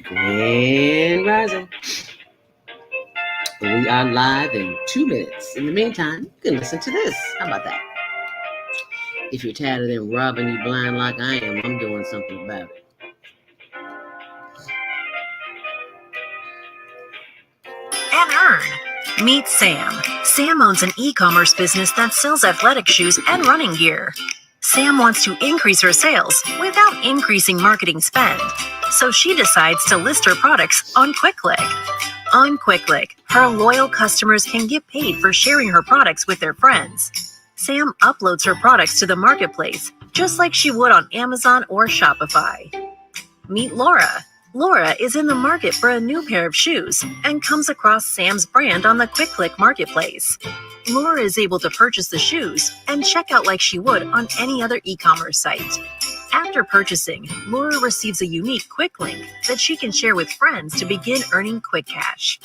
Grand Rising. We are live in 2 minutes. In the meantime, you can listen to this. How about that? If you're tired of them robbing you blind like I am, I'm doing something about it. And earn. Meet Sam. Sam owns an e-commerce business that sells athletic shoes and running gear. Sam wants to increase her sales without increasing marketing spend, so she decides to list her products on QuickClick. On QuickClick, her loyal customers can get paid for sharing her products with their friends. Sam uploads her products to the marketplace, just like she would on Amazon or Shopify. Meet Laura. Laura is in the market for a new pair of shoes and comes across Sam's brand on the QuickClick marketplace. Laura is able to purchase the shoes and check out like she would on any other e-commerce site. After purchasing, Laura receives a unique quick link that she can share with friends to begin earning quick cash.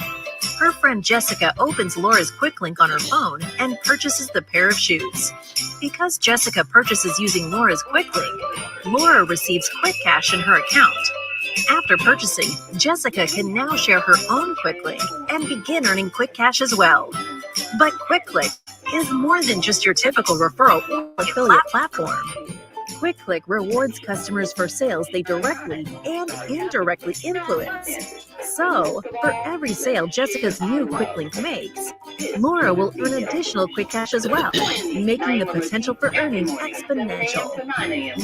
Her friend Jessica opens Laura's quick link on her phone and purchases the pair of shoes. Because Jessica purchases using Laura's quick link, Laura receives quick cash in her account. After purchasing, Jessica can now share her own quick link and begin earning quick cash as well. But QuickClick is more than just your typical referral or affiliate platform. QuickClick rewards customers for sales they directly and indirectly influence. So, for every sale Jessica's new quick link makes, Laura will earn additional quick cash as well, making the potential for earning exponential.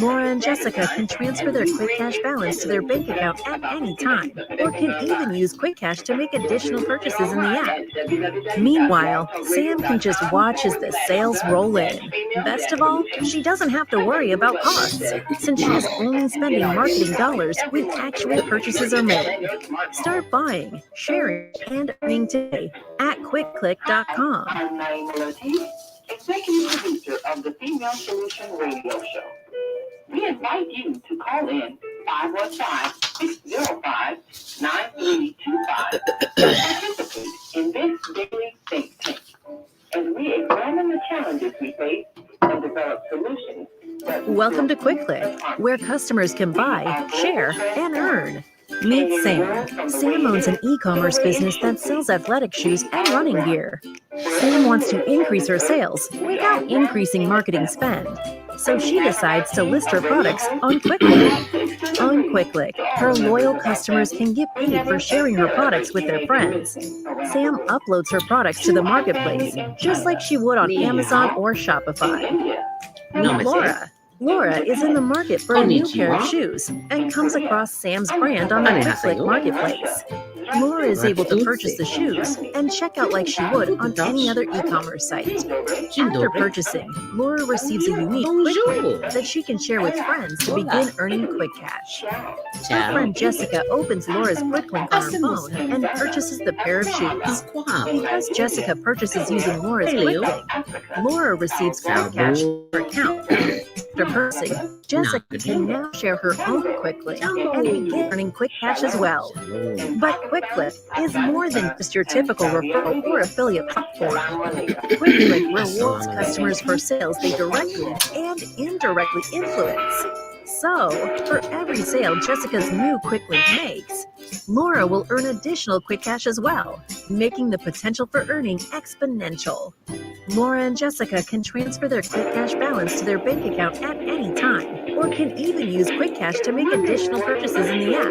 Laura and Jessica can transfer their quick cash balance to their bank account at any time, or can even use quick cash to make additional purchases in the app. Meanwhile, Sam can just watch as the sales roll in. Best of all, she doesn't have to worry about costs, since she is only spending marketing dollars when actual purchases are made. Start buying, sharing, and earning today at QuickClick.com. I'm Naima Latif, executive producer of the Female Solution Radio Show. We invite you to call in 515-605-9325 to participate in this daily think tank as we examine the challenges we face and develop solutions. Welcome to QuickClick, where customers can buy, share, and earn. Meet Sam. Sam owns an e-commerce business that sells athletic shoes and running gear. Sam wants to increase her sales without increasing marketing spend, so she decides to list her products on QuickClick. On QuickClick, her loyal customers can get paid for sharing her products with their friends. Sam uploads her products to the marketplace, just like she would on Amazon or Shopify. Meet Laura. Laura is in the market for a new pair of shoes and comes across Sam's brand on the QuickClick marketplace. Laura is able to purchase the shoes and check out like she would on any other e-commerce site. After purchasing, Laura receives a unique quick link that she can share with friends to begin earning quick cash. Her friend Jessica opens Laura's quick link on her phone and purchases the pair of shoes. Because Jessica purchases using Laura's quick link, Laura receives quick cash in her account. After purchasing, Jessica can now share her own QuickClick and begin earning quick cash as well. But QuickClick is more than just your typical referral or affiliate platform. QuickClick rewards customers for sales they directly and indirectly influence. So, for every sale Jessica's new QuickLink makes, Laura will earn additional quick cash as well, making the potential for earning exponential. Laura and Jessica can transfer their quick cash balance to their bank account at any time, or can even use quick cash to make additional purchases in the app.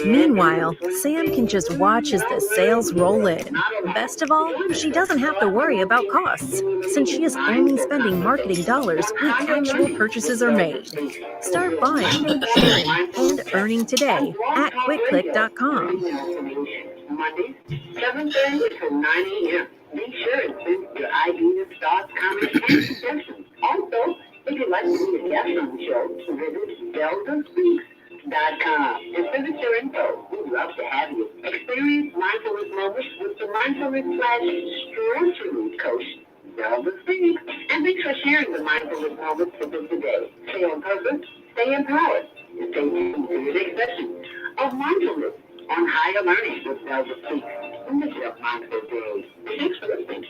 Meanwhile, Sam can just watch as the sales roll in. Best of all, she doesn't have to worry about costs, since she is only spending marketing dollars when actual purchases are made. Start buying, sharing, and earning today at QuickClick.com. Mondays, 7:30 to 9 a.m. Be sure to send your ideas, thoughts, comments, and suggestions. Also, if you'd like to be a guest on the show, visit DeltaSpeaks.com and send us your info. We'd love to have you. Experience mindfulness moments with the mindfulness/stretching coach, Delta Speaks. And thanks for sharing the mindfulness moments with us today. Stay on purpose, stay empowered, and stay tuned to the next session of mindfulness on Higher Learning with Delta Speaks. And this is a mindful day. Thanks for listening.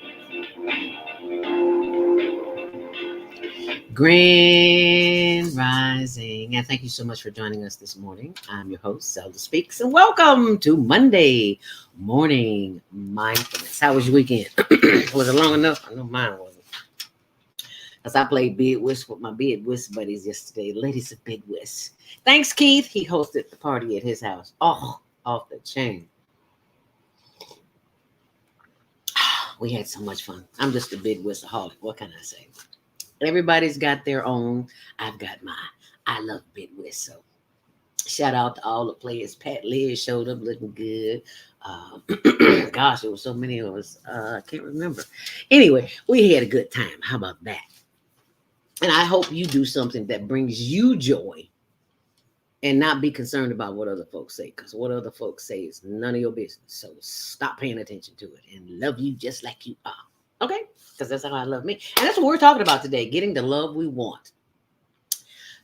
Grand Rising. And thank you so much for joining us this morning. I'm your host, Zelda Speaks, and welcome to Monday Morning Mindfulness. How was your weekend? Was it long enough? I know mine wasn't. As I played bid whist with my bid whist buddies yesterday, ladies of bid whist. Thanks, Keith. He hosted the party at his house. Oh, off the chain. We had so much fun. I'm just a bid whistaholic. What can I say? Everybody's got their own. I've got mine. I love bid whist. So shout out to all the players. Pat Liz showed up looking good. Gosh, there were so many of us. I can't remember. Anyway, we had a good time. How about that? And I hope you do something that brings you joy and not be concerned about what other folks say, because what other folks say is none of your business. So stop paying attention to it and love you just like you are. Okay? Because that's how I love me. And that's what we're talking about today, getting the love we want.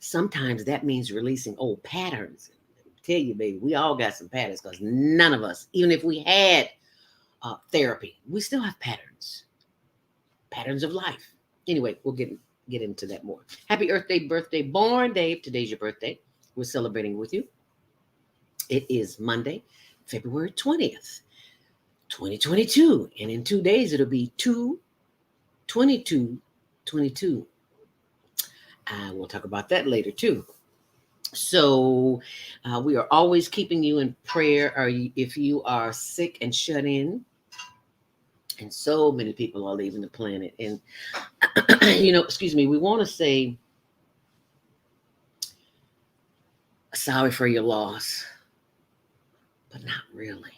Sometimes that means releasing old patterns. I tell you, baby, we all got some patterns, because none of us, even if we had therapy, we still have patterns of life. Anyway, we'll get into that more. Happy Earth Day, birthday, born Dave. Today's your birthday. We're celebrating with you. It is Monday, February 20th, 2022. And in 2 days, it'll be 2/22/22. We'll talk about that later, too. So we are always keeping you in prayer. If you are sick and shut in, and so many people are leaving the planet. And, excuse me, we want to say sorry for your loss, but not really.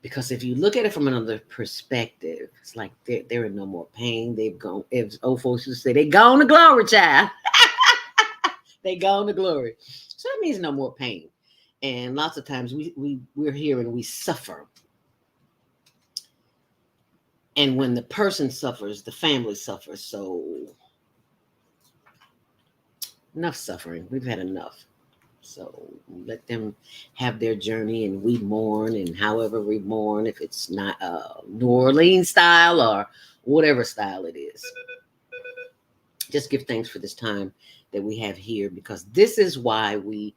Because if you look at it from another perspective, it's like they're in no more pain. They've gone, as old folks used to say, they gone to glory, child. They gone to glory. So that means no more pain. And lots of times we're here and we suffer. And when the person suffers, the family suffers. So enough suffering. We've had enough. So let them have their journey, and we mourn, and however we mourn, if it's not New Orleans style or whatever style it is. Just give thanks for this time that we have here, because this is why we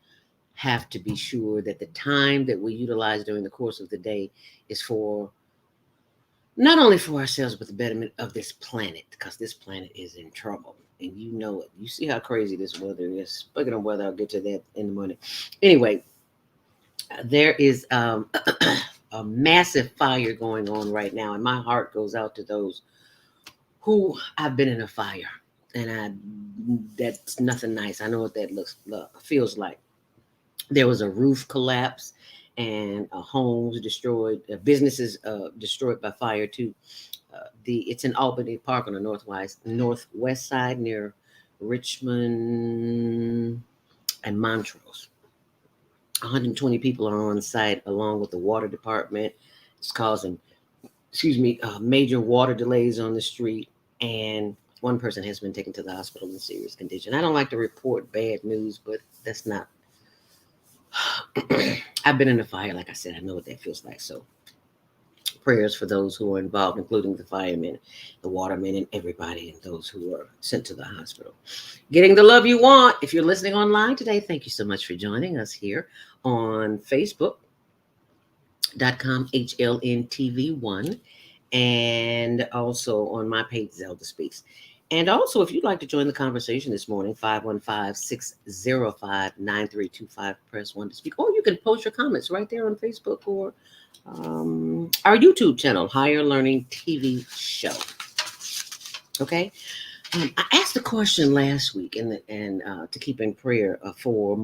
have to be sure that the time that we utilize during the course of the day is for not only for ourselves, but the betterment of this planet, because this planet is in trouble. And you know it. You see how crazy this weather is. Speaking of weather, I'll get to that in the morning. Anyway, there is a massive fire going on right now. And my heart goes out to those who have been in a fire. And that's nothing nice. I know what that feels like. There was a roof collapse and homes destroyed, businesses destroyed by fire too. It's in Albany Park on the northwest side near Richmond and Montrose. 120 people are on site along with the water department. It's causing, major water delays on the street, and one person has been taken to the hospital in serious condition. I don't like to report bad news, but that's not. I've been in a fire, like I said. I know what that feels like. So prayers for those who are involved, including the firemen, the watermen, and everybody, and those who are sent to the hospital. Getting the love you want. If you're listening online today, thank you so much for joining us here on Facebook.com HLNTV1, and also on my page, Zelda Speaks. And also, if you'd like to join the conversation this morning, 515-605-9325, press 1 to speak. Or you can post your comments right there on Facebook or our YouTube channel, Higher Learning TV Show. Okay. I asked a question last week and to keep in prayer for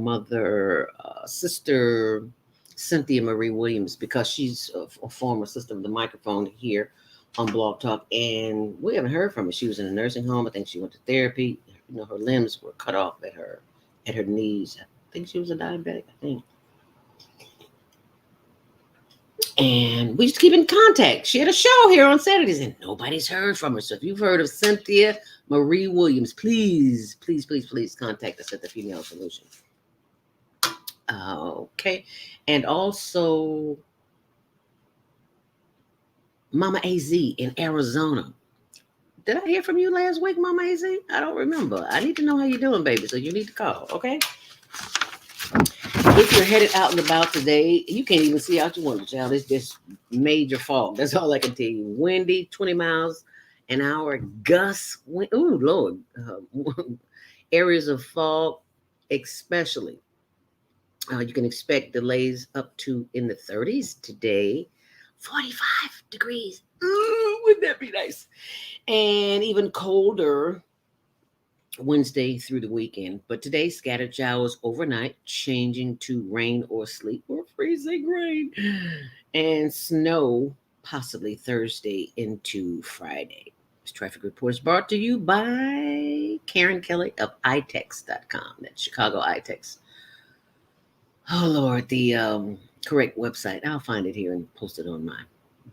Sister Cynthia Marie Williams, because she's a former sister of the microphone here on Blog Talk, and we haven't heard from her. She was in a nursing home. I think she went to therapy. Her limbs were cut off at her knees. I think she was a diabetic, I think. And we just keep in contact. She had a show here on Saturdays, and nobody's heard from her. So if you've heard of Cynthia Marie Williams, please, please, please, please contact us at the Female Solution. Okay. And also Mama AZ in Arizona. Did I hear from you last week, Mama AC? I don't remember. I need to know how you're doing, baby. So you need to call, okay? If you're headed out and about today, you can't even see out your window, child. It's just major fog. That's all I can tell you. Windy, 20 miles an hour, gusts. Oh, Lord. Areas of fog, especially. You can expect delays up to in the 30s today. 45 degrees. Ooh, wouldn't that be nice? And even colder Wednesday through the weekend. But today, scattered showers overnight, changing to rain or sleet or freezing rain, and snow possibly Thursday into Friday. This traffic report is brought to you by Karen Kelly of itex.com. That's Chicago itex. Oh, Lord, the correct website. I'll find it here and post it on my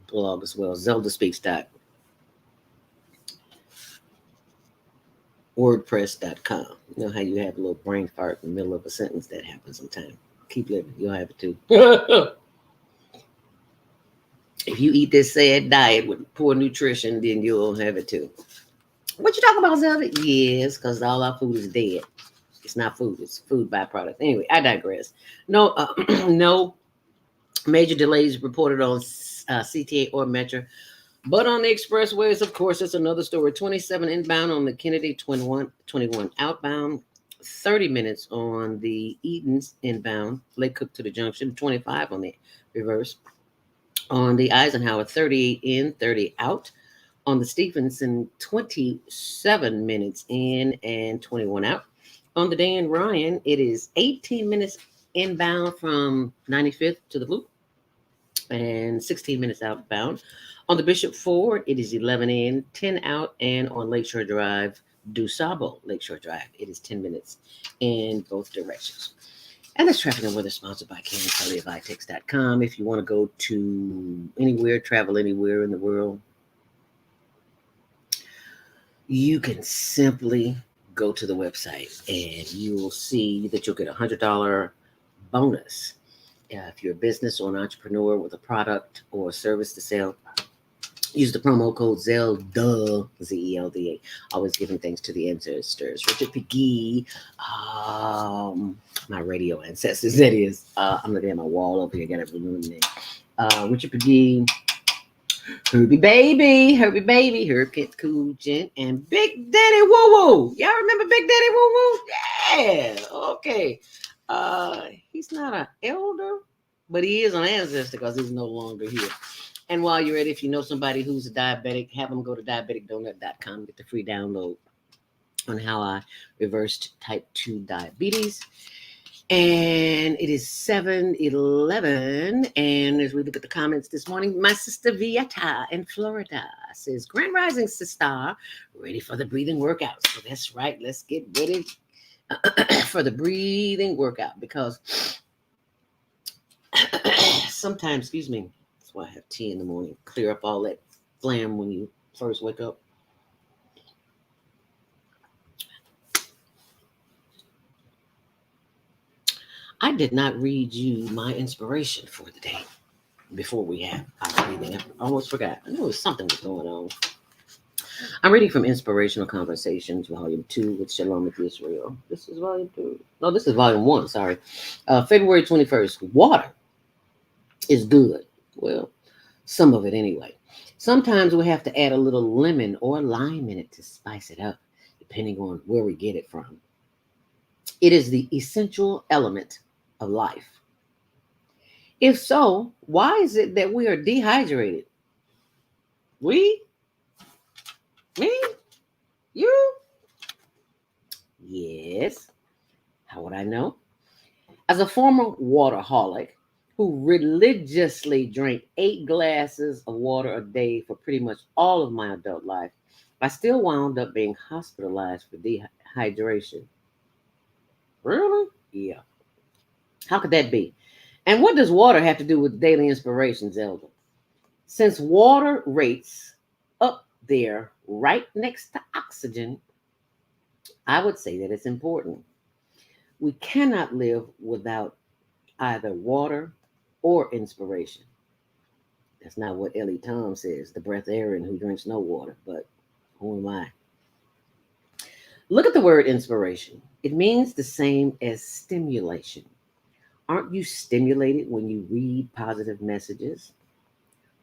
blog as well. ZeldaSpeaks.wordpress.com. You know how you have a little brain fart in the middle of a sentence? That happens sometimes. Keep living. You'll have it too. If you eat this sad diet with poor nutrition, then you'll have it too. What you talking about, Zelda? Yes, because all our food is dead. It's not food. It's food byproduct. Anyway, I digress. No, no major delays reported on CTA or Metro. But on the expressways, of course, it's another story. 27 inbound on the Kennedy, 21 outbound, 30 minutes on the Edens inbound, Lake Cook to the junction, 25 on the reverse. On the Eisenhower, 38 in, 30 out. On the Stephenson, 27 minutes in and 21 out. On the Dan Ryan, it is 18 minutes inbound from 95th to the Loop and 16 minutes outbound. On the Bishop Ford, it is 11 in, 10 out, and on Lakeshore Drive, DuSable Lakeshore Drive, it is 10 minutes in both directions. And this traffic and weather sponsored by Karen Kelly of itex.com. If you want to go to anywhere, travel anywhere in the world, you can simply go to the website and you will see that you'll get a $100 bonus. If you're a business or an entrepreneur with a product or a service to sell, use the promo code ZELDA, Z-E-L-D-A. Always giving thanks to the ancestors. Richard Piggy, my radio ancestors, that is. I'm looking at my wall over here. I got to remember the name. Richard Piggy, Herbie Baby, Herb Kit Coogan, and Big Daddy Woo Woo. Y'all remember Big Daddy Woo Woo? Yeah, okay. He's not an elder, but he is an ancestor because he's no longer here. And while you're at it, if you know somebody who's a diabetic, have them go to diabeticdonut.com, get the free download on how I reversed type 2 diabetes. And it is 7:11. And as we look at the comments this morning, my sister Vieta in Florida says, Grand Rising sister, ready for the breathing workout. So that's right. Let's get ready for the breathing workout because sometimes, excuse me, that's why I have tea in the morning. Clear up all that phlegm when you first wake up. I did not read you my inspiration for the day before we have our reading. I almost forgot. I knew something was going on. I'm reading from Inspirational Conversations, Volume 2 with Shalom with Israel. This is Volume 2. No, this is Volume 1, sorry. February 21st. Water is good. Well, some of it anyway. Sometimes we have to add a little lemon or lime in it to spice it up, depending on where we get it from. It is the essential element of life. If so, why is it that we are dehydrated? We? Me? You? Yes. How would I know? As a former waterholic who religiously drank 8 glasses of water a day for pretty much all of my adult life, I still wound up being hospitalized for dehydration. Really? Yeah. How could that be? And what does water have to do with daily inspirations, Elder? Since water rates up there right next to oxygen, I would say that it's important. We cannot live without either water or inspiration. That's not what Ellie Tom says, the breath Aaron who drinks no water, but Who am I? Look at the word inspiration. It means the same as stimulation. Aren't you stimulated when you read positive messages?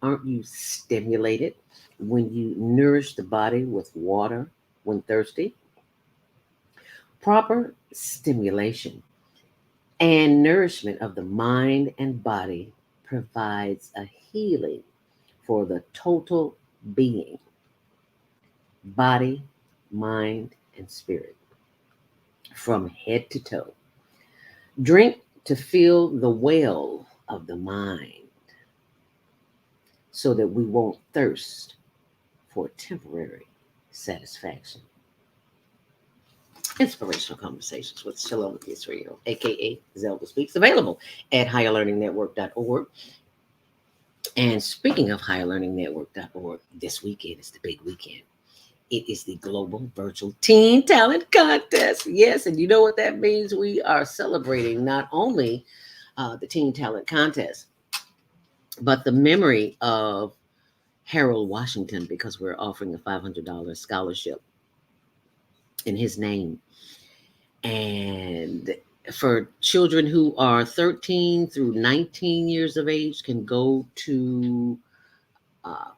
Aren't you stimulated when you nourish the body with water when thirsty? Proper stimulation and nourishment of the mind and body provides a healing for the total being, body, mind, and spirit, from head to toe. Drink to fill the well of the mind so that we won't thirst for temporary satisfaction. Inspirational Conversations with Shalom Israel, aka Zelda Speaks, available at higherlearningnetwork.org. And speaking of higherlearningnetwork.org, this weekend is the big weekend. It is the Global Virtual Teen Talent Contest. Yes, and you know what that means? We are celebrating not only the Teen Talent Contest, but the memory of Harold Washington, because we're offering a $500 scholarship in his name. And for children who are 13 through 19 years of age can go to,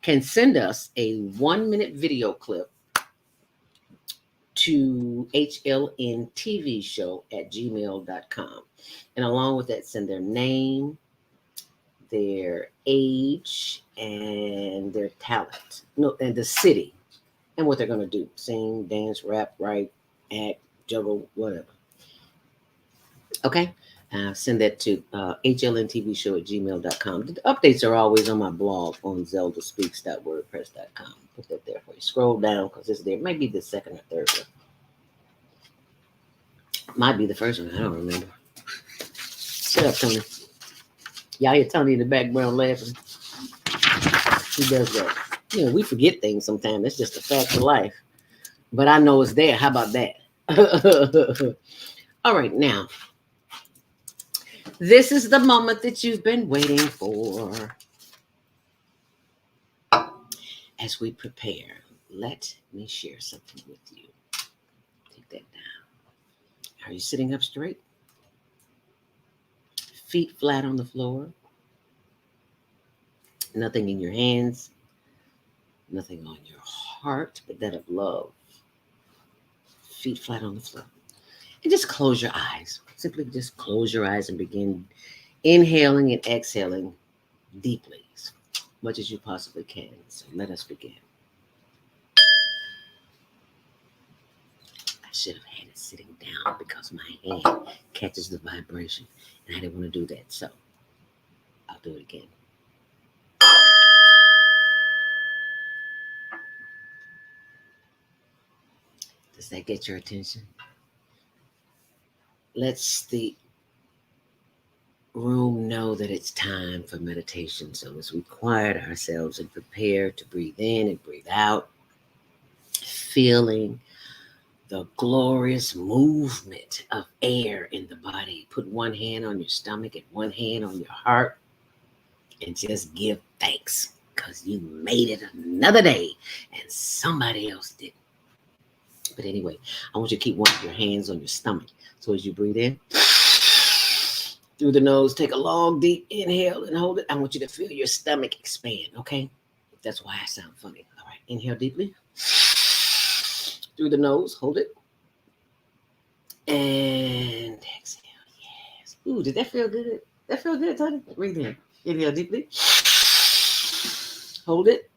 can send us a 1-minute video clip to hlntvshow@gmail.com. And along with that, send their name, their age, and their talent. No, and the city, and what they're going to do. Sing, dance, rap, write, act, juggle, whatever. Okay? Send that to hlntvshow@gmail.com. The updates are always on my blog on zeldaspeaks.wordpress.com. Put that there for you. Scroll down because it's there. It might be the second or third one. Might be the first one. I don't remember. Shut up, Tony. Y'all hear Tony in the background laughing. He does that. You know, we forget things sometimes. It's just a fact of life. But I know it's there. How about that? All right, now. This is the moment that you've been waiting for. As we prepare, let me share something with you. Take that down. Are you sitting up straight? Feet flat on the floor? Nothing in your hands? Nothing on your heart, but that of love. Feet flat on the floor. And just close your eyes. Simply just close your eyes and begin inhaling and exhaling deeply, as much as you possibly can. So let us begin. I should have had it sitting down because my hand catches the vibration, and I didn't want to do that. So I'll do it again. Does that get your attention? Let's the room know that it's time for meditation. So as we quiet ourselves and prepare to breathe in and breathe out, feeling the glorious movement of air in the body. Put one hand on your stomach and one hand on your heart and just give thanks because you made it another day and somebody else didn't. But anyway, I want you to keep one of your hands on your stomach. So as you breathe in, through the nose, take a long, deep inhale and hold it. I want you to feel your stomach expand, okay? That's why I sound funny. All right, inhale deeply. Through the nose, hold it. And exhale, yes. Ooh, did that feel good? That feel good, Tony? Breathe in. Inhale deeply. Hold it.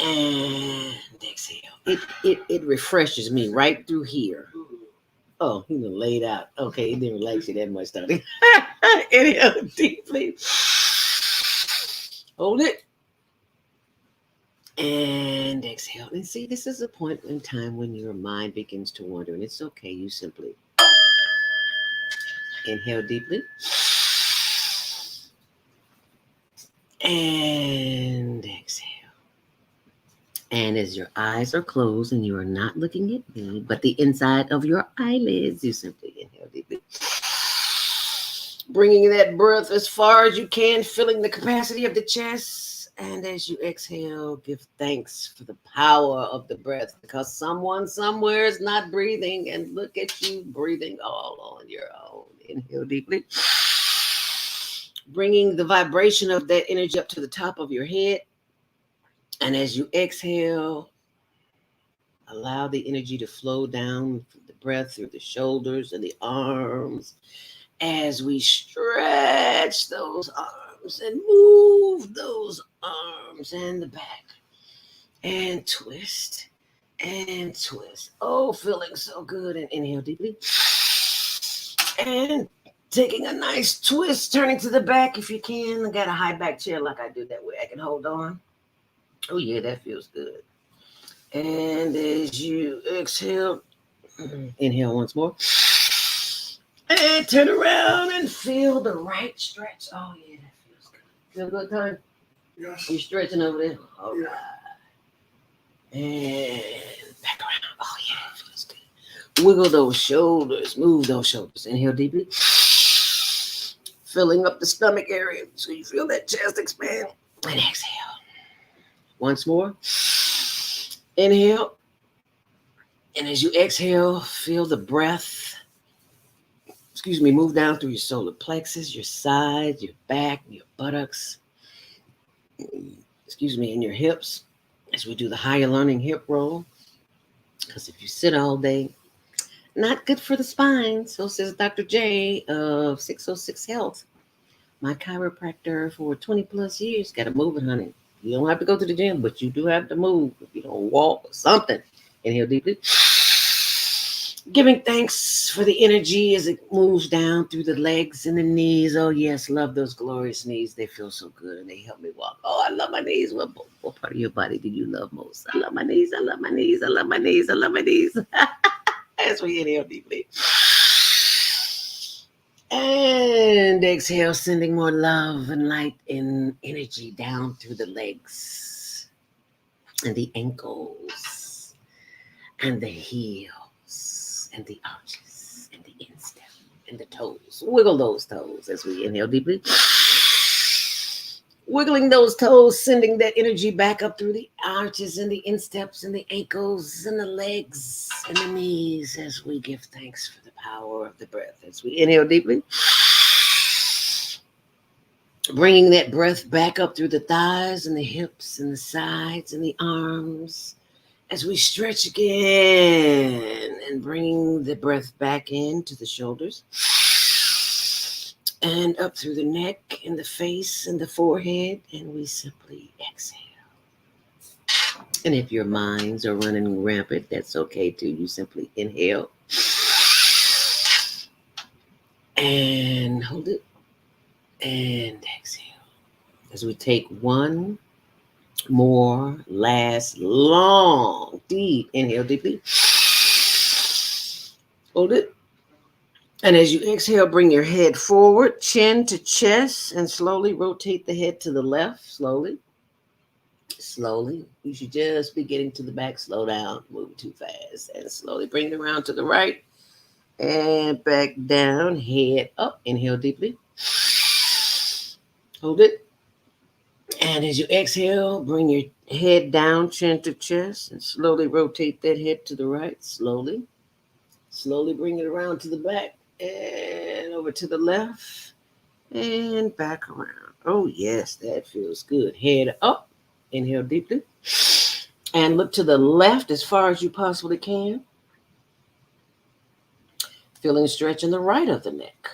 And exhale. It refreshes me right through here. Oh, he done laid out. Okay, it didn't relax you that much, Tony. Inhale deeply. Hold it. And exhale. And see, this is a point in time when your mind begins to wander, and it's okay. You simply inhale deeply. And exhale. And as your eyes are closed and you are not looking at me, but the inside of your eyelids, you simply inhale deeply. Bringing that breath as far as you can, filling the capacity of the chest And as you exhale, give thanks for the power of the breath because someone somewhere is not breathing. And look at you breathing all on your own. Inhale deeply, bringing the vibration of that energy up to the top of your head. And as you exhale, allow the energy to flow down the breath through the shoulders and the arms as we stretch those arms and move those arms and the back and twist and twist. Oh, feeling so good. And inhale deeply. And taking a nice twist, turning to the back if you can. I got a high back chair like I do, that way I can hold on. Oh, yeah, that feels good. And as you exhale, inhale once more. And turn around and feel the right stretch. Oh, yeah, that feels good. Feel good, time? Yes. You stretching over there? All right. And back around. Oh, yeah, that feels good. Wiggle those shoulders. Move those shoulders. Inhale deeply. Filling up the stomach area so you feel that chest expand. And exhale. Once more. Inhale. And as you exhale, feel the breath. Move down through your solar plexus, your sides, your back, your buttocks, and your hips as we do the higher learning hip roll. Because if you sit all day, not good for the spine. So says Dr. J of 606 Health, my chiropractor for 20 plus years. Got to move it, honey. You don't have to go to the gym, but you do have to move. If you don't walk or something, inhale deeply. Giving thanks for the energy as it moves down through the legs and the knees. Oh, yes, love those glorious knees. They feel so good and they help me walk. Oh, I love my knees. What part of your body do you love most? I love my knees. I love my knees. I love my knees. I love my knees. As we inhale deeply. And exhale, sending more love and light and energy down through the legs and the ankles and the heels. And the arches and the instep and the toes. Wiggle those toes as we inhale deeply. Wiggling those toes, sending that energy back up through the arches and the insteps and the ankles and the legs and the knees as we give thanks for the power of the breath. As we inhale deeply. Bringing that breath back up through the thighs and the hips and the sides and the arms. As we stretch again and bring the breath back into the shoulders and up through the neck and the face and the forehead, and we simply exhale. And if your minds are running rampant, that's okay too. You simply inhale and hold it and exhale. As we take one more last long deep inhale deeply. Hold it. And as you exhale, bring your head forward, chin to chest, and slowly rotate the head to the left. Slowly. You should just be getting to the back. Slow down. Move too fast. And slowly bring it around to the right. And back down. Head up. Inhale deeply. Hold it. And as you exhale, bring your head down, chin to chest, and slowly rotate that head to the right. Slowly bring it around to the back and over to the left and back around. Oh, yes, that feels good. Head up, inhale deeply, and look to the left as far as you possibly can. Feeling stretch in the right of the neck.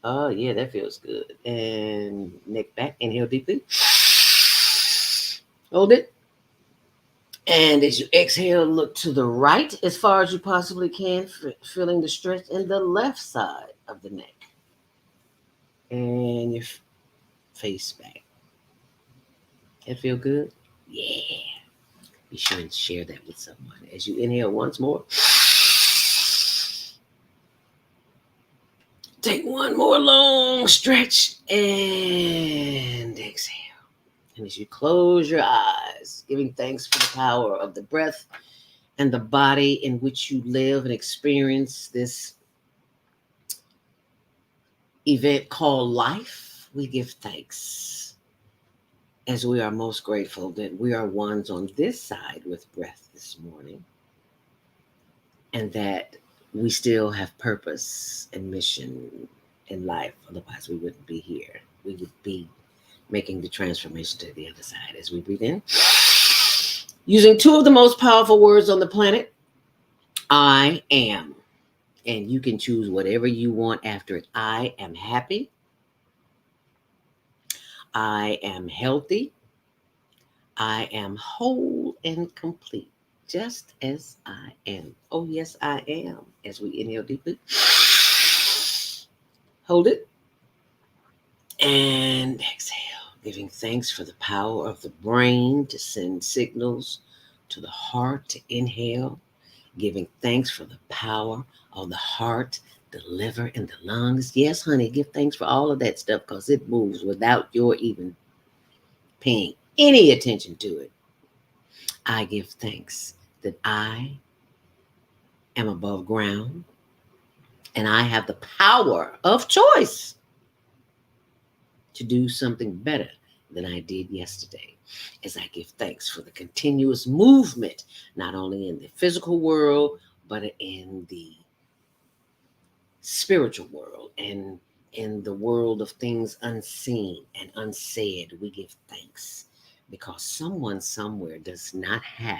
Oh, yeah, that feels good. And neck back, inhale deeply. Hold it. And as you exhale, look to the right as far as you possibly can, feeling the stretch in the left side of the neck. And your face back. That feel good? Yeah. Be sure and share that with someone. As you inhale once more. Take one more long stretch and exhale. And as you close your eyes, giving thanks for the power of the breath and the body in which you live and experience this event called life, we give thanks. as we are most grateful that we are ones on this side with breath this morning, and that we still have purpose and mission in life. Otherwise, we wouldn't be here. We would be making the transformation to the other side as we breathe in. Using two of the most powerful words on the planet, I am. And you can choose whatever you want after it. I am happy. I am healthy. I am whole and complete, just as I am. Oh, yes, I am. As we inhale deeply, hold it, and exhale, giving thanks for the power of the brain to send signals to the heart to inhale, giving thanks for the power of the heart, the liver, and the lungs. Yes, honey, give thanks for all of that stuff because it moves without your even paying any attention to it. I give thanks that I am above ground and I have the power of choice to do something better than I did yesterday. As I give thanks for the continuous movement, not only in the physical world, but in the spiritual world and in the world of things unseen and unsaid, we give thanks because someone somewhere does not have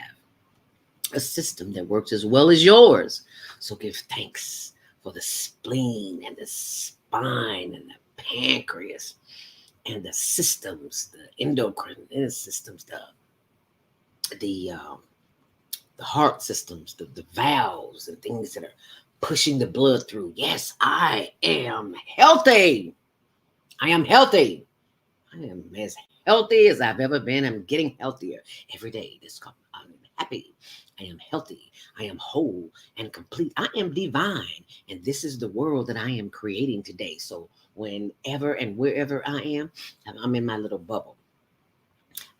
a system that works as well as yours. So give thanks for the spleen and the spine and the pancreas and the systems, the endocrine systems, the the heart systems, the valves and things that are pushing the blood through. Yes, I am healthy. I am healthy. I am as healthy as I've ever been. I'm getting healthier every day. I'm happy. I am healthy. I am whole and complete. I am divine. And this is the world that I am creating today. So whenever and wherever I am, I'm in my little bubble.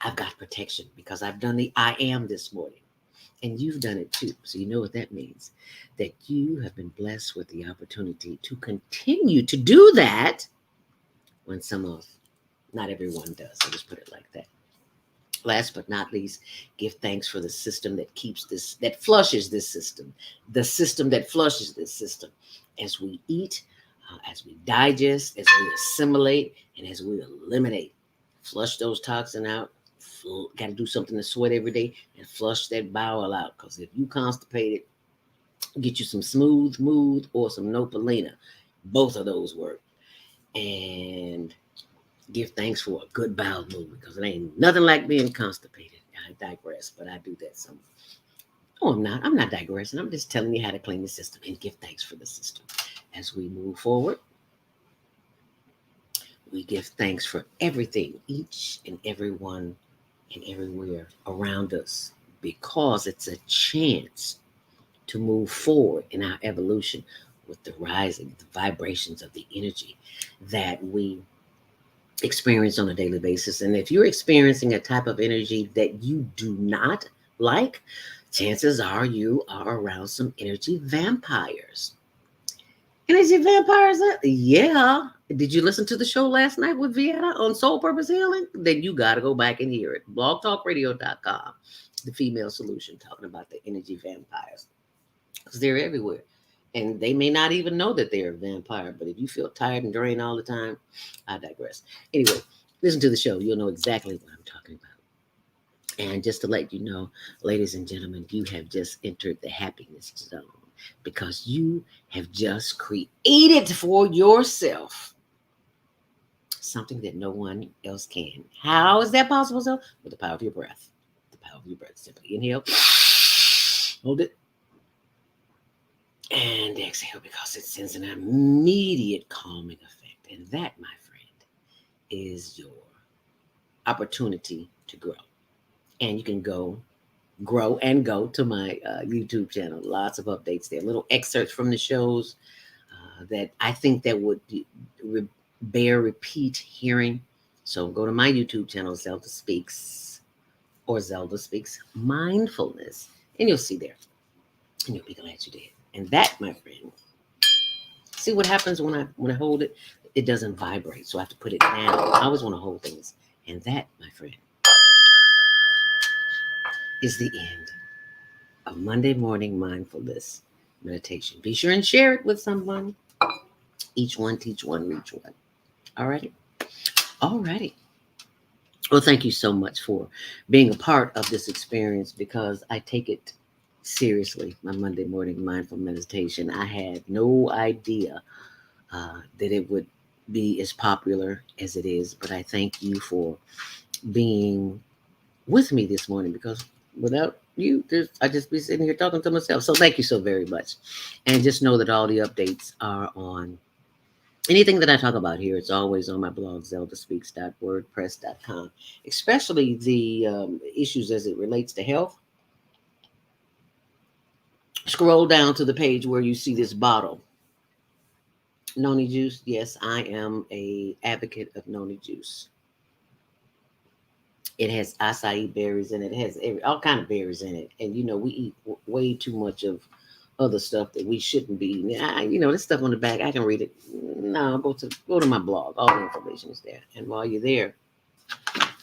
I've got protection because I've done the I am this morning. And you've done it too. So you know what that means. That you have been blessed with the opportunity to continue to do that when not everyone does. I'll just put it like that. Last but not least, give thanks for the system that flushes this system, the system that flushes this system as we eat, as we digest, as we assimilate, and as we eliminate. Flush those toxins out. Got to do something to sweat every day and flush that bowel out. Because if you constipated, get you some smooth mood or some Nopalina. Both of those work. And give thanks for a good bowel movement because it ain't nothing like being constipated. I digress, but I do that some. Oh, I'm not. I'm not digressing. I'm just telling you how to clean the system and give thanks for the system. As we move forward, we give thanks for everything, each and every one and everywhere around us, because it's a chance to move forward in our evolution with the rising, the vibrations of the energy that we experience on a daily basis. And if you're experiencing a type of energy that you do not like, chances are you are around some energy vampires. Energy vampires? Yeah. Did you listen to the show last night with Vienna on Soul Purpose Healing? Then you got to go back and hear it. blogtalkradio.com, the female solution, talking about the energy vampires. Because they're everywhere. And they may not even know that they're a vampire, but if you feel tired and drained all the time, I digress. Anyway, listen to the show. You'll know exactly what I'm talking about. And just to let you know, ladies and gentlemen, you have just entered the happiness zone because you have just created for yourself something that no one else can. How is that possible, so? With the power of your breath. The power of your breath. Simply inhale, hold it, and exhale, because it sends an immediate calming effect. And that, my friend, is your opportunity to grow. And you can grow and go to my YouTube channel. Lots of updates there, little excerpts from the shows that I think that would bear repeat hearing. So go to my YouTube channel, Zelda Speaks, or Zelda Speaks Mindfulness, and you'll see there. And you'll be glad you did. And that, my friend, see what happens when I hold it? It doesn't vibrate, so I have to put it down. I always want to hold things And that, my friend, is the end of Monday Morning Mindfulness Meditation. Be sure and share it with someone. Each one, teach one, reach one. All righty. All righty. Well, thank you so much for being a part of this experience, because I take it seriously, my Monday morning mindful meditation. I had no idea that it would be as popular as it is, but I thank you for being with me this morning, because without you, I'd just be sitting here talking to myself. So thank you so very much. And just know that all the updates are on anything that I talk about here. It's always on my blog, zeldaspeaks.wordpress.com, especially the issues as it relates to health. Scroll down to the page where you see this bottle. Noni juice. Yes, I am a advocate of noni juice. It has acai berries in it. It has all kind of berries in it. And, we eat way too much of other stuff that we shouldn't be eating. This stuff on the back, I can read it. No, go to my blog. All the information is there. And while you're there,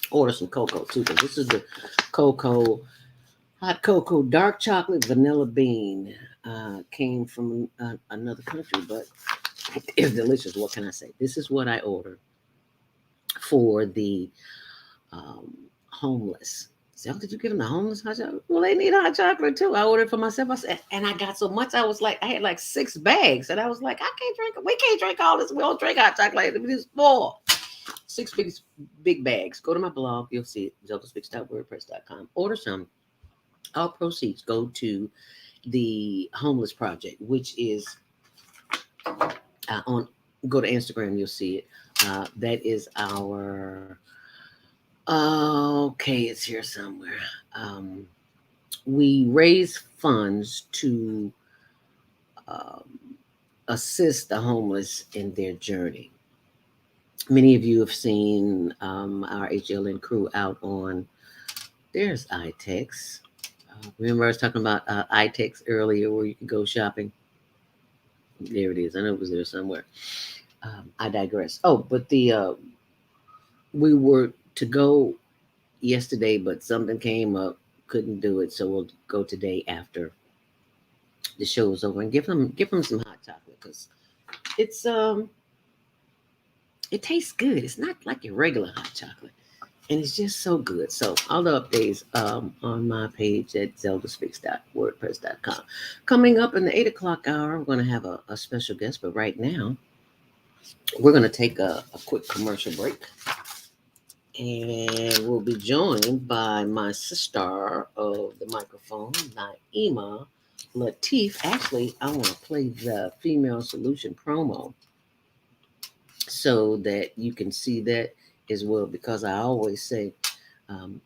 order some cocoa too, because this is the hot cocoa, dark chocolate, vanilla bean. Came from another country, but it's delicious. What can I say? This is what I ordered for the homeless. So, did you give them the homeless hot chocolate? Well, they need hot chocolate too. I ordered for myself. And I got so much. I had like 6 bags, and I was like, I can't drink. We can't drink all this. We don't drink hot chocolate. It is 4. 6 big bags. Go to my blog. You'll see it. zeldaspeaks.wordpress.com. Order some. All proceeds go to the homeless project, which is on. Go to Instagram. You'll see it. That is our. Okay, it's here somewhere. We raise funds to assist the homeless in their journey. Many of you have seen our HLN crew out on, there's iTex. Remember I was talking about iTex earlier, where you can go shopping? There it is. I know it was there somewhere. I digress. Oh, but we were to go yesterday, but something came up, couldn't do it, so we'll go today after the show is over and give them some hot chocolate, because it's it tastes good. It's not like your regular hot chocolate, and it's just so good. So all the updates on my page at zeldaspeaks.wordpress.com. Coming up in the 8 o'clock hour, we're going to have a special guest, but right now we're going to take a quick commercial break. And we'll be joined by my sister of the microphone, Naima Latif. Actually, I want to play the Female Solution promo so that you can see that as well, because I always say,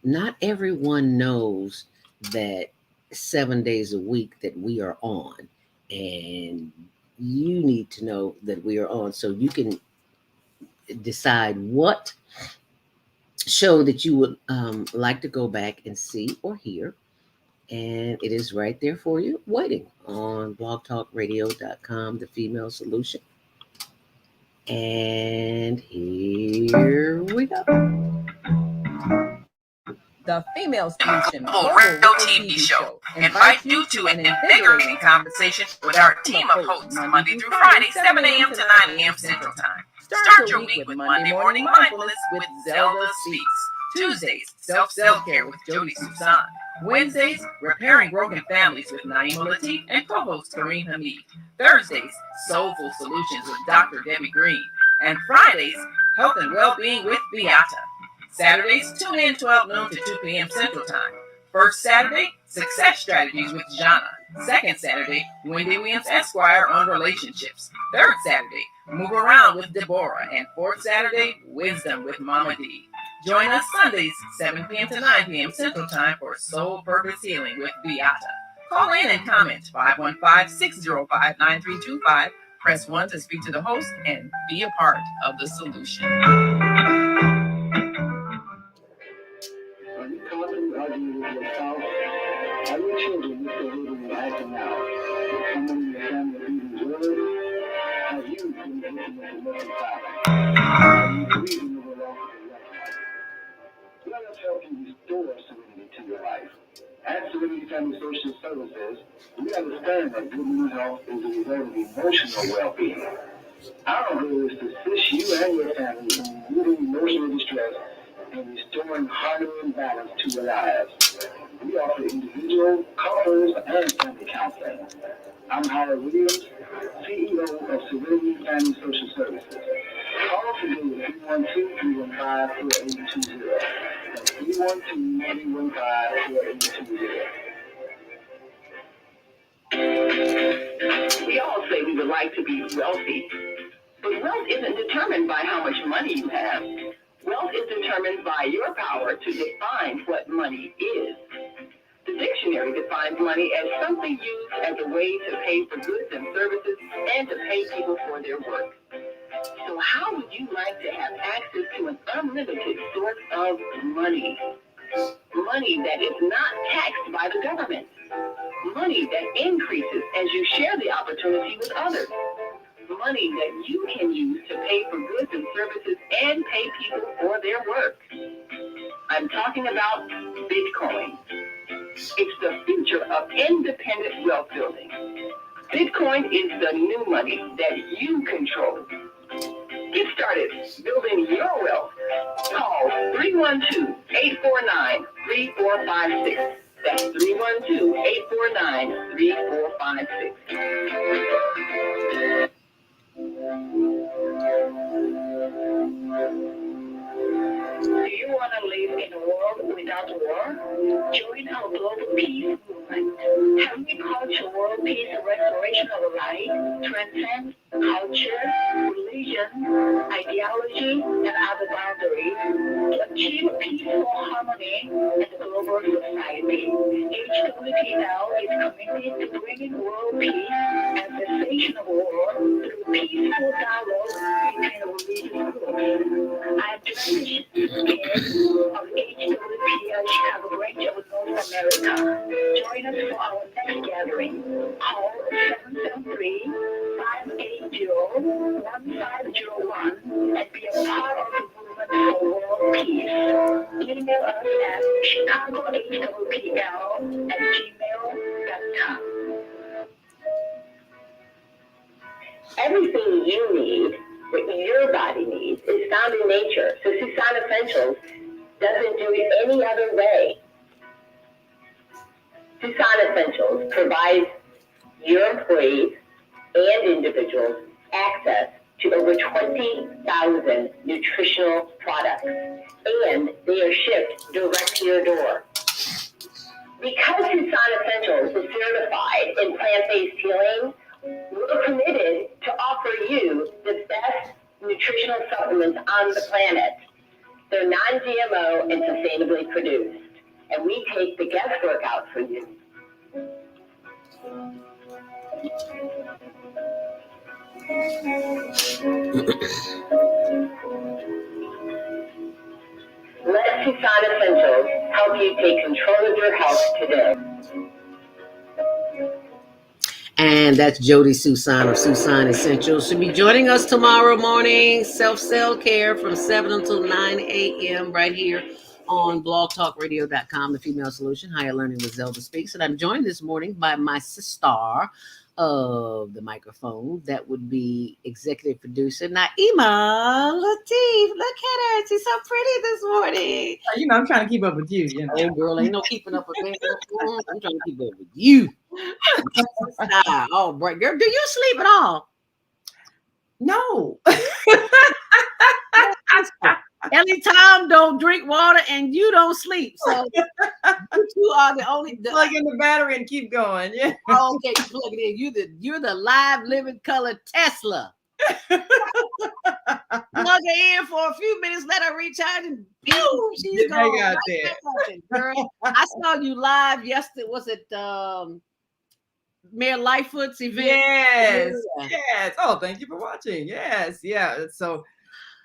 not everyone knows that 7 days a week that we are on, and you need to know that we are on so you can decide what show that you would like to go back and see or hear, and it is right there for you, waiting on blogtalkradio.com, the Female Solution. And here we go. The Female Solution Radio TV show invites you to an invigorating conversation with our team of hosts Monday through Friday, 7 a.m. to 9 a.m. Central Time. Start your week with Monday Morning Mindfulness with Zelda Speaks. Tuesdays, Self-Care with Jody Susan. Wednesdays, Repairing Broken Families with Naima Latif and co-host Kareem Hamid. Thursdays, Soulful Solutions with Dr. Debbie Green. And Fridays, Health and Wellbeing with Beata. Saturdays, tune in 12 noon to 2 p.m. Central Time. First Saturday, Success Strategies with Jana. Second Saturday, Wendy Williams Esquire on relationships. Third Saturday, Move Around with Deborah. And fourth Saturday, Wisdom with Mama D. Join us Sundays, 7 p.m. to 9 p.m. Central Time for Soul Purpose Healing with Beata. Call in and comment 515-605-9325. Press 1 to speak to the host and be a part of the solution. Are you constantly arguing with your spouse? Are your children misbehaving and acting out? Is someone in your family abusing drugs? Have you been the victim of domestic violence? Are you grieving over loss of a loved one? At Serenity Family Social Services, we understand that good mental health is a result of emotional well-being. Our goal is to assist you and your family in removing emotional distress and restoring harmony and balance to your lives. We offer individual, couples, and family counseling. I'm Howard Williams, CEO of Serenity Family Social Services. Call today with 312-315-4820. That's 312-315-4820. We all say we would like to be wealthy, but wealth isn't determined by how much money you have. Wealth is determined by your power to define what money is. The dictionary defines money as something used as a way to pay for goods and services and to pay people for their work. So how would you like to have access to an unlimited source of money? Money that is not taxed by the government. Money that increases as you share the opportunity with others. Money that you can use to pay for goods and services and pay people for their work. I'm talking about Bitcoin. It's the future of independent wealth building. Bitcoin is the new money that you control. Get started building your wealth. Call 312-849-3456. That's 312-849-3456. Do you want to live in a world without war? Join our global peace movement. Helping culture world peace and restoration of life transcends culture, religion, ideology, and other boundaries to achieve peaceful harmony in the global society. HWPL is committed to bringing world peace and cessation of war through peaceful dialogue between religious groups. I'm Trish of HWPL Chicago branch of North America. Join us for our next gathering. Call 773-580-1501 and be a part of the movement for world peace. Email us at chicagohwpl@gmail.com. Everything you need, what your body needs, is found in nature. So Susan Essentials doesn't do it any other way. Susan Essentials provides your employees and individuals access to over 20,000 nutritional products, and they are shipped direct to your door. Because Susan Essentials is certified in plant-based healing, we're committed to offer you the best nutritional supplements on the planet. They're non-GMO and sustainably produced, and we take the guesswork out for you. Let Susan Essentials help you take control of your health today. And that's Jody Susan of Susan Essentials. She'll be joining us tomorrow morning, Self-Cell Care from 7 until 9 a.m. right here on blogtalkradio.com, The Female Solution, Higher Learning with Zelda Speaks. And I'm joined this morning by my sister of the microphone. That would be executive producer Naima Latif. Look at her. She's so pretty this morning. You know, I'm trying to keep up with you. You know, hey girl, ain't no keeping up with me. I'm trying to keep up with you. Oh, boy, girl, do you sleep at all? No. Ellie Tom don't drink water and you don't sleep. So you are the only plug in the battery and keep going. Yeah. Oh, okay, you plug it in. You're the live living color Tesla. Plug her in for a few minutes, let her recharge, and boom, she's gone. Out there. Girl, I saw you live yesterday. Was it Mayor Lightfoot's event? Yes. Oh, thank you for watching. Yes, yeah. So,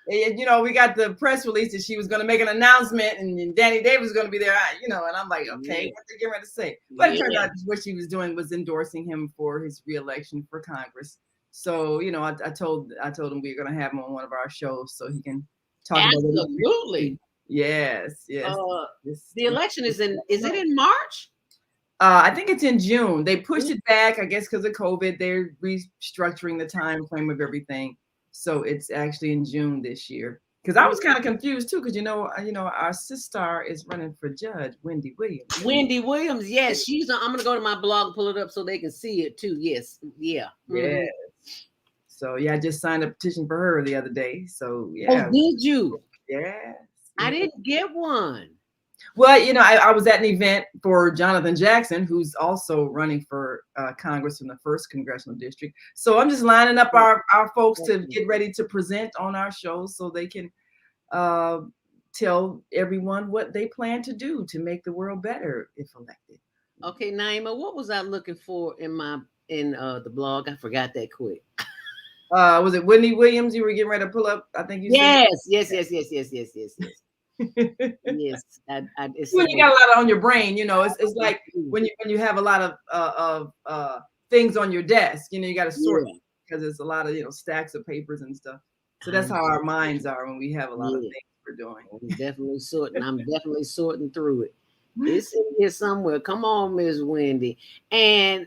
you know, we got the press release that she was going to make an announcement, and Danny Davis was going to be there. You know, and I'm like, okay, what they getting ready to say? But it turned out what she was doing was endorsing him for his reelection for Congress. So, you know, I told him we were going to have him on one of our shows so he can talk about it. Absolutely. Yes. The election is it in March? I think it's in June. They pushed it back, I guess, because of COVID. They're restructuring the time frame of everything, so it's actually in June this year. Because I was kind of confused too, because our sister is running for judge, Wendy Williams. Wendy Williams, yes, she's. I'm gonna go to my blog and pull it up so they can see it too. Yes, yeah, yeah. So yeah, I just signed a petition for her the other day. So yeah. Oh, did you? Yeah. I didn't get one. Well, I was at an event for Jonathan Jackson, who's also running for Congress in the 1st Congressional District. So I'm just lining up our folks to get ready to present on our show so they can tell everyone what they plan to do to make the world better if elected. Okay, Naima, what was I looking for in the blog? I forgot that quick. Was it Wendy Williams you were getting ready to pull up? I think you said. Yes. Yes, when you got a lot on your brain, it's like when you have a lot of things on your desk, you got to sort because it's a lot of stacks of papers and stuff. So that's how our minds are when we have a lot of things we're doing. I'm definitely sorting. I'm definitely sorting through it. It's in here somewhere. Come on, Miss Wendy. And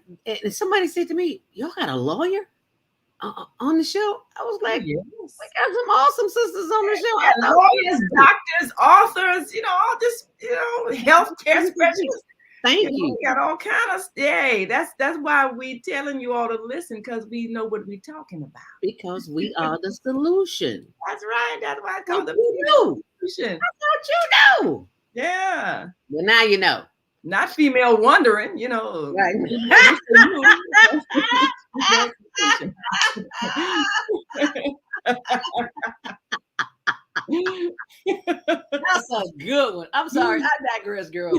somebody said to me, "Y'all got a lawyer on the show?" I was like, yes. "We got some awesome sisters on the show." Lawyers, doctors, authors, all this, healthcare specialists. Thank you. We got all kind of yay. That's why we telling you all to listen, because we know what we're talking about. Because we are the solution. That's right. That's why I call the solution. I thought you know. Yeah. Well, now you know. Not female wondering, Right. That's a good one. I'm sorry. I digress, girl.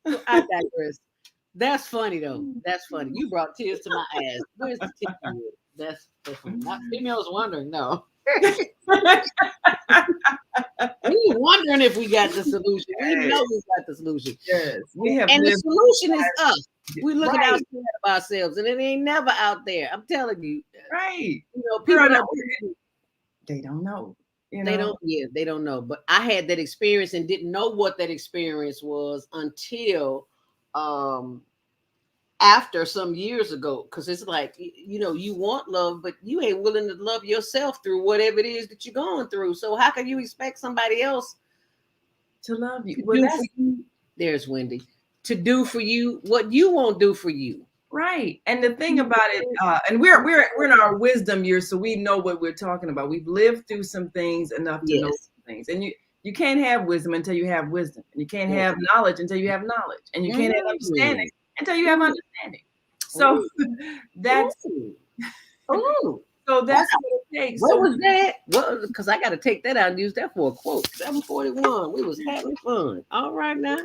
I digress. That's funny though. That's funny. You brought tears to my eyes. Where's the tissue? That's not females wondering. No. We wondering if we got the solution. We know we got the solution. Yes, we have. And the solution is us. We looking outside of ourselves, and it ain't never out there. I'm telling you. Right. People they don't know. They don't. Yeah, they don't know. But I had that experience and didn't know what that experience was until after some years ago, because it's like, you want love, but you ain't willing to love yourself through whatever it is that you're going through. So how can you expect somebody else to love you? There's Wendy, to do for you what you won't do for you. Right. And the thing about it, and we're in our wisdom years, so we know what we're talking about. We've lived through some things enough to know some things. And you can't have wisdom until you have wisdom. And you can't have knowledge until you have knowledge. And you can't have understanding until you have understanding. So that's so that's what it takes. What was that? Because I got to take that out and use that for a quote. 741. We was having fun. All right now.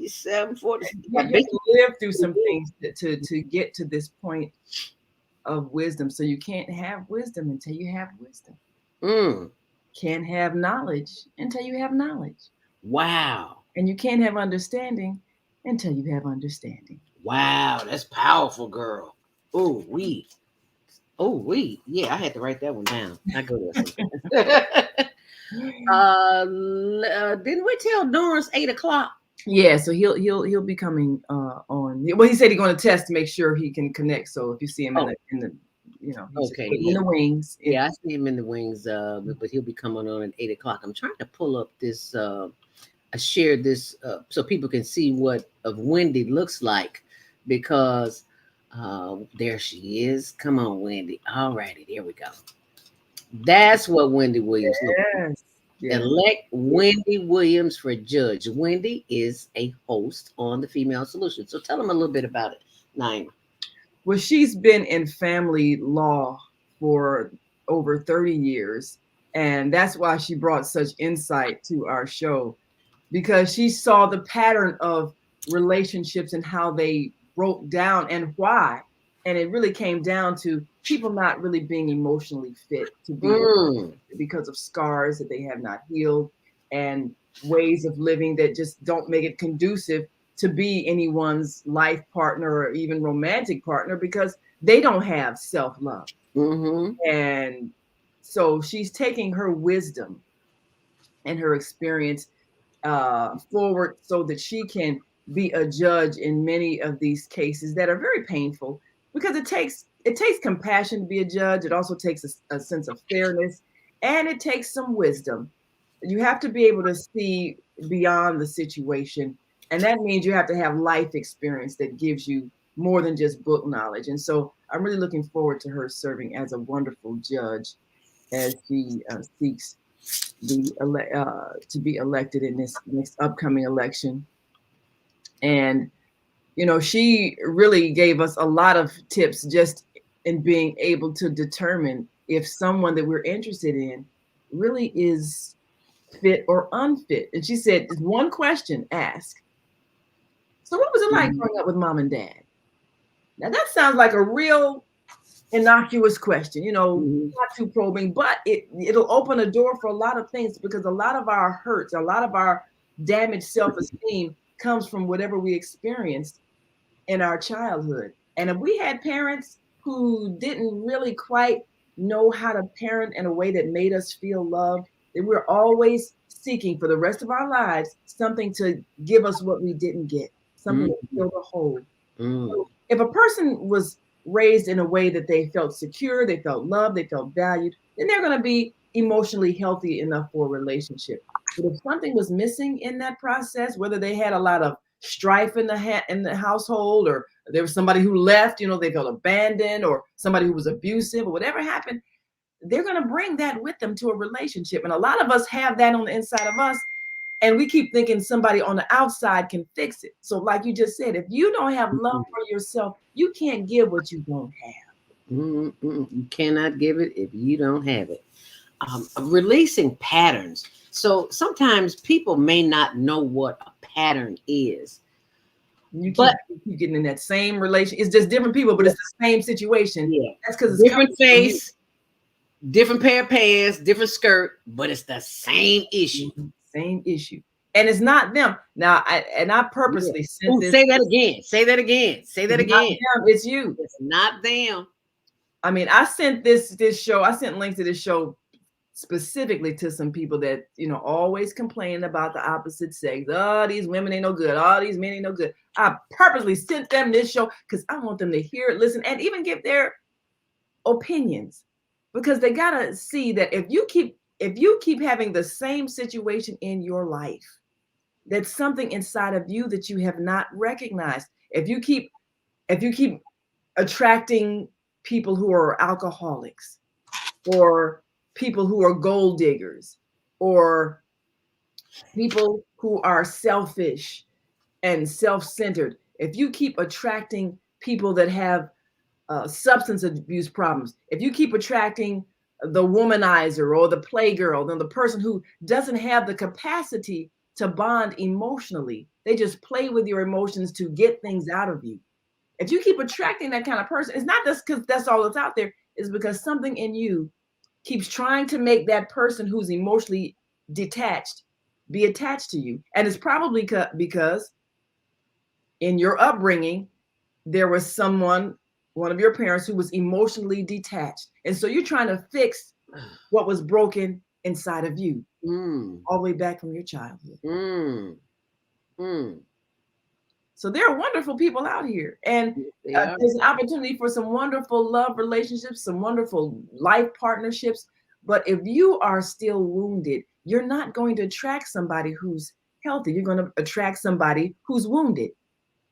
740. You have to live through some things to get to this point of wisdom. So you can't have wisdom until you have wisdom. Can't have knowledge until you have knowledge. Wow. And you can't have understanding until you have understanding. Wow, that's powerful, girl. Oh, yeah, I had to write that one down. I go there. Didn't we tell Dorrance 8:00? Yeah, so he'll be coming on. Well, he said he's going to test to make sure he can connect. So if you see him in the he's in the wings. Yeah, I see him in the wings. But he'll be coming on at 8:00. I'm trying to pull up this. I shared this so people can see what Wendy looks like, because there she is. Come on, Wendy. All righty, there we go. That's what Wendy Williams looks like. Elect Wendy Williams for judge. Wendy is a host on the Female Solution. So tell them a little bit about it, Naima. Well, she's been in family law for over 30 years. And that's why she brought such insight to our show, because she saw the pattern of relationships and how they broke down and why. And it really came down to people not really being emotionally fit to be because of scars that they have not healed and ways of living that just don't make it conducive to be anyone's life partner or even romantic partner, because they don't have self-love. And so she's taking her wisdom and her experience forward so that she can be a judge in many of these cases that are very painful, because it takes compassion to be a judge. It also takes a sense of fairness, and it takes some wisdom. You have to be able to see beyond the situation, and that means you have to have life experience that gives you more than just book knowledge. And so I'm really looking forward to her serving as a wonderful judge as she seeks to be elected in this next upcoming election. And she really gave us a lot of tips just in being able to determine if someone that we're interested in really is fit or unfit. And she said, one question ask. So what was it like growing up with mom and dad? Now that sounds like a real innocuous question, not too probing, but it'll open a door for a lot of things, because a lot of our hurts, a lot of our damaged self-esteem comes from whatever we experienced in our childhood. And if we had parents who didn't really quite know how to parent in a way that made us feel loved, then we're always seeking for the rest of our lives something to give us what we didn't get, something to fill the hole. So if a person was raised in a way that they felt secure, they felt loved, they felt valued, then they're going to be emotionally healthy enough for a relationship. But if something was missing in that process, whether they had a lot of strife in the household, or there was somebody who left, they felt abandoned, or somebody who was abusive, or whatever happened, they're going to bring that with them to a relationship. And a lot of us have that on the inside of us, and we keep thinking somebody on the outside can fix it. So like you just said, if you don't have love for yourself, you can't give what you don't have. You cannot give it if you don't have it. Releasing patterns. So sometimes people may not know what a pattern is. You keep getting in that same relation. It's just different people, but it's the same situation. Yeah. That's because it's different face, different pair of pants, different skirt, but it's the same issue. Same issue. And it's not them. Now, I purposely sent this. Say that again. Say that again. Say that again. It's you. It's not them. I mean, I sent this show. I sent links to this show specifically to some people that, always complain about the opposite sex. Oh, these women ain't no good. Oh, these men ain't no good. I purposely sent them this show because I want them to hear it, listen, and even give their opinions, because they gotta see that if you keep having the same situation in your life, that's something inside of you that you have not recognized. If you keep attracting people who are alcoholics, or people who are gold diggers, or people who are selfish and self-centered, if you keep attracting people that have substance abuse problems, if you keep attracting the womanizer or the playgirl, then the person who doesn't have the capacity to bond emotionally, they just play with your emotions to get things out of you. If you keep attracting that kind of person, it's not just because that's all that's out there, it's because something in you keeps trying to make that person who's emotionally detached be attached to you. And it's probably because in your upbringing, there was one of your parents who was emotionally detached. And so you're trying to fix what was broken inside of you, all the way back from your childhood. So there are wonderful people out here. And there's an opportunity for some wonderful love relationships, some wonderful life partnerships. But if you are still wounded, you're not going to attract somebody who's healthy. You're going to attract somebody who's wounded,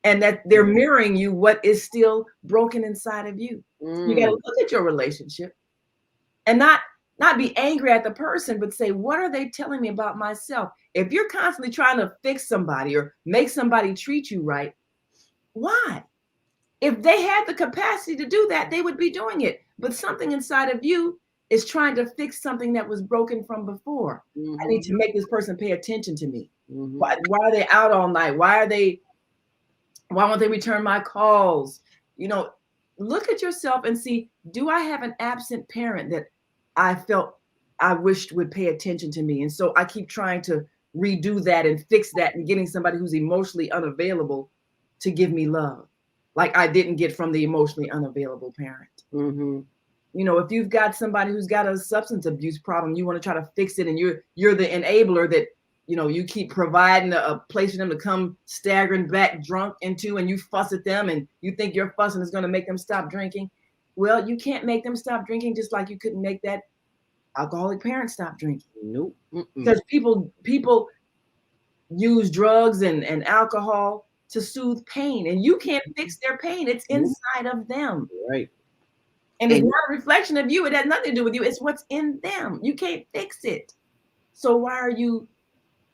and that they're mirroring you what is still broken inside of you. You got to look at your relationship and not be angry at the person, but say, what are they telling me about myself? If you're constantly trying to fix somebody or make somebody treat you right, why? If they had the capacity to do that, they would be doing it. But something inside of you is trying to fix something that was broken from before. I need to make this person pay attention to me. Why are they out all night? Why won't they return my calls? Look at yourself and see, do I have an absent parent that I felt I wished would pay attention to me? And so I keep trying to redo that and fix that, and getting somebody who's emotionally unavailable to give me love, like I didn't get from the emotionally unavailable parent. If you've got somebody who's got a substance abuse problem, you want to try to fix it, and you're the enabler that, you keep providing a place for them to come staggering back drunk into, and you fuss at them and you think your fussing is going to make them stop drinking. Well, you can't make them stop drinking, just like you couldn't make that alcoholic parent stop drinking. Nope. Because people use drugs and alcohol to soothe pain, and you can't fix their pain. It's inside of them. Right. And it's not a reflection of you. It has nothing to do with you. It's what's in them. You can't fix it. So why are you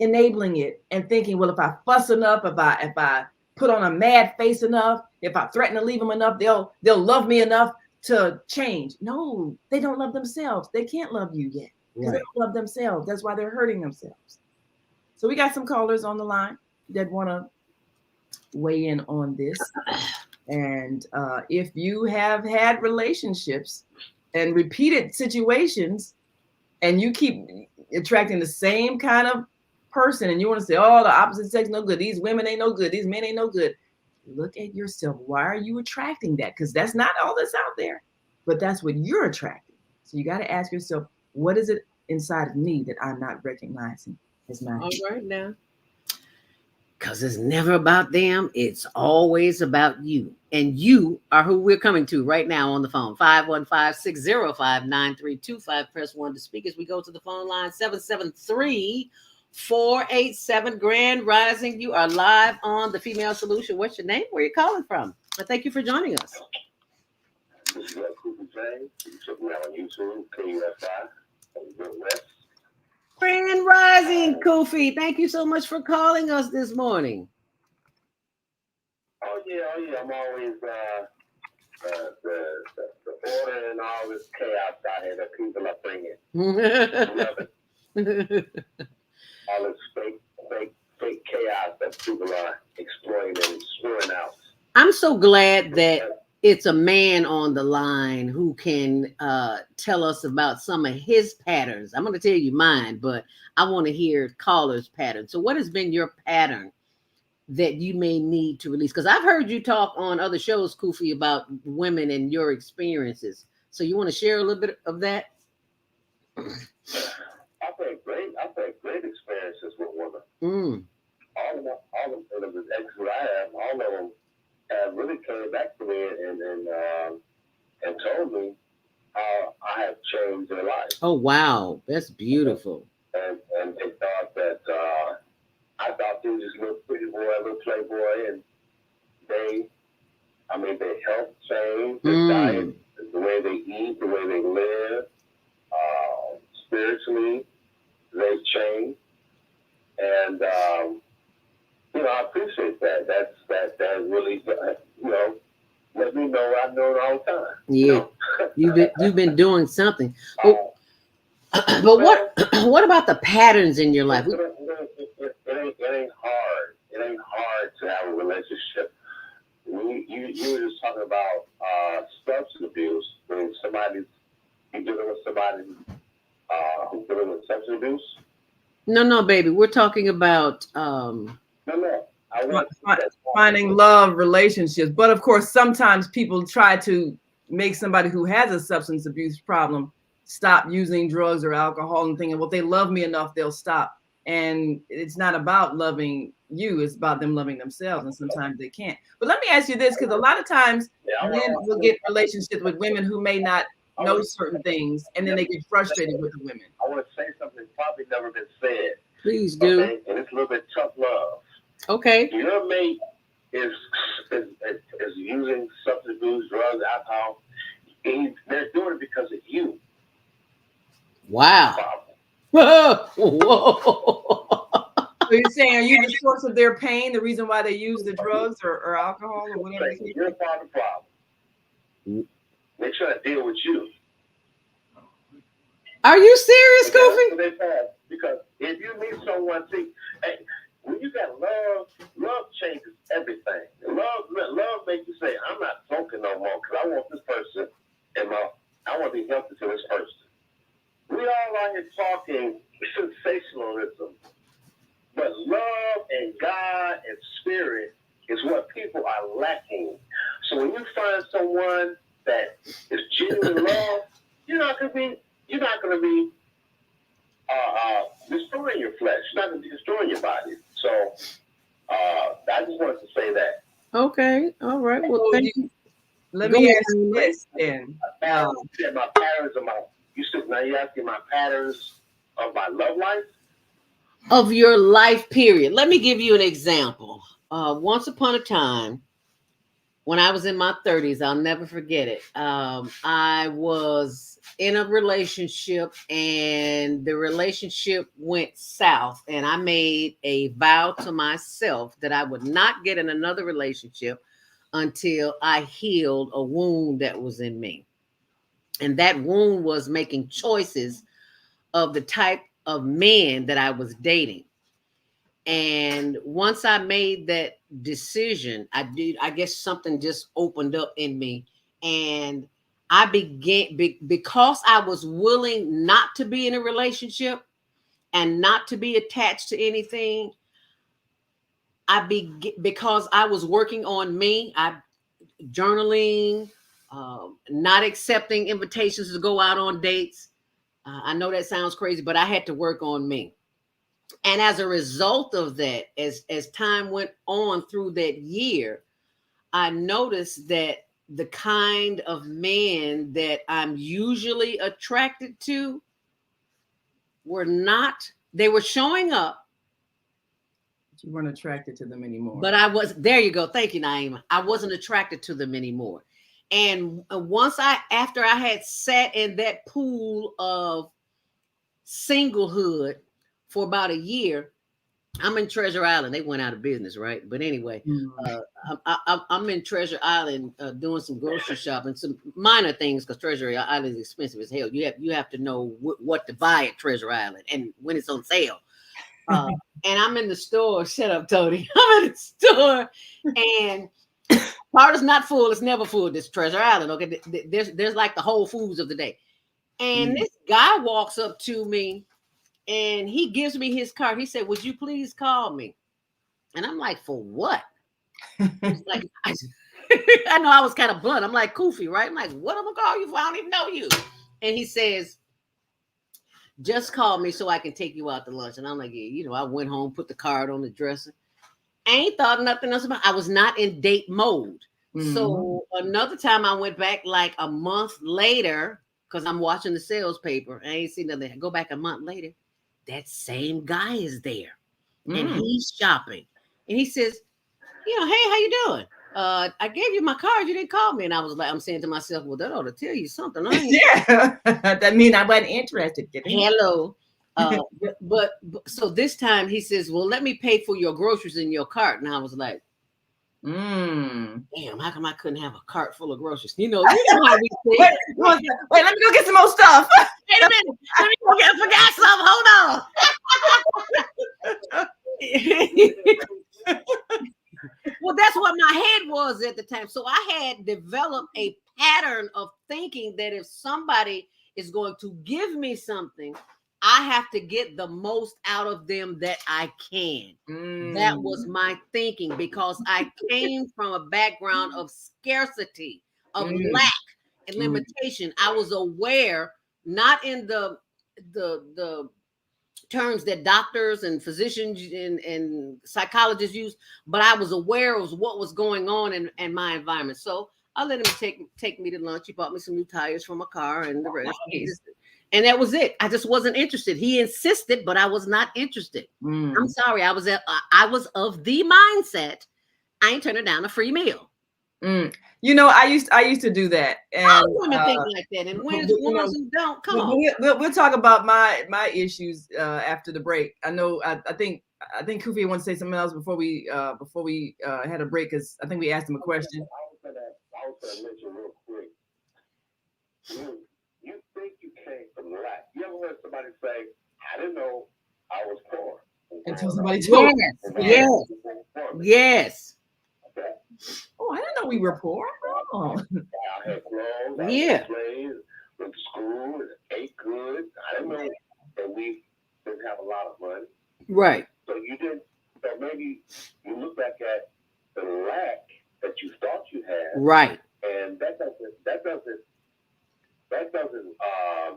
enabling it and thinking, well, if I fuss enough, if I put on a mad face enough, if I threaten to leave them enough, they'll love me enough to change? No, they don't love themselves. They can't love you yet because they don't love themselves. That's why they're hurting themselves. So we got some callers on the line that want to weigh in on this. And if you have had relationships and repeated situations and you keep attracting the same kind of person and you want to say, oh, the opposite sex no good, these women ain't no good, these men ain't no good, look at yourself. Why are you attracting that? Because that's not all that's out there, but that's what you're attracting. So you got to ask yourself, what is it inside of me that I'm not recognizing as mine? All right now. Because it's never about them. It's always about you. And you are who we're coming to right now on the phone. 515-605-9325. Press 1 to speak as we go to the phone line. 773-487 Grand Rising. You are live on the Female Solution. What's your name? Where are you calling from? And thank you for joining us. This is Cooper James. You check me out on YouTube, KUSI, on the West. Grand Rising, Kofi. Thank you so much for calling us this morning. Oh yeah. I'm always the order and all this chaos out here that people are bringing. Love it. All this fake chaos that people are exploiting and spewing out. I'm so glad that it's a man on the line who can tell us about some of his patterns. I'm going to tell you mine, but I want to hear callers' patterns. So what has been your pattern that you may need to release? Because I've heard you talk on other shows, Kofi, about women and your experiences. So you want to share a little bit of that? I've had great experiences with women. All of them, the exes I have, all of them have really came back to me and told me how I have changed their life. Oh wow, that's beautiful. And they thought that I thought they were just a little pretty boy, a little playboy, and their health changed, their diet, the way they eat, the way they live, spiritually, they've changed. And I appreciate that. That really, let me know I've known all the time. Yeah, you've been doing something. But what about the patterns in your life? It ain't hard. It ain't hard to have a relationship. You were just talking about substance abuse. When you're dealing with somebody who's dealing with substance abuse. No, baby. We're talking about finding love relationships. But of course, sometimes people try to make somebody who has a substance abuse problem stop using drugs or alcohol and thinking, well, if they love me enough, they'll stop. And it's not about loving you, it's about them loving themselves. And sometimes they can't. But let me ask you this, because a lot of times men will get relationships with women who may not know certain things, and then they get frustrated with the women. I want to say something that's probably never been said. Please do. Okay? And it's a little bit tough love. Okay. Your mate is using substance abuse, drugs, alcohol. They're doing it because of you. Wow. Whoa. So you're saying, are you the source of their pain, the reason why they use the drugs or alcohol or whatever? You're part of the problem. They try to deal with you. Are you serious, Kofi? Because if you meet someone, when you got love changes everything. Love makes you say, I'm not smoking no more because I want this person I want to be helpful to this person. We all out here talking sensationalism, but love and God and spirit is what people are lacking. So when you find someone that is genuine love, you're not gonna be destroying your flesh, not destroying your body. So I just wanted to say that. Okay. All right. Well, So thank you. let Go me ahead, ask you Naima. this then. My patterns of my. Now you're asking my patterns of my love life. Of your life period. Let me give you an example. Once upon a time, when I was in my 30s, I'll never forget it. I was in a relationship and the relationship went south. And I made a vow to myself that I would not get in another relationship until I healed a wound that was in me. And that wound was making choices of the type of men that I was dating. And once I made that decision, I guess something just opened up in me. And I began, because I was willing not to be in a relationship and not to be attached to anything. Because I was working on me, I journaling, not accepting invitations to go out on dates. I know that sounds crazy, but I had to work on me. And as a result of that, as time went on through that year, I noticed that the kind of men that I'm usually attracted to were not, they were showing up. You weren't attracted to them anymore. But I was, there you go. Thank you, Naima. I wasn't attracted to them anymore. And after I had sat in that pool of singlehood for about a year, I'm in Treasure Island. They went out of business, right? But anyway, I'm in Treasure Island doing some grocery shopping, some minor things, because Treasure Island is expensive as hell. You have to know what to buy at Treasure Island and when it's on sale. And I'm in the store. Shut up, Tony. I'm in the store, and part is not full. It's never full. This Treasure Island. Okay, there's like the Whole Foods of the day. And this guy walks up to me. And he gives me his card. He said, "Would you please call me?" And I'm like, "For what?" He's like, I know I was kind of blunt. I'm like, "Koofy, right?" I'm like, "What am I gonna call you for? I don't even know you." And he says, "Just call me so I can take you out to lunch." And I'm like, "Yeah, I went home, put the card on the dresser. I ain't thought nothing else about it. I was not in date mode." So another time I went back like a month later, because I'm watching the sales paper. I ain't seen nothing. I go back a month later. That same guy is there and he's shopping. And he says, "Hey, how you doing? I gave you my card. You didn't call me." And I was like, I'm saying to myself, well, that ought to tell you something. Yeah, that means I wasn't interested. Hello. But so this time he says, "Well, let me pay for your groceries in your cart." And I was like, damn, how come I couldn't have a cart full of groceries? You know how we think. Wait, let me go get some more stuff. Wait a minute. Let me go get, I forgot something. Hold on. Well, that's what my head was at the time. So I had developed a pattern of thinking that if somebody is going to give me something, I have to get the most out of them that I can. That was my thinking, because I came from a background of scarcity, of lack and limitation. I was aware, not in the terms that doctors and physicians and psychologists use, but I was aware of what was going on in my environment. So I let him take me to lunch. He bought me some new tires for my car and the rest. Nice. And that was it. I just wasn't interested. He insisted, but I was not interested. I'm sorry. I was of the mindset, I ain't turning down a free meal. I used to do that, and all women think like that, and ones who don't. Come on, we'll talk about my issues after the break. I know. I think Koofy wants to say something else before we had a break, because I think we asked him a question. I was gonna mention real quick. You think you came from lack? You ever heard somebody say, "I didn't know I was poor"? Until somebody told me. Yes. Okay. Oh, I didn't know we were poor. Oh. I had clothes. Yeah. Went to school, ate good. I didn't know that we didn't have a lot of money. Right. So you didn't. So maybe you look back at the lack that you thought you had. Right. And that doesn't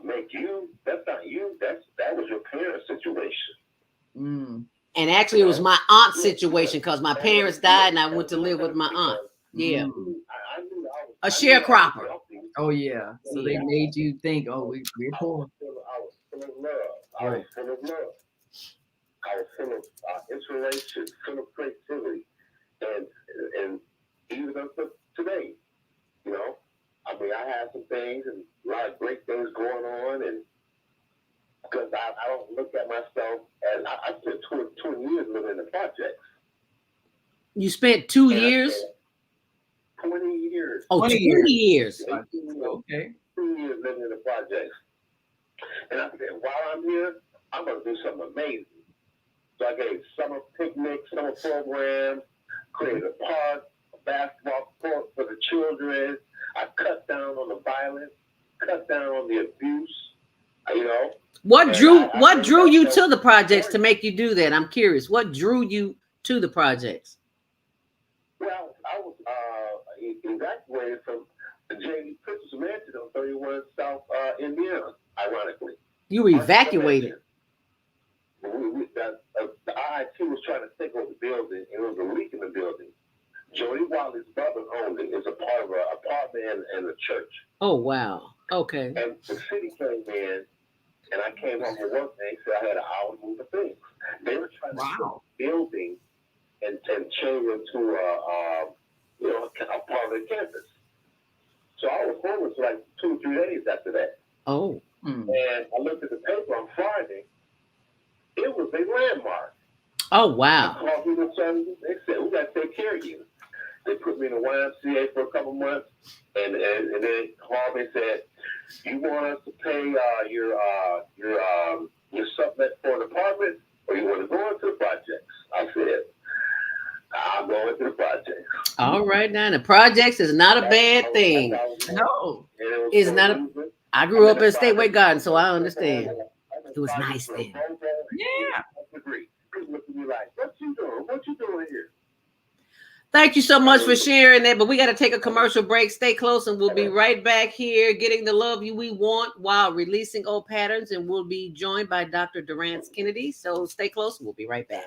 make you. That's not you. That was your parent situation. Mm. And actually, it was my aunt's situation because my parents died and I went to live with my aunt. Yeah. Mm. I knew I was A sharecropper. wealthy. Oh yeah. So they made you think, oh, we're poor. I was full of love. I was Right. full of love. I was full of inspiration, full of creativity, and even up to today, you know, I mean, I have some things and a lot of great things going on, and because I don't look at myself as I spent 20 years living in the projects. You spent 2 And I years? spent 20 years. Oh, 20 20 years. 18 years, Okay. 2 years living in the projects. And I said, while I'm here, I'm going to do something amazing. So I gave summer picnics, summer programs, created a park, a basketball court for the children. I cut down on the violence, cut down on the abuse, you know. What drew you to the projects work. to make you do that? I'm curious. What drew you to the projects? Well, I was evacuated from the JV Christmas Mansion on 31 South Indiana, ironically. You were evacuated. The IIT was trying to take over the building, and there was a leak in the building. Jody Wiley's brother owned it. It's a part of an apartment and a church. Oh, wow. Okay. And the city came in, and I came home from work, and they said I had an hour to move the things. They were trying to take the building and change it to a part of the campus. So I was homeless for like 2 or 3 days after that. Oh. And I looked at the paper on Friday. It was a landmark. Oh, wow. I called human services. They said, we got to take care of you. They put me in the YMCA for a couple months, and then called me and said, you want us to pay your sublet for an apartment, or you want to go into the projects? I said, I'm going to the projects. All right, now the projects is not a bad thing. No. It's not a. I grew up in a statewide garden, so I understand. It was nice then. Yeah. People look at me like, what you doing? What you doing here? Thank you so much for sharing that, but we got to take a commercial break. Stay close, and we'll be right back here getting the love we want while releasing old patterns, and we'll be joined by Dr. Durance Kennedy. So stay close, and we'll be right back.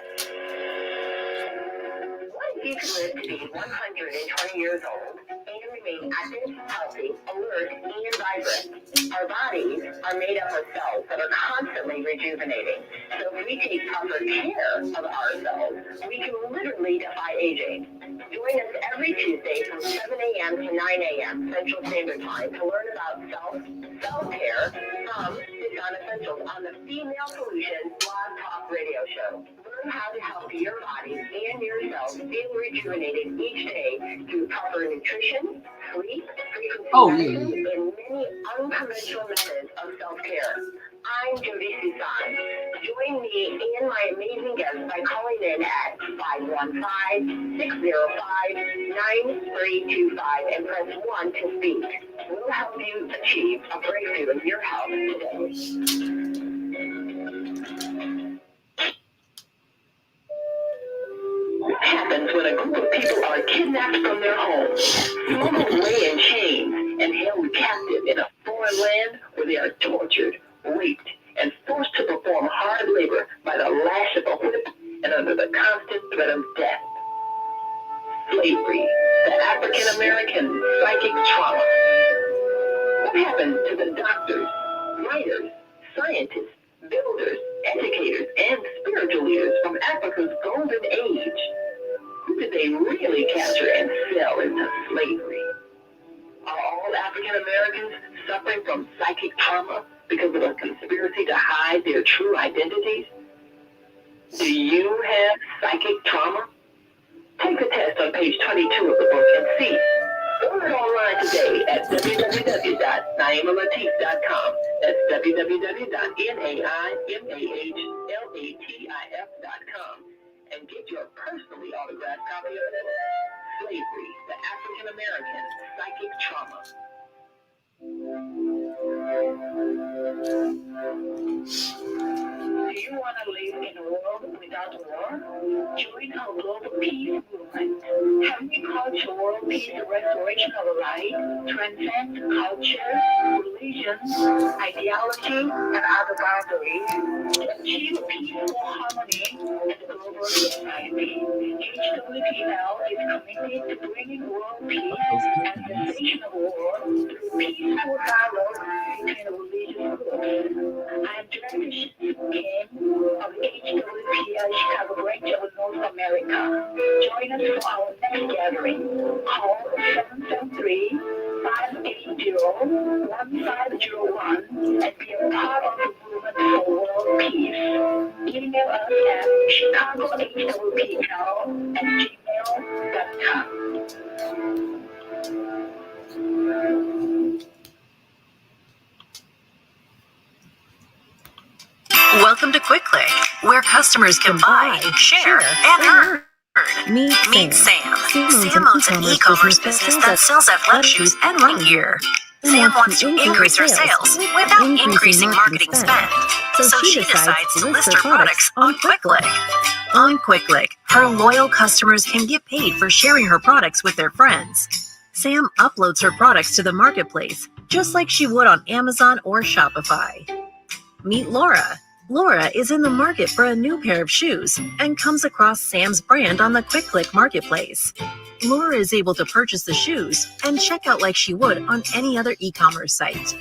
What if you could live to be 120 years old and remain active, healthy, alert, and vibrant? Our bodies are made up of cells that are constantly rejuvenating. So if we take proper care of ourselves, we can literally defy aging. Join us every Tuesday from 7 a.m. to 9 a.m. Central Standard Time to learn about self-care from Susan Essentials on the Female Solutions Blog Talk Radio Show. Learn how to help your body and your cells feel rejuvenated each day through proper nutrition, sleep, frequency medicine, and many unconventional methods of self-care. I'm Jody Susan. Join me and my amazing guests by calling in at 515-605-9325 and press 1 to speak. We'll help you achieve a breakthrough in your health today. What happens when a group of people are kidnapped from their homes, smuggled away in chains, and held captive in a foreign land where they are tortured, raped, and forced to perform hard labor by the lash of a whip and under the constant threat of death? Slavery, the African American psychic trauma. What happened to the doctors, writers, scientists, builders, educators, and spiritual leaders from Africa's golden age? Who did they really capture and sell into slavery? Are all African Americans suffering from psychic trauma because of a conspiracy to hide their true identities? Do you have psychic trauma? Take the test on page 22 of the book and see. Order it online today at www.naimalatif.com. That's www.naimalatif.com. And get your personally autographed copy of the book, Slavery, the African American Psychic Trauma. Do you want want to live in a world without war? Join our global peace movement. Heavenly culture, world peace, and restoration of life transcends culture, religion, ideology, and other boundaries to achieve peaceful harmony in the global society. HWPL is committed to bringing world peace and cessation of war through peaceful dialogue between religious groups. I am Director Kim of HWPL Chicago branch of North America. Join us for our next gathering. Call 773-580-1501 and be a part of the movement for world peace. Email us at chicagohwpl@gmail.com. Welcome to Quick Click, where customers can buy, share, and earn. Meet Sam. Sam owns an e-commerce business that sells athletic shoes and running gear. Sam wants to increase her sales without increasing marketing spend, so she decides to list her products on Quick Click. On Quick Click, her loyal customers can get paid for sharing her products with their friends. Sam uploads her products to the marketplace, just like she would on Amazon or Shopify. Meet Laura. Laura is in the market for a new pair of shoes and comes across Sam's brand on the Quick Click marketplace. Laura is able to purchase the shoes and check out like she would on any other e-commerce site.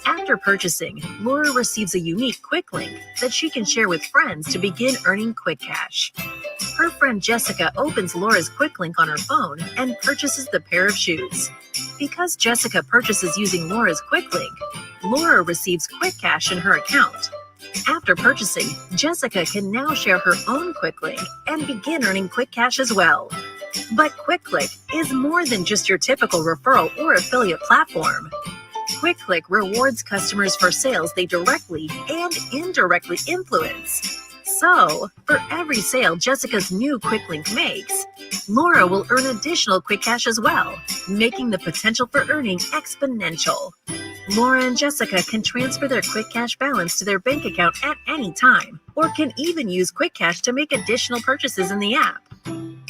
After purchasing, Laura receives a unique Quick link that she can share with friends to begin earning quick cash. Her friend Jessica opens Laura's Quick link on her phone and purchases the pair of shoes. Because Jessica purchases using Laura's Quick link, Laura receives quick cash in her account. After purchasing, Jessica can now share her own Quick link and begin earning quick cash as well. But Quick Click is more than just your typical referral or affiliate platform. Quick Click rewards customers for sales they directly and indirectly influence. So, for every sale Jessica's new Quick link makes, Laura will earn additional quick cash as well, making the potential for earning exponential. Laura and Jessica can transfer their quick cash balance to their bank account at any time, or can even use quick cash to make additional purchases in the app.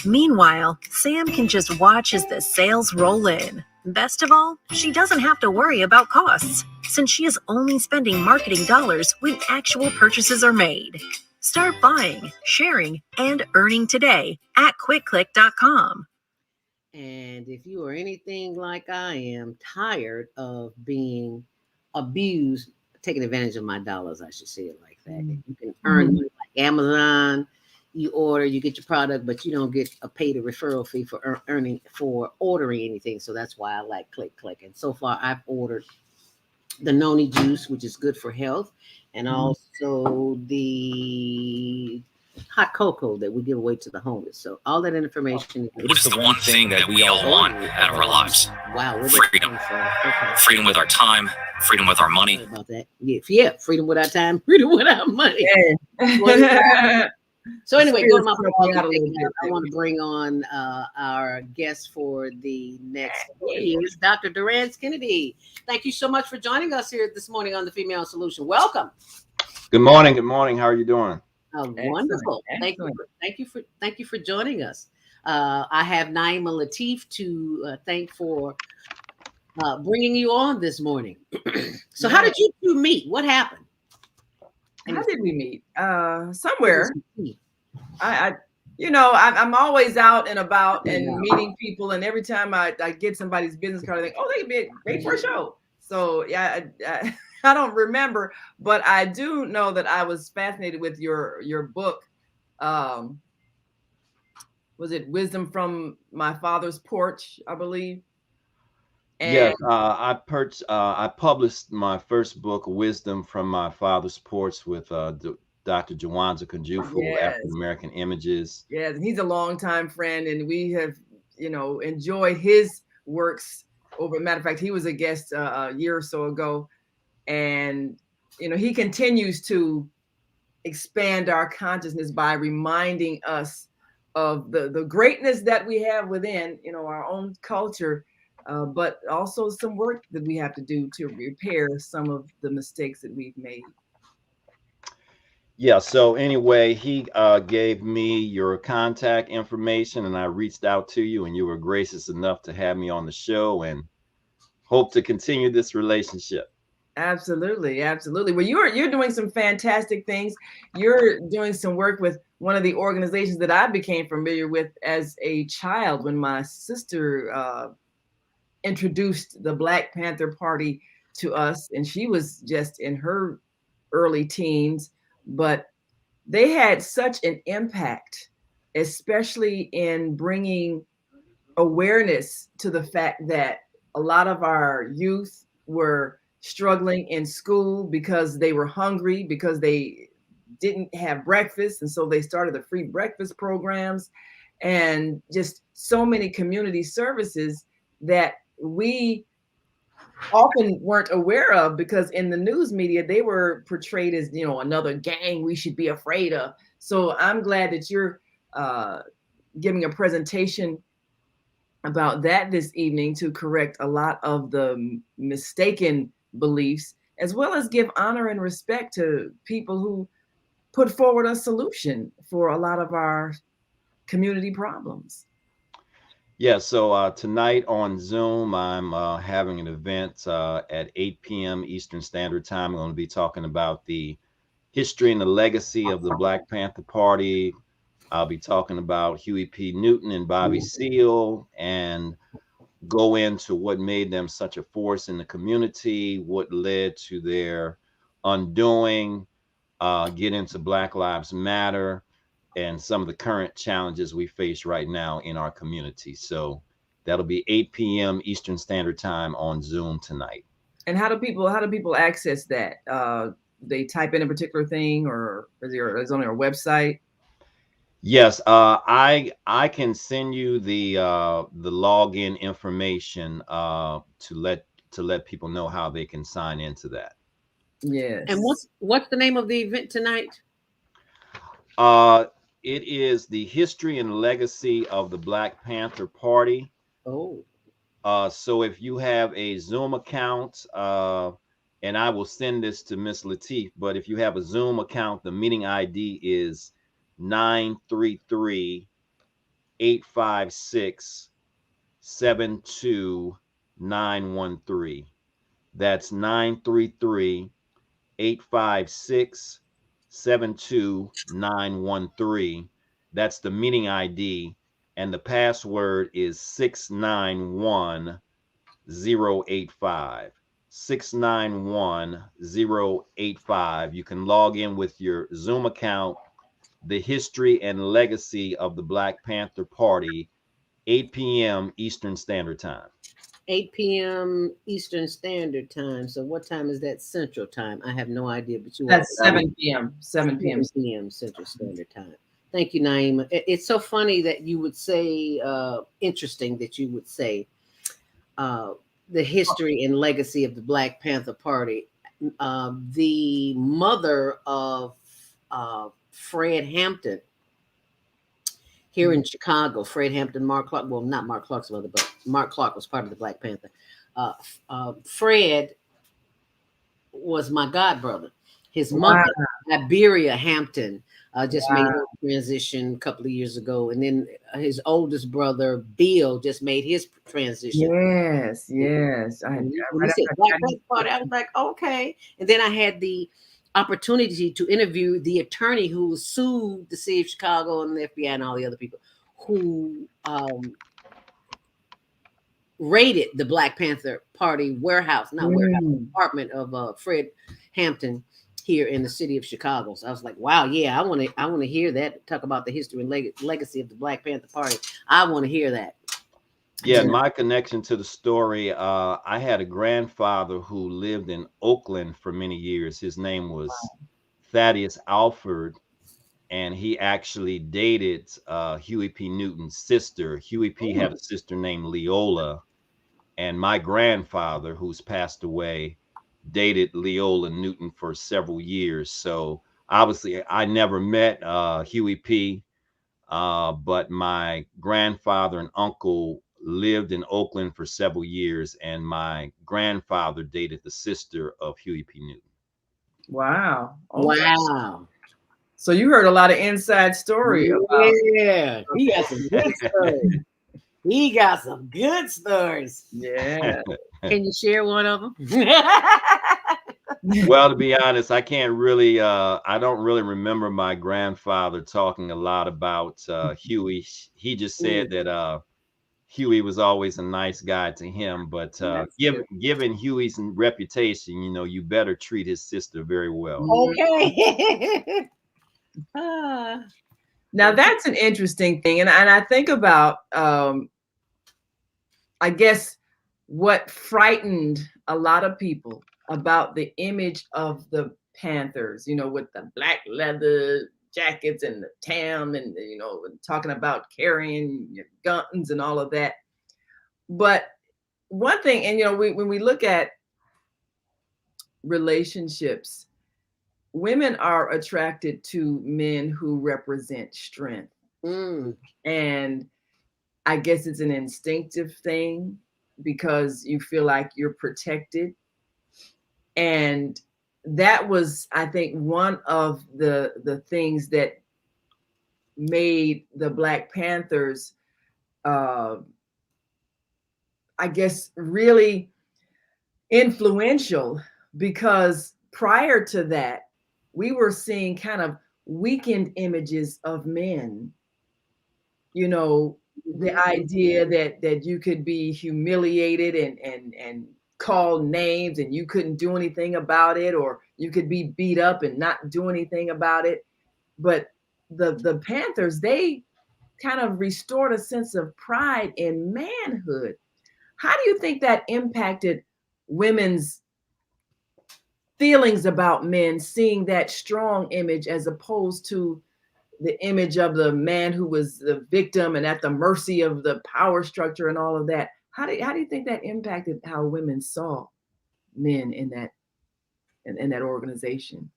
Meanwhile, Sam can just watch as the sales roll in. Best of all, she doesn't have to worry about costs, since she is only spending marketing dollars when actual purchases are made. Start buying, sharing, and earning today at quickclick.com. And if you are anything like I am, tired of being abused, taking advantage of my dollars, I should say it like that. If you can earn money like Amazon, you order, you get your product, but you don't get paid a referral fee for ordering anything. So that's why I like Click Click. And so far, I've ordered the noni juice, which is good for health, and also the hot cocoa that we give away to the homeless. So all that information. What is the one thing that we all want out of our lives? Wow. Freedom. Okay. Freedom with our time, freedom with our money. Sorry about that. Yeah, freedom with our time, freedom with our money. Yeah. So anyway, go to my Spirit's blog. out a little bit. I want to bring on our guest for the next is Dr. Durance Kennedy. Thank you so much for joining us here this morning on the Female Solution. Welcome. Good morning. Good morning. How are you doing? Wonderful. Excellent. Thank you for joining us. I have Naima Latif to thank for bringing you on this morning. So how did you two meet? What happened? How did we meet? Somewhere. I'm always out and about and meeting people, and every time I get somebody's business card, I think, oh, they could be great for a show. So yeah, I don't remember, but I do know that I was fascinated with your book. Was it Wisdom from My Father's Porch, I believe? And yes, I published my first book, Wisdom from My Father's Porch, with Dr. Jawanza Kunjufu, African American Images. Yes, and he's a longtime friend, and we have, enjoyed his works. Matter of fact, he was a guest a year or so ago, and he continues to expand our consciousness by reminding us of the greatness that we have within, our own culture. But also some work that we have to do to repair some of the mistakes that we've made. Yeah, so anyway, he gave me your contact information and I reached out to you and you were gracious enough to have me on the show and hope to continue this relationship. Absolutely, absolutely. Well, you're doing some fantastic things. You're doing some work with one of the organizations that I became familiar with as a child when my sister introduced the Black Panther Party to us, and she was just in her early teens, but they had such an impact, especially in bringing awareness to the fact that a lot of our youth were struggling in school because they were hungry, because they didn't have breakfast. And so they started the free breakfast programs and just so many community services that we often weren't aware of, because in the news media they were portrayed as, you know, another gang we should be afraid of. So I'm glad that you're giving a presentation about that this evening to correct a lot of the mistaken beliefs, as well as give honor and respect to people who put forward a solution for a lot of our community problems. Yeah, so tonight on Zoom, I'm having an event at 8 p.m. Eastern Standard Time. I'm going to be talking about the history and the legacy of the Black Panther Party. I'll be talking about Huey P. Newton and Bobby Seale and go into what made them such a force in the community, what led to their undoing, get into Black Lives Matter, and some of the current challenges we face right now in our community. So that'll be 8 p.m. Eastern Standard Time on Zoom tonight. And how do people access that? They type in a particular thing, or is on their website? Yes, I can send you the login information to let people know how they can sign into that. Yes. And what's the name of the event tonight? It is the history and legacy of the Black Panther Party. Oh. So if you have a Zoom account, and I will send this to Miss Latif, but if you have a Zoom account, the meeting ID is 933-856-72913. That's 933-856-72913. That's the meeting ID, and the password is 691085. 691085. You can log in with your Zoom account, the history and legacy of the Black Panther Party, 8 p.m. Eastern Standard Time. 8 p.m. Eastern Standard Time. So what time is that Central Time? I have no idea, but That's 7 p.m. 7 p.m. Central Standard Time. Thank you, Naima. It's so funny that you would say, interesting that you would say the history and legacy of the Black Panther Party. The mother of Fred Hampton here in Chicago, Fred Hampton, Mark Clark, well, not Mark Clark's mother, but Mark Clark was part of the Black Panther. Fred was my godbrother. His mother, Iberia Hampton, just made her transition a couple of years ago. And then his oldest brother, Bill, just made his transition. Yes, yes. When he said Black Panther Party, I was like, okay. And then I had the opportunity to interview the attorney who sued the city of Chicago and the FBI and all the other people who raided the Black Panther Party warehouse, apartment of Fred Hampton here in the city of Chicago. So I was like, wow, yeah, I want to hear that. Talk about the history and legacy of the Black Panther Party. I want to hear that. Yeah, my connection to the story, I had a grandfather who lived in Oakland for many years. His name was Thaddeus Alford, and he actually dated Huey P. Newton's sister. Huey P. had a sister named Leola, and my grandfather, who's passed away, dated Leola Newton for several years. So obviously, I never met Huey P., but my grandfather and uncle lived in Oakland for several years, and my grandfather dated the sister of Huey P. Newton. Wow. Okay. Wow. So you heard a lot of inside story about. Yeah, he got some good stories. He got some good stories. Yeah. Can you share one of them? Well, to be honest, I can't really, I don't really remember my grandfather talking a lot about Huey. He just said that Huey was always a nice guy to him, but given Huey's reputation, you better treat his sister very well. Okay. Now that's an interesting thing, and I think about, I guess, what frightened a lot of people about the image of the Panthers, with the black leather jackets and the tam and, talking about carrying your guns and all of that. But one thing, and, when we look at relationships, women are attracted to men who represent strength. And I guess it's an instinctive thing because you feel like you're protected. And that was, I think, one of the things that made the Black Panthers, I guess, really influential, because prior to that, we were seeing kind of weakened images of men. The idea that you could be humiliated and called names and you couldn't do anything about it, or you could be beat up and not do anything about it. But the Panthers, they kind of restored a sense of pride in manhood. How do you think that impacted women's feelings about men, seeing that strong image as opposed to the image of the man who was the victim and at the mercy of the power structure and all of that? How do you think that impacted how women saw men in that organization?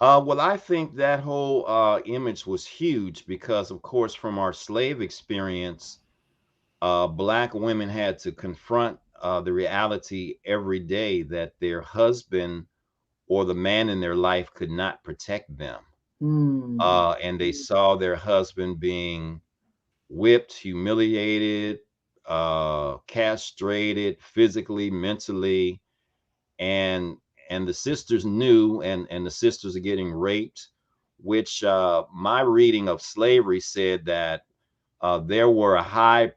Well, I think that whole image was huge because, of course, from our slave experience, Black women had to confront the reality every day that their husband or the man in their life could not protect them. And they saw their husband being whipped, humiliated, castrated physically, mentally, and the sisters knew, and the sisters are getting raped, which my reading of slavery said that there were a high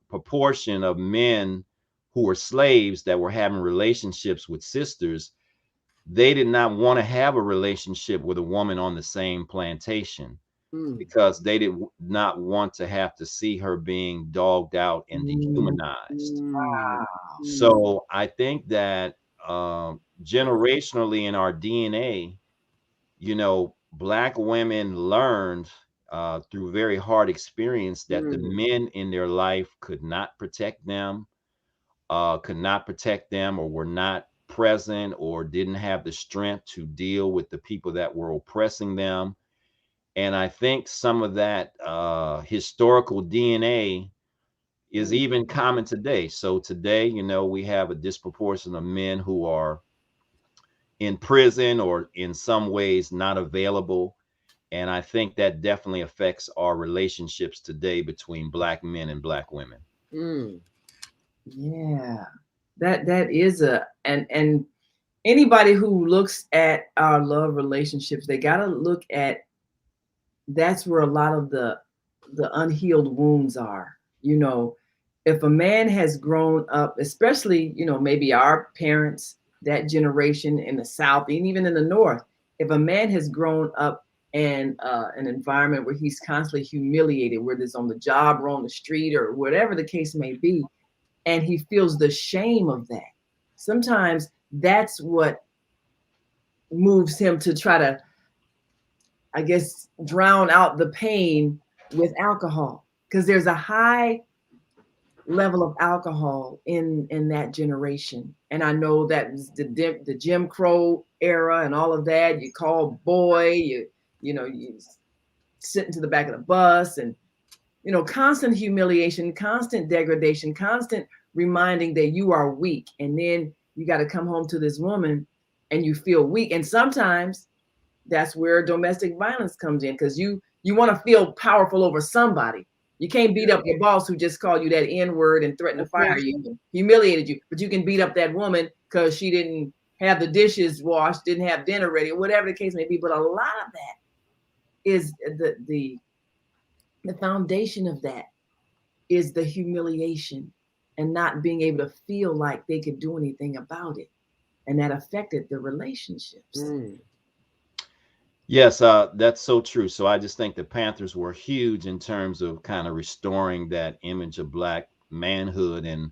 proportion of men who were slaves that were having relationships with sisters. They did not want to have a relationship with a woman on the same plantation because they did not want to have to see her being dogged out and dehumanized. So I think that generationally in our DNA, Black women learned through very hard experience that the men in their life could not protect them, or were not present or didn't have the strength to deal with the people that were oppressing them. And I think some of that historical DNA is even common today. So today, we have a disproportion of men who are in prison or in some ways not available. And I think that definitely affects our relationships today between Black men and Black women. Yeah, that is and anybody who looks at our love relationships, they got to look at, that's where a lot of the unhealed wounds are. If a man has grown up, especially, maybe our parents, that generation in the South, and even in the North, if a man has grown up in an environment where he's constantly humiliated, whether it's on the job or on the street or whatever the case may be, and he feels the shame of that, sometimes that's what moves him to try to, I guess, drown out the pain with alcohol, because there's a high level of alcohol in that generation. And I know that was the Jim Crow era and all of that. You call boy, you sit into the back of the bus, and constant humiliation, constant degradation, constant reminding that you are weak. And then you got to come home to this woman and you feel weak. And sometimes that's where domestic violence comes in, because you want to feel powerful over somebody. You can't beat up your boss who just called you that N-word and threatened to fire you, humiliated you, but you can beat up that woman because she didn't have the dishes washed, didn't have dinner ready, or whatever the case may be. But a lot of that is the foundation of that is the humiliation and not being able to feel like they could do anything about it. And that affected the relationships. Yes, that's so true. So I just think the Panthers were huge in terms of kind of restoring that image of Black manhood. And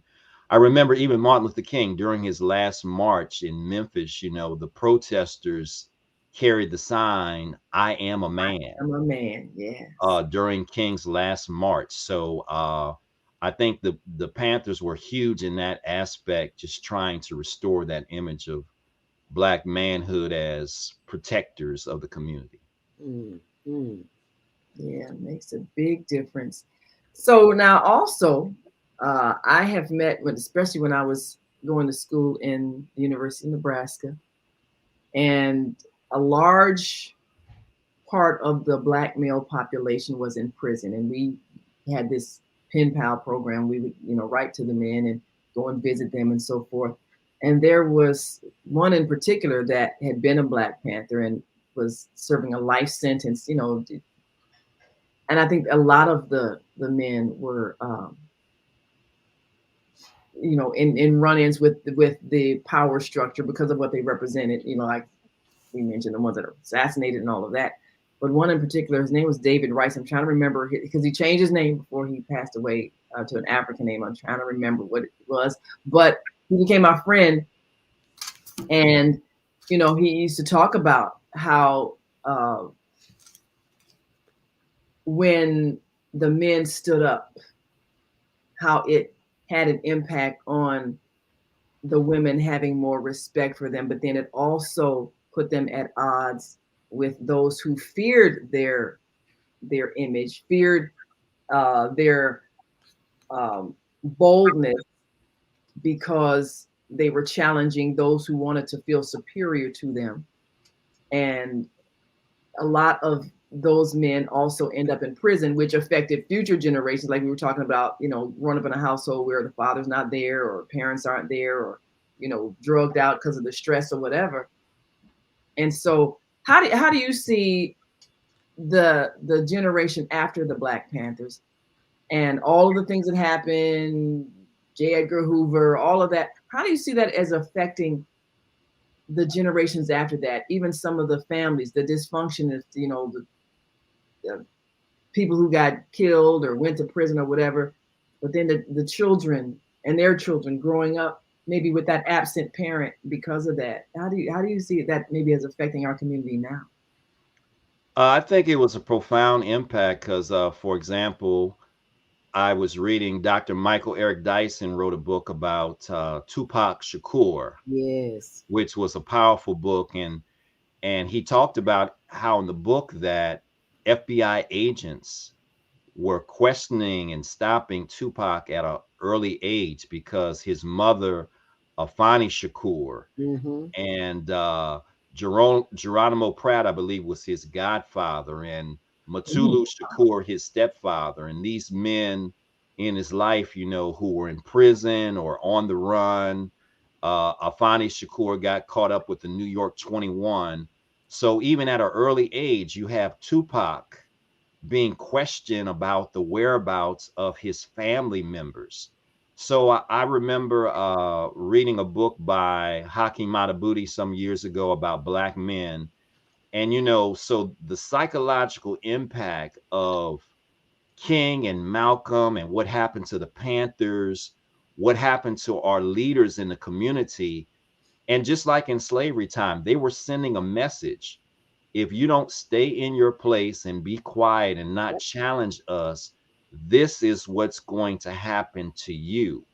I remember even Martin Luther King during his last march in Memphis, you know, the protesters carried the sign, "I am a man," I'm a man, yes. during King's last march. So I think the Panthers were huge in that aspect, just trying to restore that image of Black manhood as protectors of the community. Yeah, it makes a big difference. So now also, I have met, especially when I was going to school in the University of Nebraska, and a large part of the Black male population was in prison, and we had this pen pal program. We would, write to the men and go and visit them and so forth. And there was one in particular that had been a Black Panther and was serving a life sentence, and I think a lot of the men were, in run-ins with the power structure because of what they represented. Like we mentioned, the ones that are assassinated and all of that. But one in particular, his name was David Rice. I'm trying to remember, because he changed his name before he passed away to an African name. I'm trying to remember what it was, but he became my friend, and he used to talk about how when the men stood up, how it had an impact on the women having more respect for them, but then it also put them at odds with those who feared their image, feared their boldness, because they were challenging those who wanted to feel superior to them. And a lot of those men also end up in prison, which affected future generations. Like we were talking about, growing up in a household where the father's not there, or parents aren't there, or, drugged out because of the stress or whatever. And so how do you see the generation after the Black Panthers and all of the things that happened, J. Edgar Hoover, all of that? How do you see that as affecting the generations after that? Even some of the families, the dysfunction is, the people who got killed or went to prison or whatever, but then the children and their children growing up maybe with that absent parent because of that. How do you see that maybe as affecting our community now? I think it was a profound impact because, for example, I was reading Dr. Michael Eric Dyson wrote a book about Tupac Shakur, Yes. which was a powerful book, and he talked about how in the book that FBI agents were questioning and stopping Tupac at an early age because his mother, Afani Shakur, and Geronimo Pratt, I believe, was his godfather, and Matulu Shakur, his stepfather. And these men in his life, who were in prison or on the run. Afani Shakur got caught up with the New York 21. So even at an early age, you have Tupac being questioned about the whereabouts of his family members. So I remember reading a book by Hakeem Matabuti some years ago about Black men. And, so the psychological impact of King and Malcolm and what happened to the Panthers, what happened to our leaders in the community. And just like in slavery time, they were sending a message. If you don't stay in your place and be quiet and not challenge us, this is what's going to happen to you.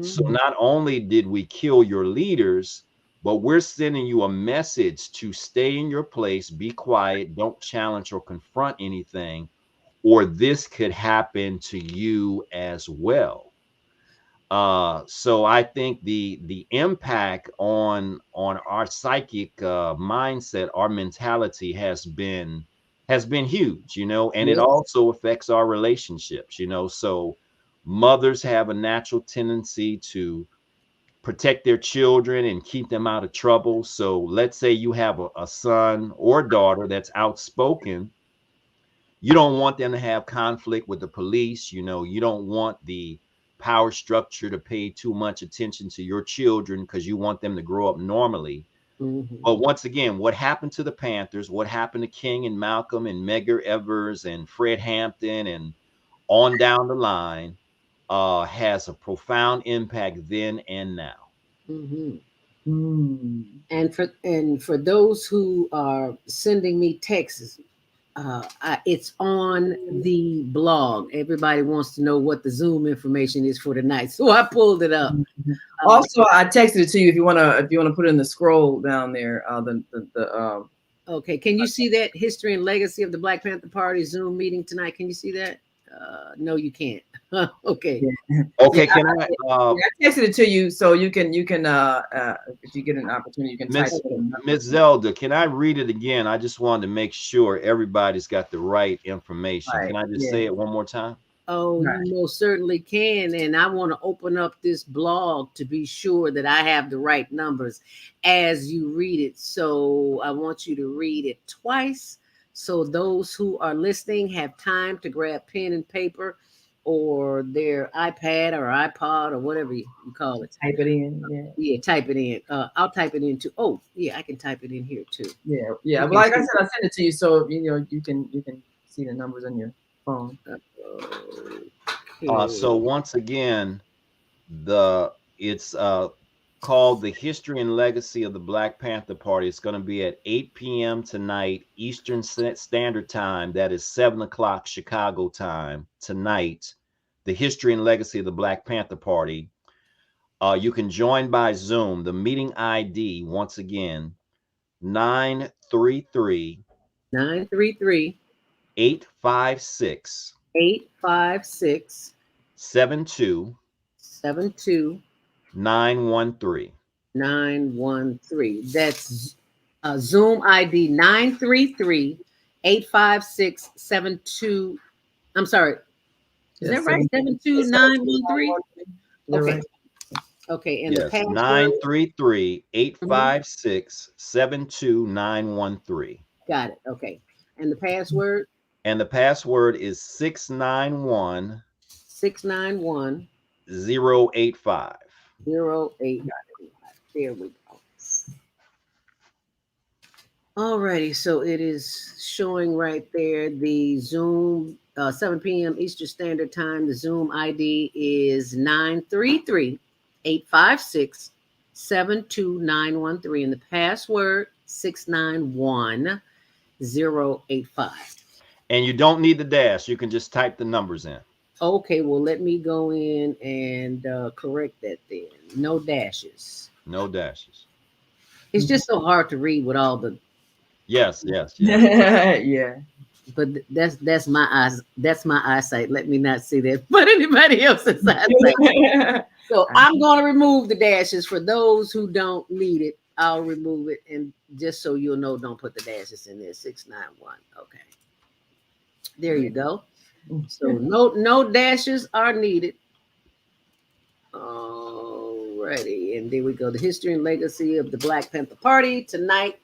So not only did we kill your leaders, but we're sending you a message to stay in your place, be quiet, don't challenge or confront anything, or this could happen to you as well. So I think the impact on our psychic mindset, our mentality has been huge, you know, and it Yes. also affects our relationships, you know. So mothers have a natural tendency to protect their children and keep them out of trouble. So let's say you have a son or daughter that's outspoken. You don't want them to have conflict with the police. You know, you don't want the power structure to pay too much attention to your children because you want them to grow up normally. Mm-hmm. But once again, what happened to the Panthers, what happened to King and Malcolm and Medgar Evers and Fred Hampton and on down the line, has a profound impact then and now. Mm-hmm. Mm. And for those who are sending me texts, it's on the blog. Everybody wants to know what the Zoom information is for tonight, so I pulled it up. Also, I texted it to you if you wanna put it in the scroll down there. Okay, can you see that history and legacy of the Black Panther Party Zoom meeting tonight? Can you see that? No, you can't. Okay. Yeah. Okay, Yeah, can I texted it to you so you can if you get an opportunity you can type it in. Miss Zelda, can I read it again? I just wanted to make sure everybody's got the right information. Right. Can I just Yeah. say it one more time? Oh, Right. you most certainly can. And I want to open up this blog to be sure that I have the right numbers as you read it. So I want you to read it twice. So those who are listening have time to grab pen and paper or their iPad or iPod or whatever you call it. Type it in. Yeah. Yeah, type it in. I'll type it in too. Oh, yeah, I can type it in here too. Yeah. Yeah. You But can like I see said, I sent it to you so you know you can see the numbers on your phone. So Okay. once again, it's called The History and Legacy of the Black Panther Party. It's going to be at 8 p.m. tonight, Eastern Standard Time. That is 7 o'clock Chicago time tonight. The History and Legacy of the Black Panther Party. You can join by Zoom. The meeting ID, once again, 933 933 856 856 72 72 913. 913. That's Zoom ID 933 856 72. I'm sorry. Is that right? 72913? Okay. Right. Okay. And Yes, the password 933 856 72913. got it. Okay. And the password And the password is 691 691 085. 085. There we go. Alrighty, so it is showing right there the Zoom 7 p.m. Eastern Standard Time. The Zoom ID is 933 856 72913, and the password 691 085. And you don't need the dash. You can just type the numbers in. Okay, well, let me go in and correct that then. No dashes. No dashes. It's just so hard to read with all the. Yes. Yeah. But that's my eyes. That's my eyesight. Let me not see that. But anybody else's eyesight. So I'm going to remove the dashes for those who don't need it. I'll remove it, and just so you'll know, don't put the dashes in there. 691. Okay. There you go. So no dashes are needed. Alrighty, and there we go. The history and legacy of the Black Panther Party tonight.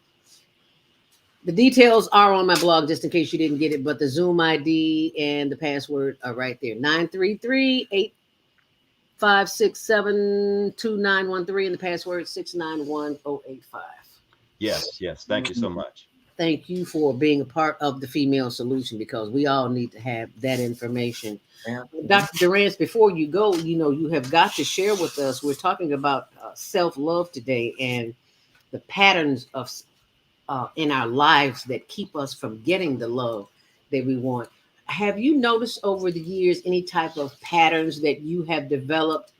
The details are on my blog, just in case you didn't get it, but the Zoom ID and the password are right there. 933 856 72913, and the password 691 085. Yes. Thank you so much. Thank you for being a part of the Female Solution, because we all need to have that information. Yeah. Dr. Durance, before you go, you have got to share with us. We're talking about self-love today and the patterns of in our lives that keep us from getting the love that we want. Have you noticed over the years any type of patterns that you have developed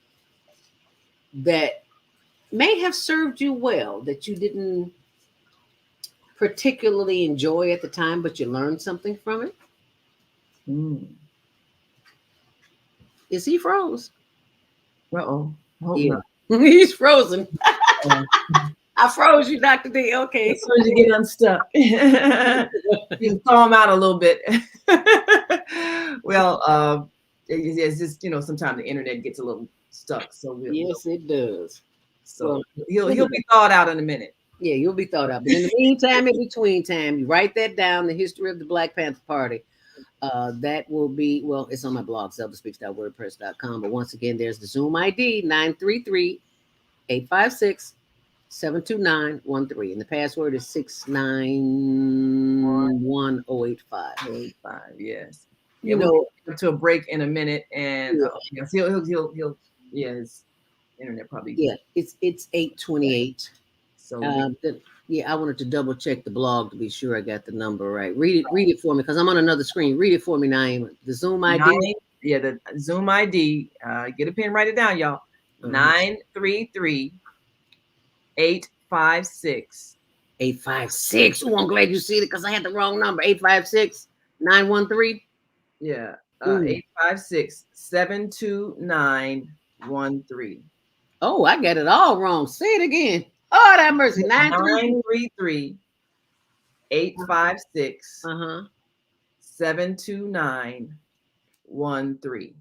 that may have served you well, that you didn't particularly enjoy at the time, but you learned something from it? Mm. Is he froze? Uh-oh. Hope Yeah. not. He's frozen. Oh. I froze you, Dr. D. Okay. As soon as you get unstuck, you thaw them out a little bit. Well, it's just, sometimes the internet gets a little stuck. So Yes, it does. so Well, he'll be thawed out in a minute. Yeah, you'll be thought of. But in the meantime, in between time, you write that down, the history of the Black Panther Party. That will be, well, it's on my blog, selfspeaks.wordpress.com. But once again, there's the Zoom ID 933-856-72913. And the password is 6911085. 85, yes. You We'll know, get to a break in a minute, and Yeah. yes, his internet probably. yeah, it's 828. So I wanted to double check the blog to be sure I got the number right. Read it for me because I'm on another screen. Read it for me, Naima. The Zoom ID. the Zoom ID. Get a pen, write it down, y'all. 933-856. 856. Oh, I'm glad you see it because I had the wrong number. 856-913. Yeah. 856-72913. Oh, I got it all wrong. Say it again. Oh, that mercy. 933-856. 72913.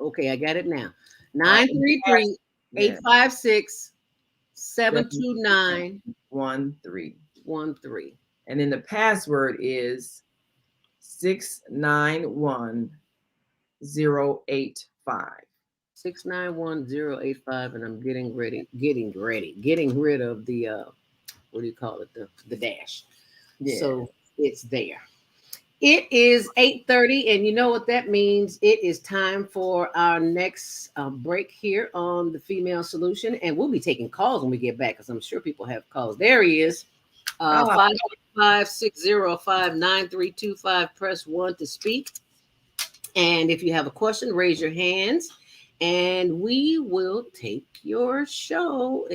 Okay, I got it now. 933-856-72913. And then the password is 691085. 6911085, and I'm getting rid of the what do you call it? The dash. Yeah. So it's there. It is 8:30, and you know what that means. It is time for our next break here on the Female Solution, and we'll be taking calls when we get back because I'm sure people have calls. There he is. 556059325. Press 1 to speak. And if you have a question, raise your hands, and we will take your show.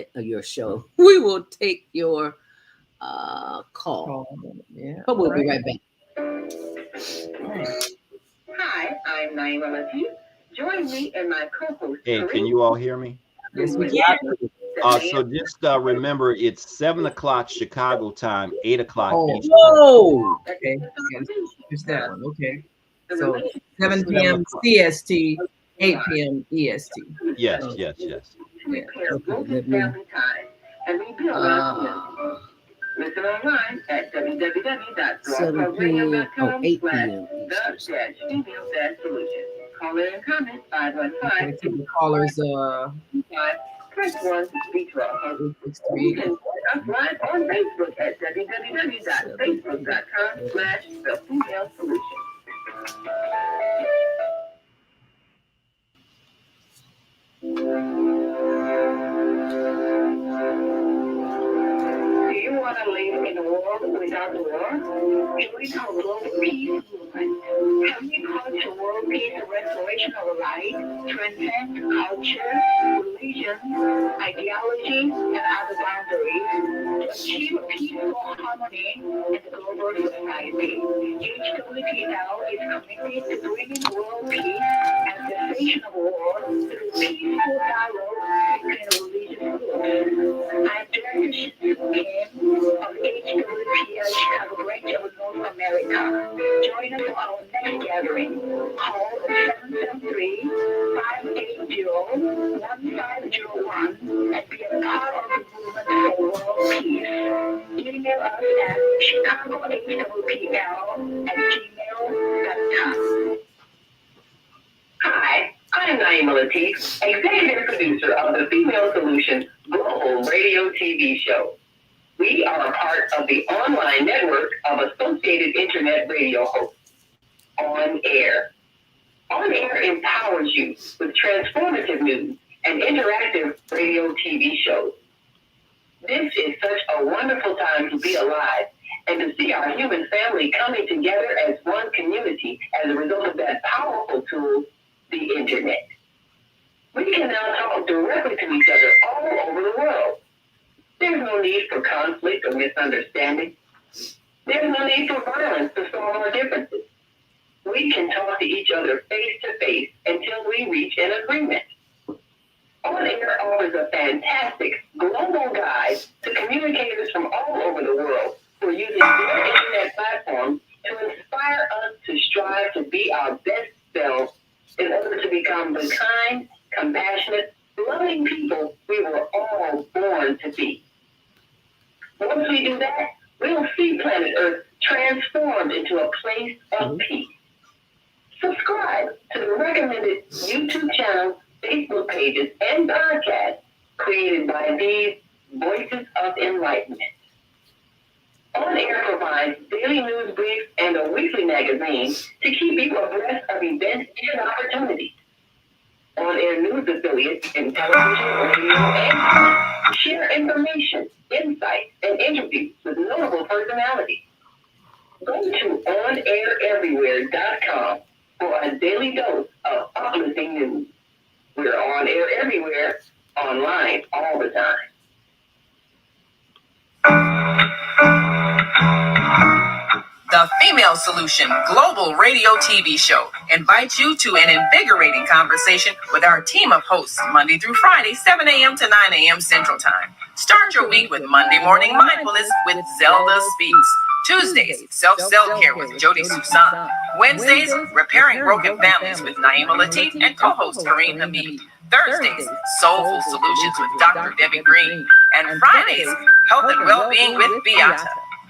We will take your call. Yeah. But we'll be right back. Hi, I'm Naima Latif. Join me and my co-host. Hey, can you all hear me? Yes, we can. So just remember, it's 7 o'clock Chicago time, 8 o'clock Eastern. Whoa! Okay, it's that one. Okay, so 7 p.m. CST, 8 p.m. EST. Yes. Yeah. Listen online at www.blogtalkradio.com/the-female-solution. Call in and comment 515. Callers, press 1 to speak to us. You can join us live on Facebook at www.facebook.com/the-female-solution. Do you want to live in a world without war? Join our World Peace movement. Helping culture world peace and restoration of life transcend culture, religion, ideology, and other boundaries to achieve peaceful harmony in the global society. HWPL is committed to bringing world peace and cessation of war through peaceful dialogue between religious groups. I'm Director Kim of HWPL Chicago branch of North America. Join us for our next gathering. Call 773-580-1501 and be a part of the movement for world peace. Email us at chicagohwpl@gmail.com. Hi, I'm Naima Latif, executive producer of the Female Solution Global Radio TV show. We are a part of the online network of associated internet radio hosts. On Air. On Air empowers you with transformative news and interactive radio TV shows. This is such a wonderful time to be alive and to see our human family coming together as one community as a result of that powerful tool, the internet. We can now talk directly to each other all over the world. There's no need for conflict or misunderstanding. There's no need for violence to solve our differences. We can talk to each other face to face until we reach an agreement. On Air offers a fantastic global guide to communicators from all over the world who are using their internet platform to inspire us to strive to be our best selves in order to become the kind, compassionate, loving people we were all born to be. Once we do that, we'll see planet Earth transformed into a place of peace. Subscribe to the recommended YouTube channels, Facebook pages, and podcasts created by these Voices of Enlightenment. On Air provides daily news briefs and a weekly magazine to keep you abreast of events and opportunities. On Air news affiliates in television, radio, and share information, insights, and interviews with notable personalities. Go to OnAirEverywhere.com for a daily dose of uplifting news. We're on air everywhere, online all the time. The Female Solution Global Radio TV Show invites you to an invigorating conversation with our team of hosts Monday through Friday, 7 a.m. to 9 a.m. Central Time. Start your week with Monday Morning Mindfulness with Zelda Speaks. Tuesdays, Self-Care with Jody Susan. Wednesdays, Repairing Broken Families with Naima Latif and co-host Kareem Hamid. Thursdays, Soulful Solutions with Dr. Debbie Green. And Fridays, Health and Wellbeing with Beata.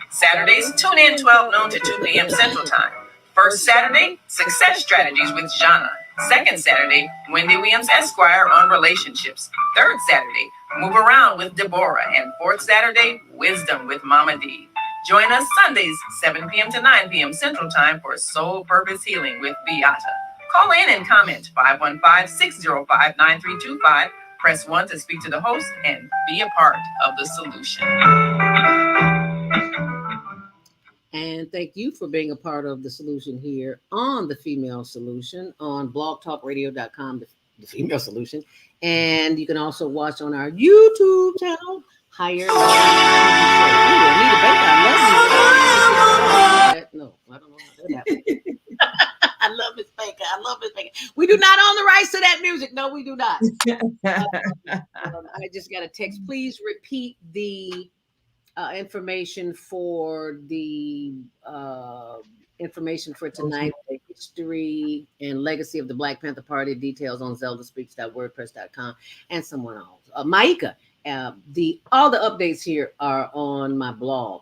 Saturdays, tune in 12 noon to 2 p.m. Central Time. First Saturday, Success Strategies with Jana. Second Saturday, Wendy Williams Esquire on relationships. Third Saturday, Move Around with Deborah. And fourth Saturday, Wisdom with Mama D. Join us Sundays, 7 p.m. to 9 p.m. Central Time for Soul Purpose Healing with Beata. Call in and comment 515-605-9325. Press 1 to speak to the host and be a part of the solution. And thank you for being a part of the solution here on the Female Solution on blogtalkradio.com, the Female Solution. And you can also watch on our YouTube channel, Higher Level TV Show. Ooh, Anita Baker, I love you. No, I don't know how that happened. I love Miss Baker. I love Miss Baker. We do not own the rights to that music. No, we do not. I just got a text. Please repeat the information for the information for tonight, the history and legacy of the Black Panther Party, details on zeldaspeaks.wordpress.com, and someone else. Maika, all the updates here are on my blog.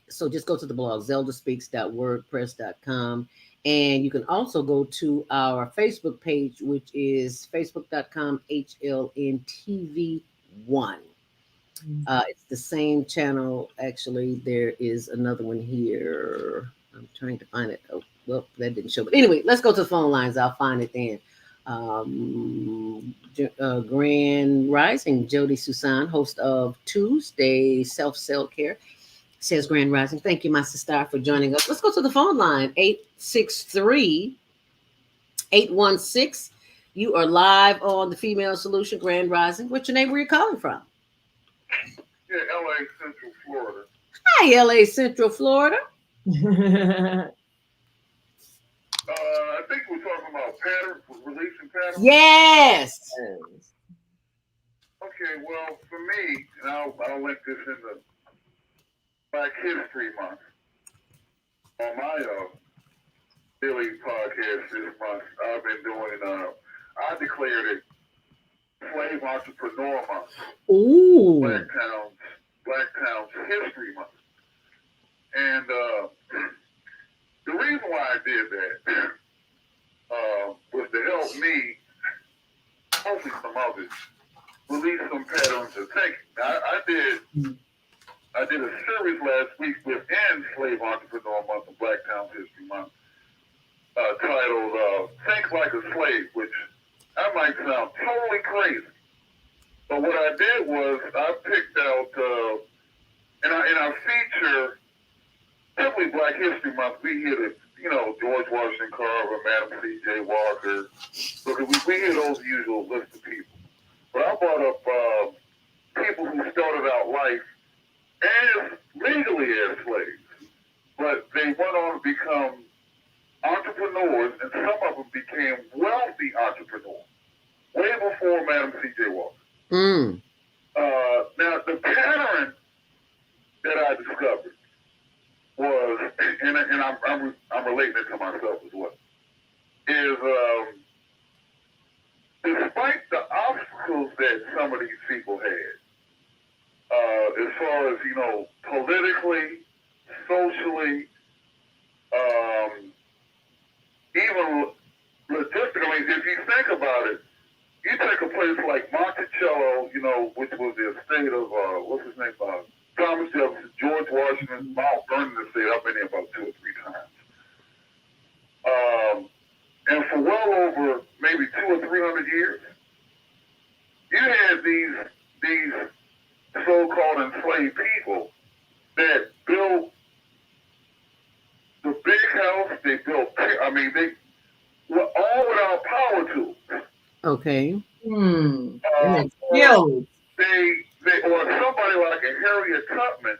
So just go to the blog, zeldaspeaks.wordpress.com. And you can also go to our Facebook page, which is facebook.com HLNTV1. It's the same channel. Actually, there is another one here. I'm trying to find it. Oh, well, that didn't show. But anyway, let's go to the phone lines. I'll find it then. Grand Rising, Jody Susan, host of Tuesday Self-Care, says Grand Rising. Thank you, my sister, for joining us. Let's go to the phone line, 863-816. You are live on the Female Solution, Grand Rising. What's your name? Where are you calling from? Yeah, LA Central, Florida. Hi, LA Central, Florida. I think we're talking about patterns, releasing patterns. Yes. Okay, well, for me, and I'll link this in the Black History Month. On my daily podcast this month, I've been doing, I declared it Slave Entrepreneur Month. Ooh. Black Town's History Month. And the reason why I did that was to help me, hopefully some others, release some patterns of thinking. I did a series last week within Slave Entrepreneur Month and Black Town's History Month titled Think Like a Slave, which that might sound totally crazy. But what I did was I picked out, in our feature, typically Black History Month, we hit it, George Washington Carver, Madam C.J. Walker. So we hit those usual list of people. But I brought up people who started out life as legally as slaves, but they went on to become entrepreneurs, and some of them became wealthy entrepreneurs. way before Madam C.J. Walker. Mm. Now, the pattern that I discovered was, and I'm relating it to myself as well, is despite the obstacles that some of these people had, as far as, politically, socially, even logistically, if you think about it, you take a place like Monticello, which was the estate of, what's his name, Thomas Jefferson, George Washington, Mount Vernon estate. I've been there about 2 or 3 times. And for well over maybe 200 or 300 years, you had these so-called enslaved people that built the big house. They built, they were all without power tools. Okay. Skills. They or somebody like a Harriet Tubman.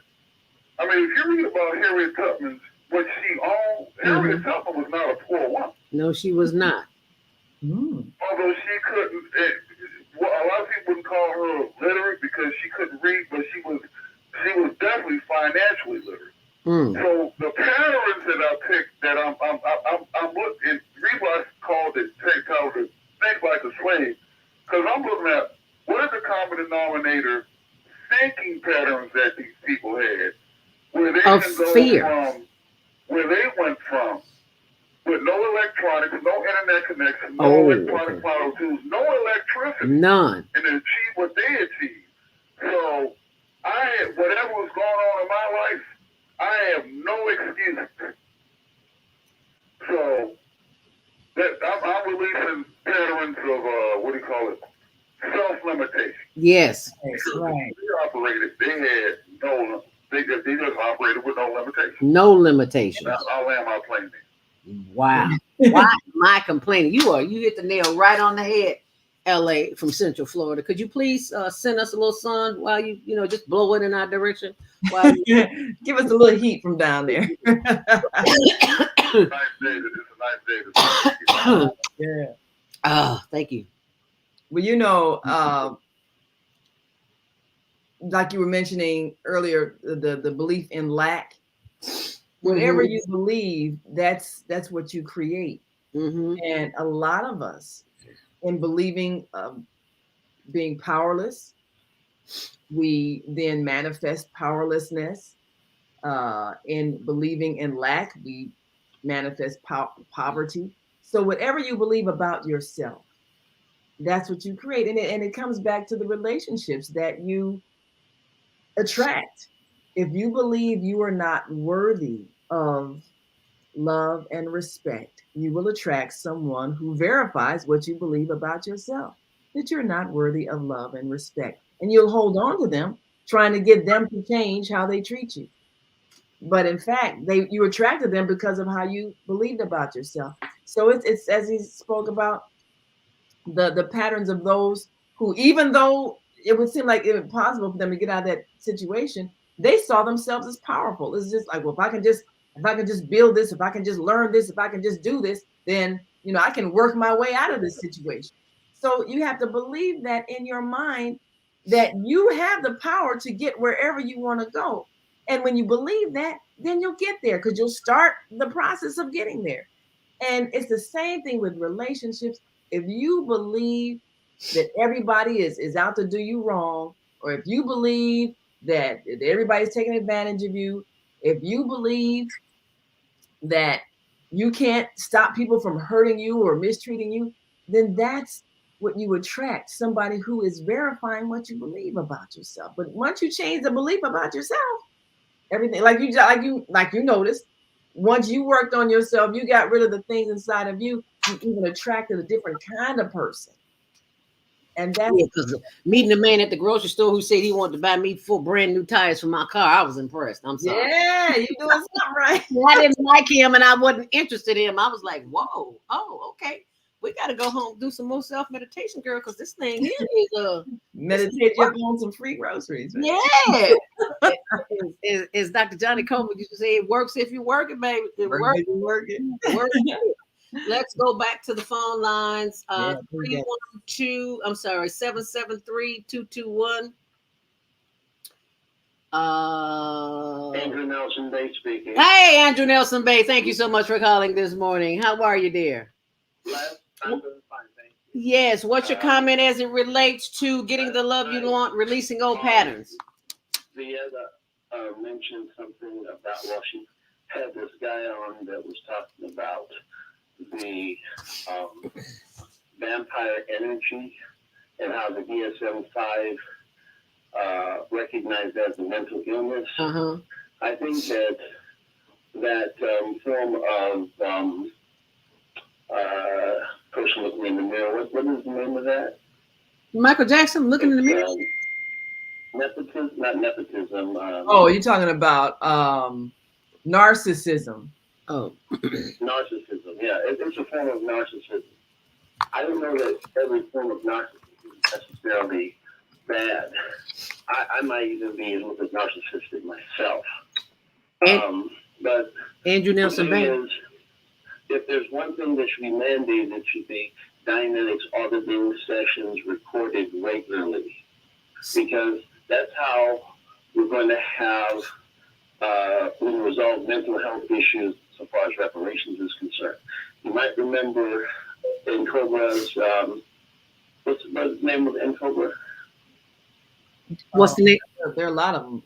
I mean, if you read about Harriet Tubman's, what she owned, Harriet Tubman was not a poor woman. No, she was not. Although she couldn't, a lot of people wouldn't call her literate because she couldn't read, but she was definitely financially literate. So the patterns that I picked, that I'm looking, the reason I called it Think Like a Slave, because I'm looking at what is the common denominator thinking patterns that these people had, where they can go from where they went from, with no electronics, no internet connection, no electronic power tools, no electricity, none, and achieve what they achieved. So whatever was going on in my life, I have no excuse. So I'm releasing patterns of self-limitation. Yes. That's right. They just operated with no limitation. No limitations. I'll land my plane there. Wow. Why am I complaining? You hit the nail right on the head, LA from Central Florida. Could you please send us a little sun while you just blow it in our direction? While Give us a little heat from down there. It's a nice day. Yeah. Oh, thank you. Well, like you were mentioning earlier, the belief in lack. Whatever you believe, that's what you create. And a lot of us, in believing being powerless, we then manifest powerlessness. In believing in lack, we manifest poverty. So whatever you believe about yourself, that's what you create. And it comes back to the relationships that you attract. If you believe you are not worthy of love and respect, you will attract someone who verifies what you believe about yourself, that you're not worthy of love and respect. And you'll hold on to them, trying to get them to change how they treat you. But in fact, you attracted them because of how you believed about yourself. So it's as he spoke about, the patterns of those who, even though it would seem like it was impossible for them to get out of that situation, they saw themselves as powerful. It's just like, well, if I can just build this, if I can just learn this, if I can just do this, then I can work my way out of this situation. So you have to believe that in your mind, that you have the power to get wherever you want to go. And when you believe that, then you'll get there, because you'll start the process of getting there. And it's the same thing with relationships. If you believe that everybody is out to do you wrong, or if you believe that everybody's taking advantage of you, if you believe that you can't stop people from hurting you or mistreating you, then that's what you attract, somebody who is verifying what you believe about yourself. But once you change the belief about yourself, everything, like you noticed, once you worked on yourself, you got rid of the things inside of you, you even attracted a different kind of person. And that's because meeting a man at the grocery store who said he wanted to buy me 4 brand new tires for my car, I was impressed. I'm sorry. Yeah, you're doing something right. I didn't like him and I wasn't interested in him. I was like, whoa, okay. We got to go home and do some more self-meditation, girl, because this thing here is meditate on some free groceries. Right? Yeah. As Dr. Johnny Coleman used to say, it works if you work it, baby. It works. Working. Let's go back to the phone lines. Yeah, we got- 773-221. Andrew Nelson Bay speaking. Hey, Andrew Nelson Bay. Thank you so much for calling this morning. How are you, dear? I'm doing fine, thank you. Yes. What's your comment as it relates to getting the love you want, releasing old patterns? The other mentioned something about, well, she had this guy on that was talking about the vampire energy and how the DSM-5 recognized as a mental illness. Uh-huh. I think that form of person looking in the mirror, what is the name of that? Michael Jackson looking in the mirror? Nepotism, not nepotism. Oh, you're talking about narcissism. Oh. Narcissism, yeah. It's a form of narcissism. I don't know that every form of narcissism is necessarily bad. I might even be a little bit narcissistic myself. But Andrew Nelson the thing Bay. is, if there's one thing that should be mandated, it should be Dynetics auditing sessions recorded regularly. Because that's how we're going to have, we can resolve mental health issues so far as reparations is concerned. You might remember in Cobra's, what's the name of Cobra? What's the name? There are a lot of them.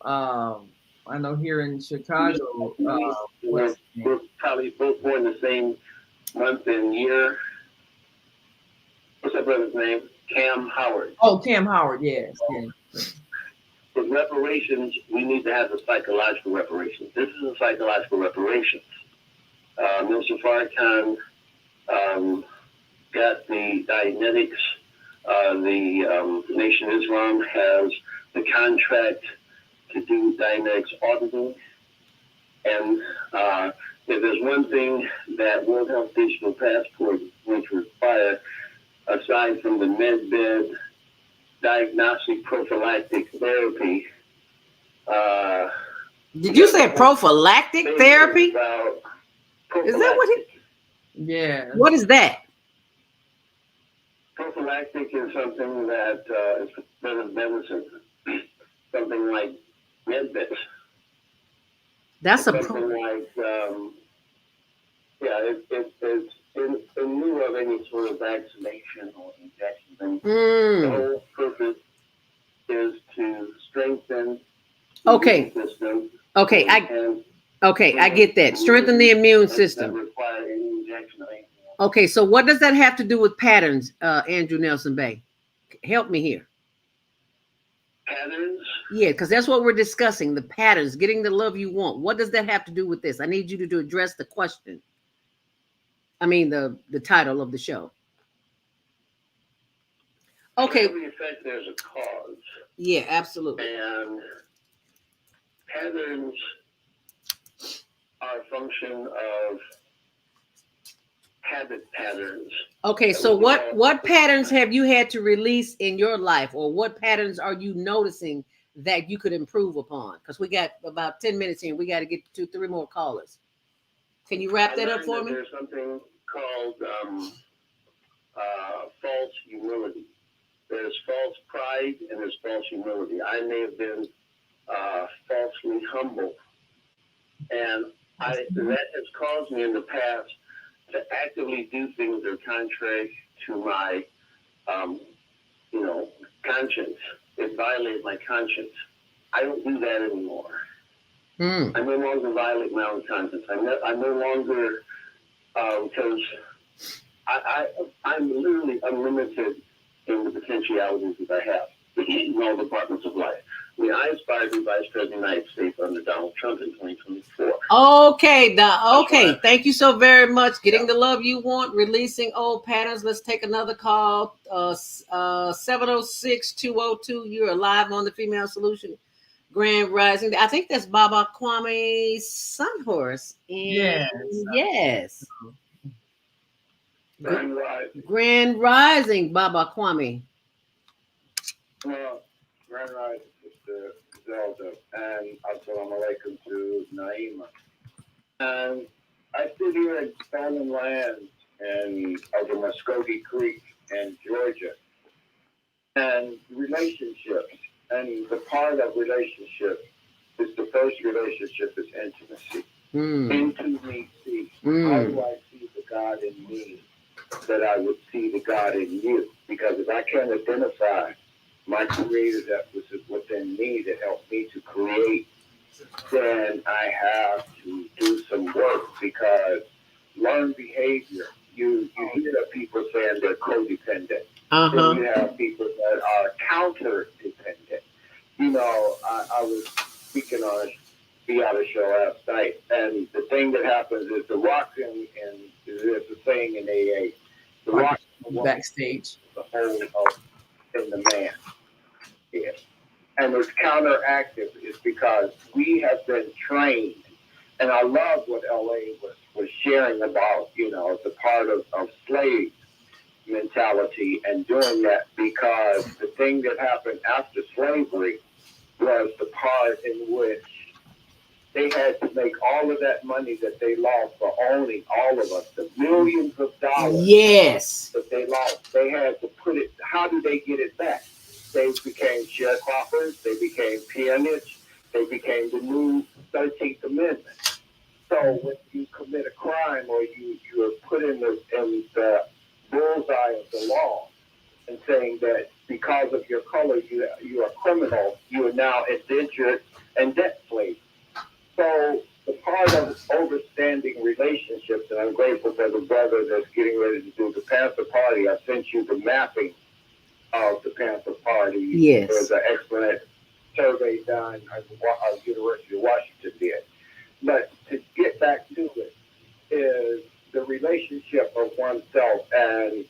I know here in Chicago. We're probably both born the same month and year. What's that brother's name? Cam Howard. Oh, Cam Howard, yes. Yeah. With reparations, we need to have the psychological reparations. This is a psychological reparations. Mr. Farrakhan got the Dynetics. The Nation of Islam has the contract to do Dynetics auditing. And if there's one thing that World Health Digital Passport would require, aside from the MedBed diagnostic prophylactic therapy. Did you say prophylactic therapy? Is that what it? Yeah. What is that? Prophylactic is something that is better than medicine. Something like MedBed. That's something like it's in lieu of any sort of vaccination or injection. And the whole purpose is to strengthen the immune system. I get that. Strengthen the immune system. Require any injection or anything. Okay, so what does that have to do with patterns, Andrew Nelson Bay? Help me here. Patterns? Yeah, because that's what we're discussing, the patterns, getting the love you want. What does that have to do with this? I need you to address the question. I mean, the title of the show. Okay. For every effect, there's a cause. Yeah, absolutely. And patterns are a function of habit patterns. Okay, so what patterns have you had to release in your life, or what patterns are you noticing that you could improve upon? Because we got about 10 minutes here. We got to get 2-3 more callers. Can you wrap that up for me? There's something called false humility. There's false pride and there's false humility. I may have been falsely humble, and that has caused me in the past to actively do things that are contrary to my, conscience. It violates my conscience. I don't do that anymore. I no longer violate my own conscience. I'm no longer, because I'm literally unlimited in the potentialities that I have in all departments of life. I mean, I aspire to be Vice President of the United States under Donald Trump in 2024. Okay, thank you so very much. Getting the love you want, releasing old patterns. Let's take another call. 706-202. You're live on the Female Solution. Grand Rising. I think that's Baba Kwame Sunhorse. Yes. Grand Rising, Baba Kwame. Grand Rising, Sister Zelda, and assalamu alaikum to Naima. And I sit here in stolen land and of the Muskogee Creek in Georgia. And relationships, and the part of relationship is the first relationship is intimacy. Intimacy. How do I see the God in me that I would see the God in you? Because if I can't identify my creator that was within me that helped me to create, then I have to do some work, because learned behavior, you hear people saying they're codependent. Then you have people that are counter-dependent. You know, I was speaking on a other show last night, and the thing that happens is the rock and there's a saying in AA, the rock backstage, the whole of in the man. Yeah. And it's counteractive is because we have been trained, and I love what LA was sharing about, you know, the part of slave mentality and doing that, because the thing that happened after slavery was the part in which they had to make all of that money that they lost for owning all of us, the millions of dollars that they lost. They had to put it, how do they get it back? They became sharecroppers, they became peonage, they became the new 13th Amendment. So when you commit a crime or you are put in the bullseye of the law and saying that because of your color you are criminal, you are now indentured and debt slave. So the part of understanding relationships, and I'm grateful for the brother that's getting ready to do the Panther Party. I sent you the mapping of the Panther Party. Yes. There's an excellent survey done at the University of Washington did. But to get back to it is the relationship of oneself, and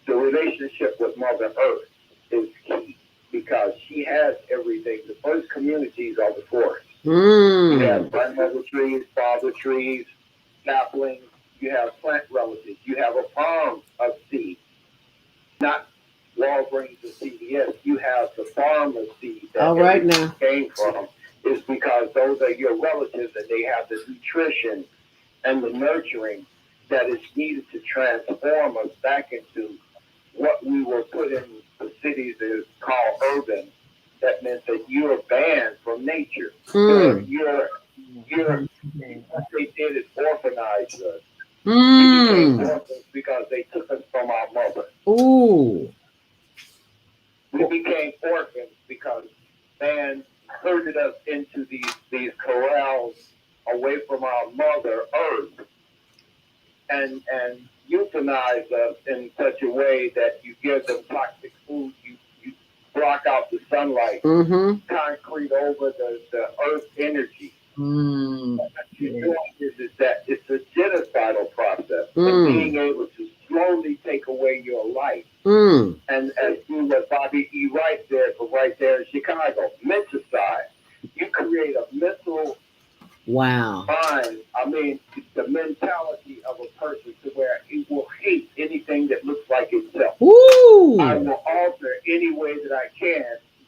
the relationship with Mother Earth is key, because she has everything. The first communities are the forest. You have grandmother trees, father trees, saplings. You have plant relatives. You have a farm of seed, not Walgreens or CVS. You have the farm of seed that came from. Is because those are your relatives, and they have the nutrition and the nurturing that is needed to transform us back into what we were put in the cities is called urban. That meant that you're banned from nature. You're what they did is orphanize us. We became orphans because they took us from our mother. We became orphans because man herded us into these corrals away from our mother earth, and euthanize us in such a way that you give them toxic food, you block out the sunlight, concrete over the earth energy. What you're doing is that it's a genocidal process, and being able to slowly take away your life. And do what Bobby E. Wright did right there in Chicago, menticide. You create a mental mind. I mean, the mentality of a person to where it will hate anything that looks like itself. I will alter any way that I can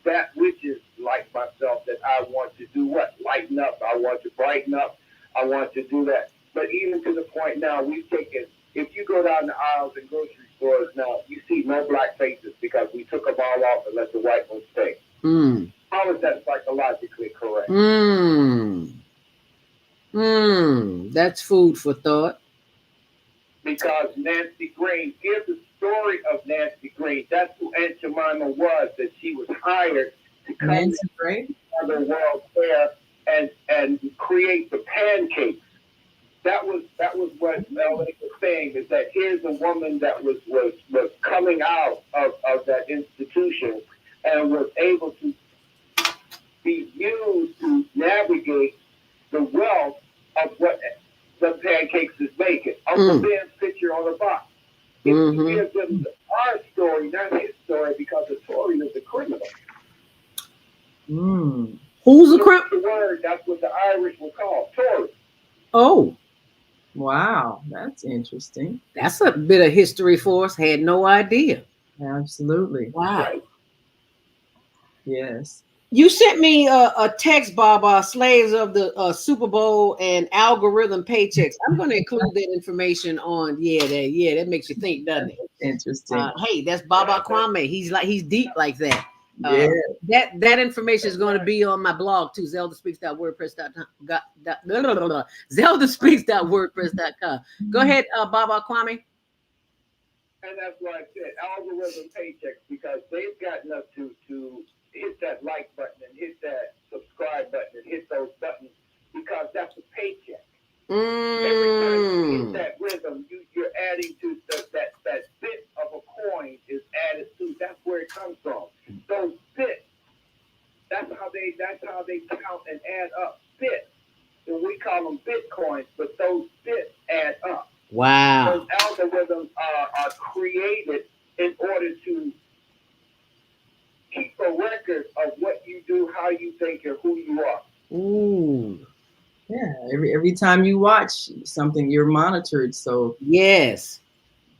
that which is like myself, that I want to do what? Lighten up. I want to brighten up. I want to do that. But even to the point now, we've taken, if you go down the aisles in grocery stores now, you see no black faces because we took them all off and let the white ones stay. How is that psychologically correct? That's food for thought. Because Nancy Green, here's the story of Nancy Green. That's who Aunt Jemima was, that she was hired to come to the World Fair and create the pancakes. That was what Melanie was saying, is that here's a woman that was coming out of that institution and was able to be used to navigate the wealth of what the pancakes is making. Uncle Ben's picture on the box. If you give them our story, not his story, because the Tory is a criminal. Who's a criminal? The word, that's what the Irish will call Tory. Oh. Wow, that's interesting. That's a bit of history for us. Had no idea. Absolutely. Wow. Yes. You sent me a text, Bob, slaves of the Super Bowl and algorithm paychecks. I'm going to include that information on. That makes you think, doesn't it? Interesting. Hey, that's Baba Kwame. He's deep like that. Yeah. That information is going to be on my blog too, zeldaspeaks.wordpress.com. zeldaspeaks.wordpress.com. Go ahead, Baba Kwame. And that's why I said algorithm paychecks, because they've gotten us to hit that like button and hit that subscribe button and hit those buttons, because that's a paycheck. Every time you hit that rhythm, you're adding to that bit of a coin is added to. That's where it comes from. Those bits. That's how they count and add up bits. And we call them bitcoins, but those bits add up. Wow. Those algorithms are created in order to keep a record of what you do, how you think, and who you are. Ooh. Yeah. Every time you watch something, you're monitored. So yes,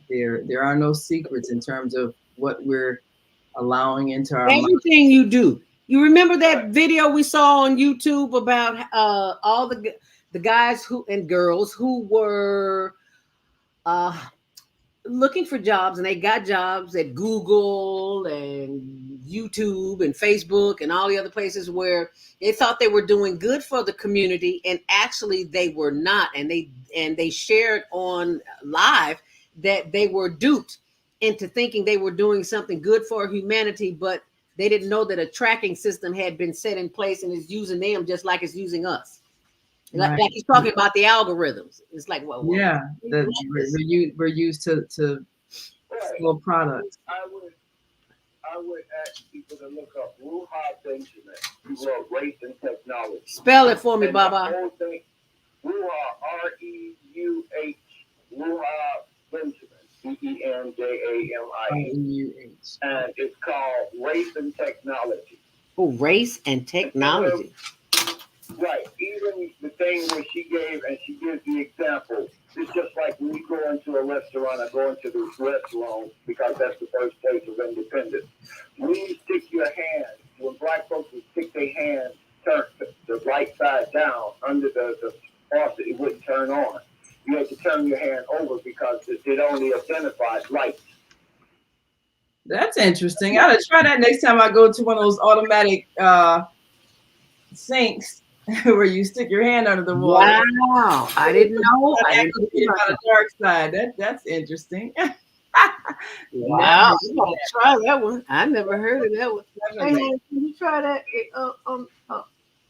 there are no secrets in terms of what we're allowing into our everything you do. You remember that video we saw on YouTube about all the guys who and girls who were looking for jobs, and they got jobs at Google and YouTube and Facebook and all the other places where they thought they were doing good for the community, and actually they were not. And they shared on live that they were duped into thinking they were doing something good for humanity, but they didn't know that a tracking system had been set in place and is using them just like it's using us. Like he's talking about the algorithms. It's like, well, yeah, we're used to sell products. I would ask people to look up Ruha Benjamin, who wrote Race and Technology. Spell it for me, and Baba. The whole thing, Ruha, R-E-U-H, Ruha Benjamin, B-E-N-J-A-M-I-N. And it's called Race and Technology. Oh, Race and Technology. Right. Even the thing where she gives the example, it's just like when you go into a restaurant, I go into this restaurant because that's the first place of independence. When you stick your hand, when black folks would stick their hand, turn the right side down under the faucet, it wouldn't turn on. You had to turn your hand over because it only identifies light. That's interesting. I ought to try that next time I go to one of those automatic sinks where you stick your hand under the water. Wow, I didn't know. I didn't know about the dark side. That's interesting. Wow, I'm gonna try that one. I never heard of that one. Hey, can you try that?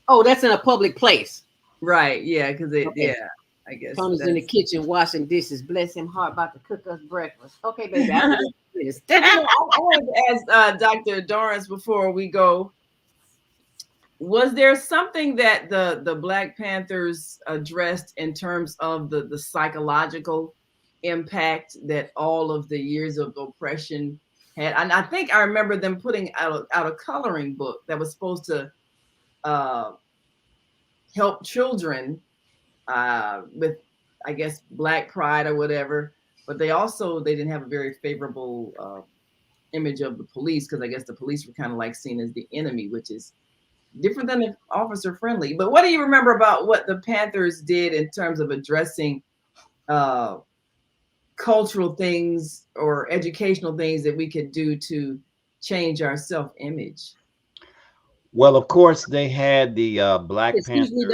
Oh, that's in a public place. Right. Yeah, because yeah, I guess. Tony's in the kitchen washing dishes. Bless him heart, about to cook us breakfast. Okay, baby. I wanted to ask Dr. Dorrance before we go. Was there something that the Black Panthers addressed in terms of the psychological impact that all of the years of oppression had? And I think I remember them putting out a coloring book that was supposed to help children with, I guess, Black pride or whatever. But they didn't have a very favorable image of the police, because I guess the police were kind of like seen as the enemy, which is different than officer friendly. But what do you remember about what the Panthers did in terms of addressing cultural things or educational things that we could do to change our self-image? Well, of course, they had the Black Excuse Panther. me,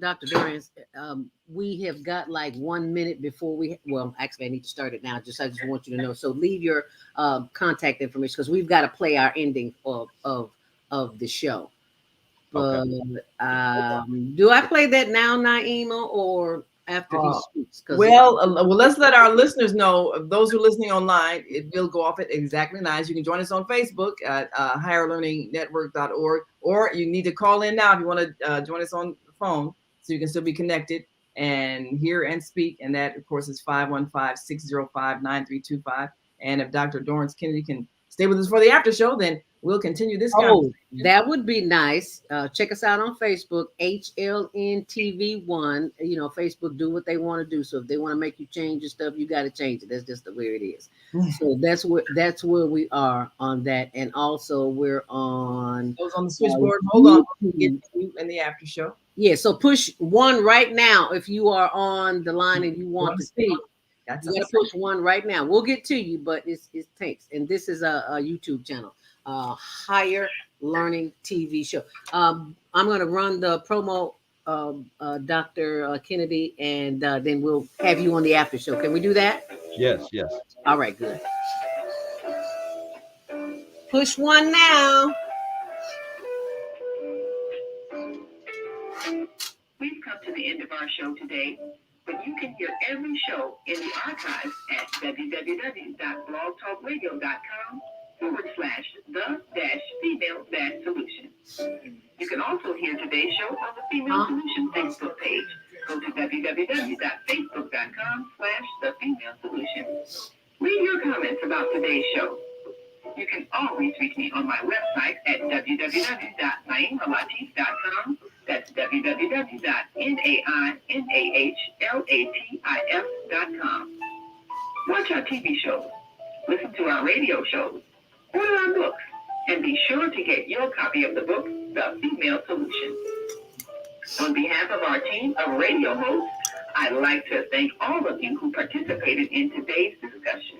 Dr. Dorrance. We have got like 1 minute before actually I need to start it now. I just want you to know. So leave your contact information, because we've got to play our ending of the show. But do I play that now, Naima, or after he speaks? Well, let's let our listeners know, those who are listening online, it will go off at exactly 9. You can join us on Facebook at higherlearningnetwork.org, or you need to call in now if you want to join us on the phone, so you can still be connected and hear and speak. And that, of course, is 515-605-9325. And if Dr. Dorrance Kennedy can stay with us for the after show, then we'll continue this Oh, conversation. that would be nice. Check us out on Facebook, HLNTV1. You know, Facebook do what they want to do. So if they want to make you change your stuff, you got to change it. That's just the way it is. So that's where we are on that. And also we're on Those on the switchboard. Hold on. We'll get YouTube. to you in the after show. Yeah, so push one right now if you are on the line and you want to speak. That's You got to push one right now. We'll get to you, but it takes. And this is a YouTube channel, Higher Learning TV show. I'm going to run the promo, Dr. Kennedy, and then we'll have you on the after show. Can we do that? Yes, yes. All right, good. Push one now. We've come to the end of our show today, but you can hear every show in the archives at www.blogtalkradio.com/the-female-solution. You can also hear today's show on the Female Solution Facebook page. Go to www.facebook.com/the-female-solution. Leave your comments about today's show. You can always reach me on my website at www.naimalatif.com. That's www.naimalatif.com. Watch our TV shows, listen to our radio shows, order our books, and be sure to get your copy of the book, The Female Solution. On behalf of our team of radio hosts, I'd like to thank all of you who participated in today's discussion.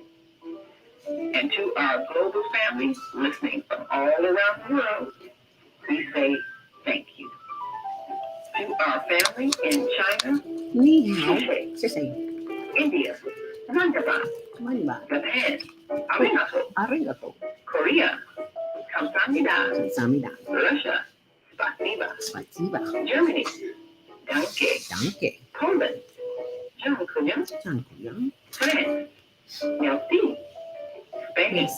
And to our global family listening from all around the world, we say thank you. To our family in China, India, Wonderbar, Japan, Arigato, Korea, Kamsahamnida, Russia, Spasiba, Germany, Danke, Poland, Dziękuję, France, Merci, Spain,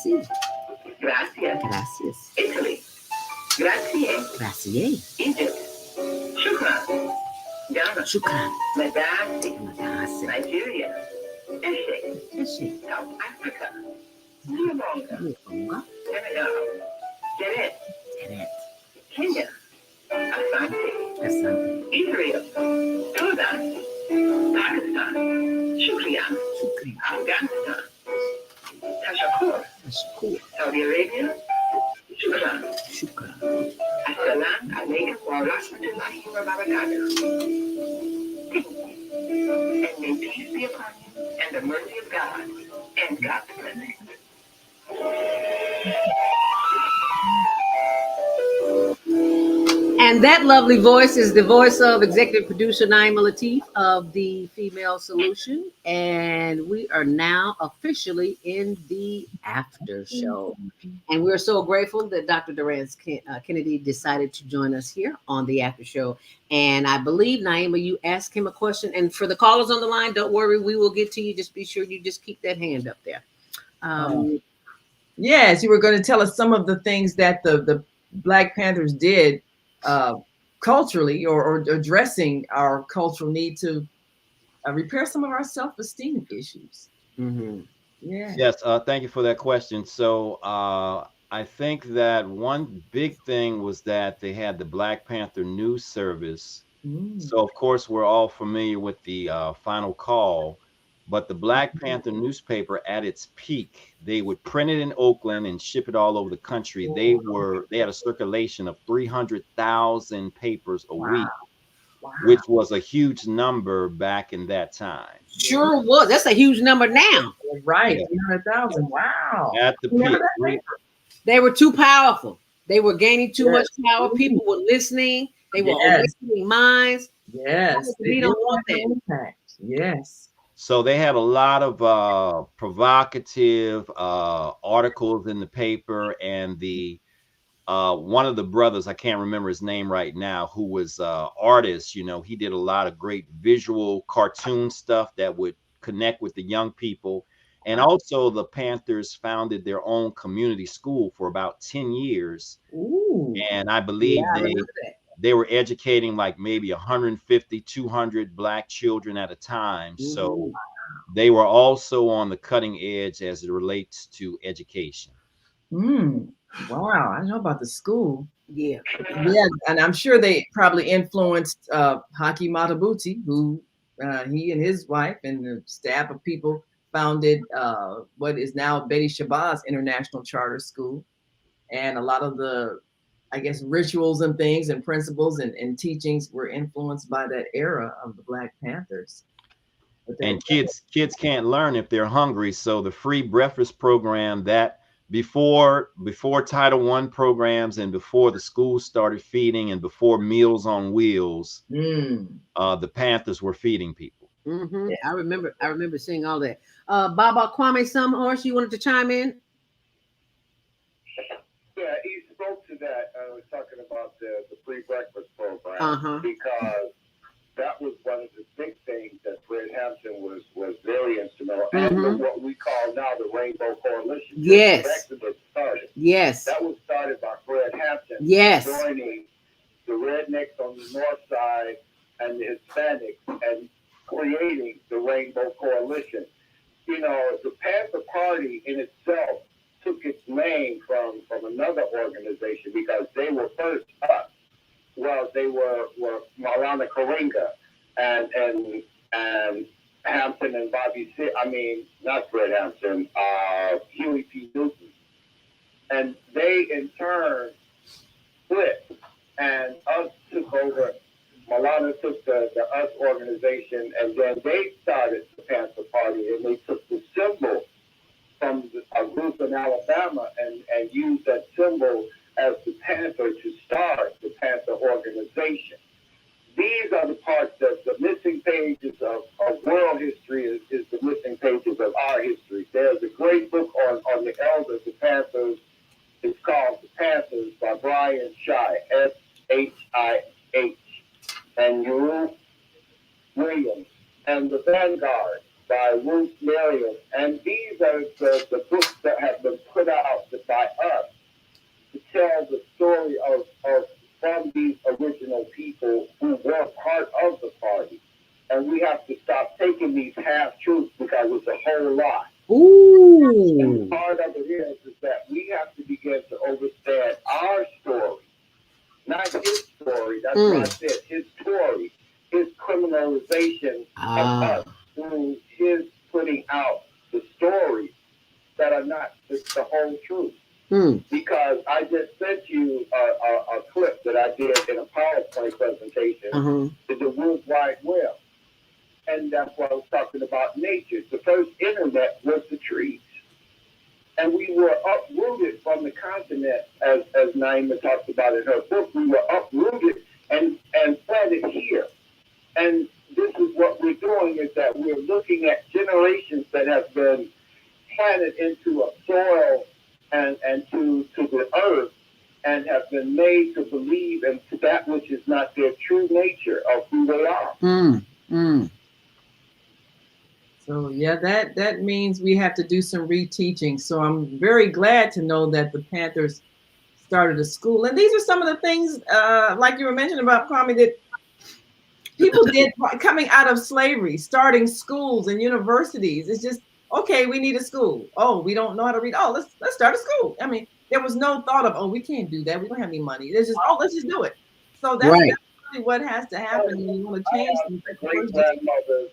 Gracias, Italy, Grazie, Egypt, Shukran, Ghana, Madasi, Nigeria, Eshe, South Africa, Niabonga, Senegal, Geret, Kenya, Asante, Israel, Jordan, Pakistan, Shukriya, Afghanistan, Tashakur, Saudi Arabia, Shukran. Assalamu alaikum wa rahmatullahi wa barakatuh. Thank you. And may peace be upon you and the mercy of God and God's blessing. And that lovely voice is the voice of executive producer Naima Latif of the Female Solution. And we are now officially in the after show. And we're so grateful that Dr. Durance Kennedy decided to join us here on the after show. And I believe, Naima, you asked him a question. And for the callers on the line, don't worry, we will get to you. Just be sure you just keep that hand up there. Yes, you were going to tell us some of the things that the Black Panthers did culturally or addressing our cultural need to repair some of our self-esteem issues. Mm-hmm. Yeah. Yes. Thank you for that question. So I think that one big thing was that they had the Black Panther news service. So of course we're all familiar with the Final Call, but the Black Panther newspaper at its peak, they would print it in Oakland and ship it all over the country. They had a circulation of 300,000 papers a week, which was a huge number back in that time. Sure was. That's a huge number now. Right. Yeah. 300,000. Wow. At the peak. They were too powerful. They were gaining too much power. People were listening. They were awakening minds. Yes. We don't want that. Yes. So they had a lot of provocative articles in the paper, and the one of the brothers, I can't remember his name right now, who was artist, you know, he did a lot of great visual cartoon stuff that would connect with the young people. And also the Panthers founded their own community school for about 10 years. Ooh. And I believe they were educating like maybe 150, 200 Black children at a time. So they were also on the cutting edge as it relates to education. Wow, I don't know about the school. Yeah. Yeah, and I'm sure they probably influenced Haki Matabuti, who he and his wife and the staff of people founded what is now Betty Shabazz International Charter School. And a lot of the, I guess, rituals and things and principles and teachings were influenced by that era of the Black Panthers. But And kids can't learn if they're hungry. So the free breakfast program, that before Title I programs and before the schools started feeding and before Meals on Wheels, the Panthers were feeding people. Yeah. I remember seeing all that. Baba Kwame Sumhorse, you wanted to chime in? Yeah, he spoke to that. I was talking about the free breakfast program because that was one of the big things that Fred Hampton was very instrumental, and what we call now the Rainbow Coalition. Yes. Yes. That was started by Fred Hampton. Yes. Joining the rednecks on the north side and the Hispanics and creating the Rainbow Coalition. You know, the Panther Party in itself took its name from another organization because they were first us. Well, they were Maulana Karinga and Hampton and Bobby not Fred Hampton, Huey P. Newton. And they in turn split, and us took over. Maulana took the US organization, and then they started the Panther Party, and they took the symbol from a group in Alabama and used that symbol as the Panther to start the Panther organization. These are the parts that the missing pages of world history is the missing pages of our history. There's a great book on the elders, the Panthers. It's called The Panthers by Brian Shih, S-H-I-H, and Uru Williams, and The Vanguard by Ruth Merriam. And these are the books that have been put out by us to tell the story of from these original people who were part of the party. And we have to stop taking these half-truths because it's a whole lot. Ooh. And part of it is that we have to begin to understand our story, not his story. That's what I said, his story, his criminalization of us through his putting out the stories that are not the whole truth. Because I just sent you a clip that I did in a PowerPoint presentation to the World Wide Web. And that's what I was talking about nature. The first internet was the trees. And we were uprooted from the continent, as Naima talked about in her book. We were uprooted and planted here. And this is what we're doing, is that we're looking at generations that have been planted into a soil and to the earth, and have been made to believe in that which is not their true nature of who they are. So yeah, that means we have to do some reteaching. So I'm very glad to know that the Panthers started a school. And these are some of the things, like you were mentioning about Kwame, that people did coming out of slavery, starting schools and universities. It's just, okay, we need a school. Oh, we don't know how to read. Oh, let's start a school. I mean, there was no thought of, oh, we can't do that. We don't have any money. There's just, oh, let's just do it. So that's really what has to happen when you want to change things. Great grandmother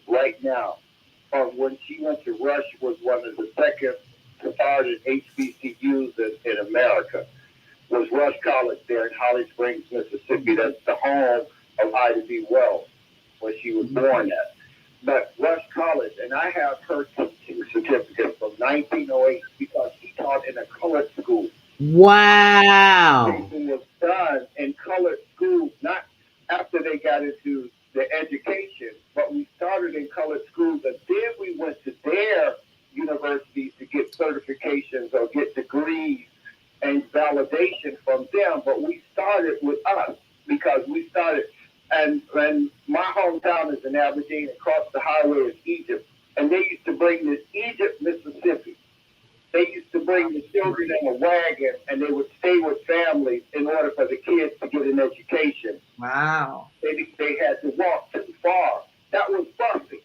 right now, when she went to Rush, was one of the second to start at HBCUs in America. Was Rush College there in Holly Springs, Mississippi. That's the home of Ida B. Wells, where she was born at. But Rush College, and I have her teaching certificate from 1908 because she taught in a colored school. Wow. Teaching was done in colored schools, not after they got into the education, but we started in colored schools, and then we went to their universities to get certifications or get degrees and validation from them. But we started with us because we started, and my hometown is in Aberdeen. Across the highway is Egypt, and they used to bring this Egypt, Mississippi. They used to bring the children in a wagon, and they would stay with families in order for the kids to get an education. Wow. They had to walk too far. That was busing.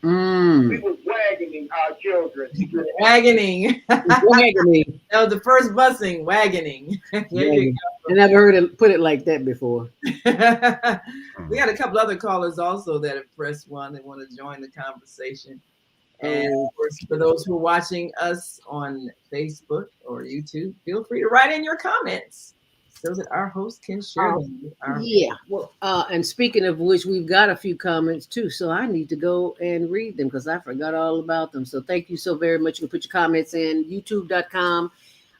We was wagoning our children. Wagoning. Wagoning. That was the first busing, wagoning. There you I never heard it put it like that before. go. We got a couple other callers also that have pressed one. They want to join the conversation. And of course, for those who are watching us on Facebook or YouTube, feel free to write in your comments so that our host can share them with our Well, and speaking of which, we've got a few comments too, so I need to go and read them because I forgot all about them. So thank you so very much. You can put your comments in youtube.com,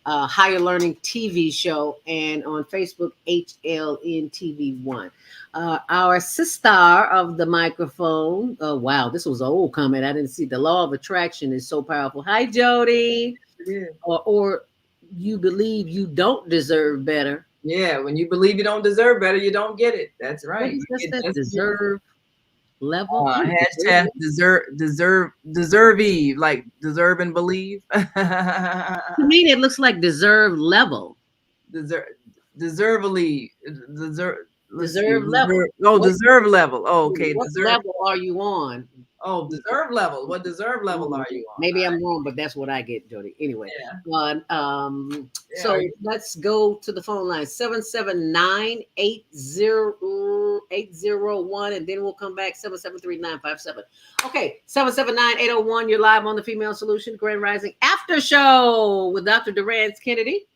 Higher Learning TV show, and on Facebook, HLN TV1. Our sister of the microphone. Oh, wow, this was an old comment. I didn't see. The law of attraction is so powerful. Hi, Jody. Yeah. Or you believe you don't deserve better. Yeah, when you believe you don't deserve better, you don't get it. That's What right. is You that get deserve level? hashtag deserve Eve, like deserve and believe. To me, it looks like deserve level. Deserve level. Deserve level. Deserve level. Oh, okay. What level are you on? Oh, deserve level. What deserve level are you on? Maybe I'm wrong, but that's what I get, Jody. Anyway, Yeah. So let's go to the phone line 779-801, and then we'll come back 773-957. Okay, 779-801. You're live on the Female Solution Grand Rising After Show with Dr. Durance Kennedy.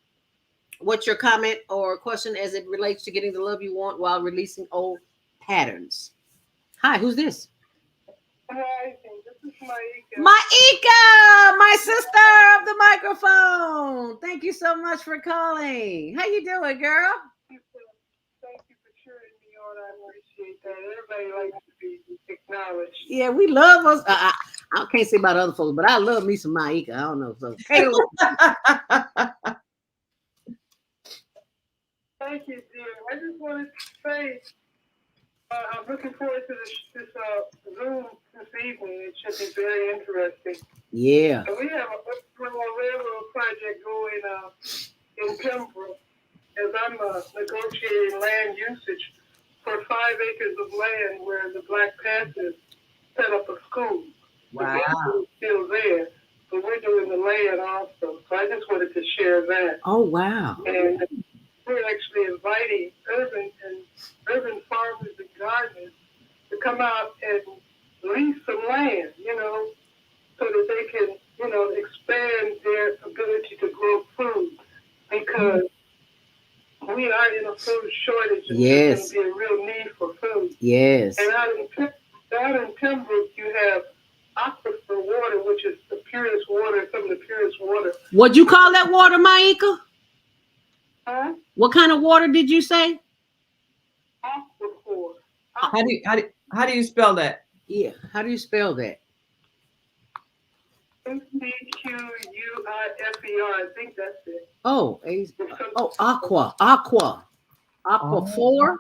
What's your comment or question as it relates to getting the love you want while releasing old patterns? Hi, who's this? Hi, this is Maika. Maika, my sister of the microphone. Thank you so much for calling. How you doing, girl? Thank you for cheering me on. I appreciate that. Everybody likes to be acknowledged. Yeah, we love us. I can't say about other folks, but I love me some Maika. I don't know. So, Thank you, dear. I just wanted to say I'm looking forward to this Zoom this evening. It should be very interesting. Yeah. And we have a railroad project going in Pembroke as I'm negotiating land usage for 5 acres of land where the Black Panthers set up a school. Wow. The school is still there, but we're doing the land also. So I just wanted to share that. Oh, wow. And we're actually inviting urban farmers and gardeners to come out and lease some land, so that they can, expand their ability to grow food, because we are in a food shortage and there's going to be a real need for food. Yes. And out in Pembroke, you have aquifer water, which is the purest water, some of the purest water. What'd you call that water, Maika? Huh? What kind of water did you say? Aquifer. How do you spell that? Yeah. How do you spell that? Aquifer. I think that's it. Oh, aqua. Aquifer.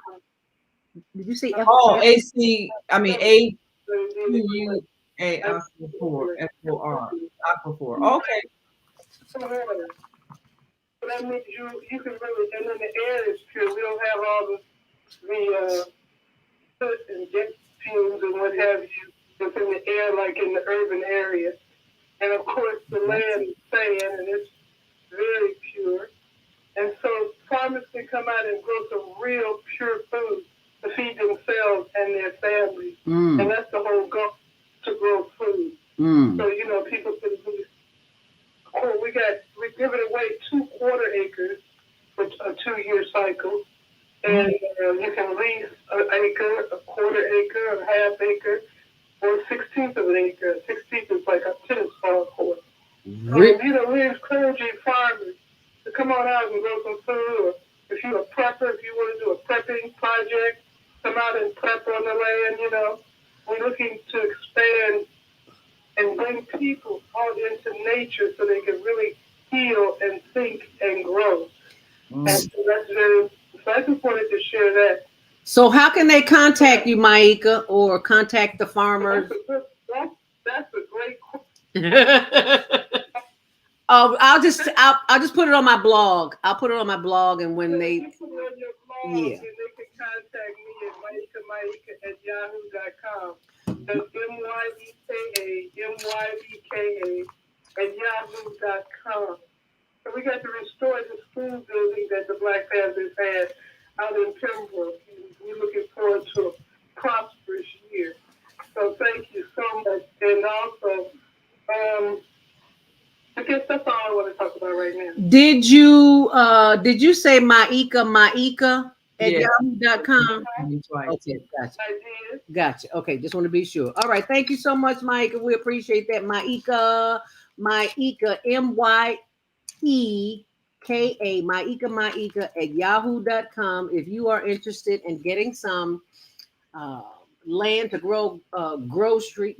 Did you say F? Oh, AC. I mean AQUA Aquifer. FOR. Aquifer. Okay. So that means you can really, and then the air is pure. We don't have all the soot and jet fumes and what have you that's in the air like in the urban area. And of course the land is sand and it's very pure. And so farmers can come out and grow some real pure food to feed themselves and their families. And that's the whole goal, to grow food. So, people can really, we're giving away 2 quarter acres for a 2-year cycle. And you can lease an acre, a quarter acre, a half acre, or 1/16 of an acre. 1/16 is like a tennis ball court. We encourage farmers to come on out and grow some food. Or if you're a prepper, if you want to do a prepping project, come out and prep on the land, We're looking to expand and bring people out into nature so they can really heal and think and grow. And so I just wanted to share that. So how can they contact you, Maika, or contact the farmers? That's a great question. I'll just put it on my blog. I'll put it on my blog, and when they put it on your blog, and they can contact me at maika@yahoo.com. That's MYBKA at yahoo.com. So we got to restore the school building that the Black Panthers had out in Pembroke. And we're looking forward to a prosperous year. So thank you so much. And also, I guess that's all I want to talk about right now. Did you say Maika at yahoo.com? Okay, gotcha. I did. Gotcha. Okay, just want to be sure. All right, thank you so much, Maika. We appreciate that. Maika, MYEKA, Maika at yahoo.com. If you are interested in getting some land to grow groceries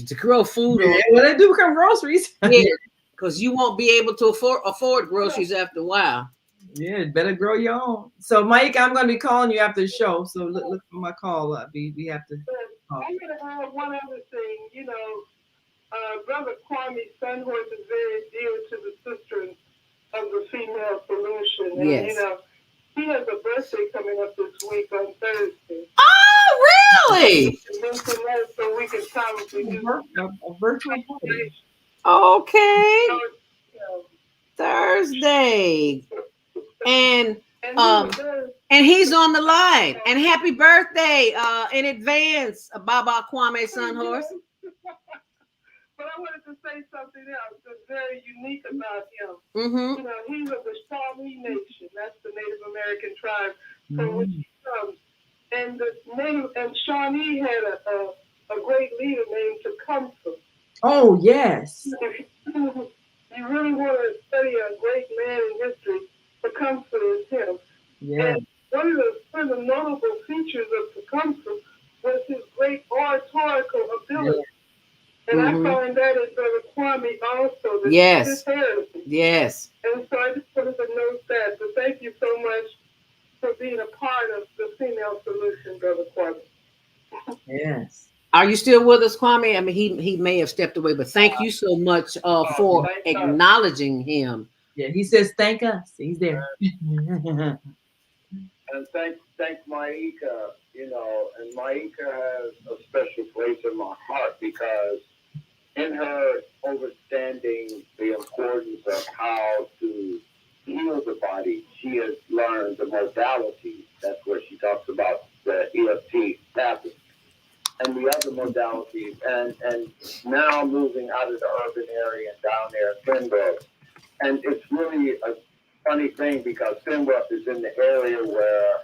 to grow food. Yeah, well, they do become groceries. Yeah, because you won't be able to afford groceries after a while. Yeah, better grow your own. So, Mike, I'm going to be calling you after the show. So look for my call. We have to. I'm going to add one other thing. You know, Brother Kwame Sunhorse is very dear to the sisters of the Female Solution. And, Yes. you know, he has a birthday coming up this week on Thursday. Oh, really? Mention that so we can probably do A virtual party. Okay. So, Thursday. And he's on the line. And happy birthday in advance, Baba Kwame Sunhorse. But I wanted to say something else that's very unique about him. Mm-hmm. You know, he's of the Shawnee Nation. That's the Native American tribe from which he comes. And the name and Shawnee had a great leader named Tecumseh. Oh, yes. If you really want to study a great man in history, Tecumseh is him. Yeah. And one of the notable features of Tecumseh was his great oratorical ability. Yeah. And I find that in Brother Kwame also. Yes. His Yes. and so I just wanted to note that. But thank you so much for being a part of the Female Solution, Brother Kwame. Yes. Are you still with us, Kwame? I mean, he may have stepped away, but thank you so much for acknowledging him. Yeah, he says thank us. He's there. And thank Maika, you know, and Maika has a special place in my heart because in her understanding the importance of how to heal the body, she has learned the modality. That's where she talks about the EFT tapping and the other modalities. And now moving out of the urban area and down there at Pembroke. And it's really a funny thing because Pembroke is in the area where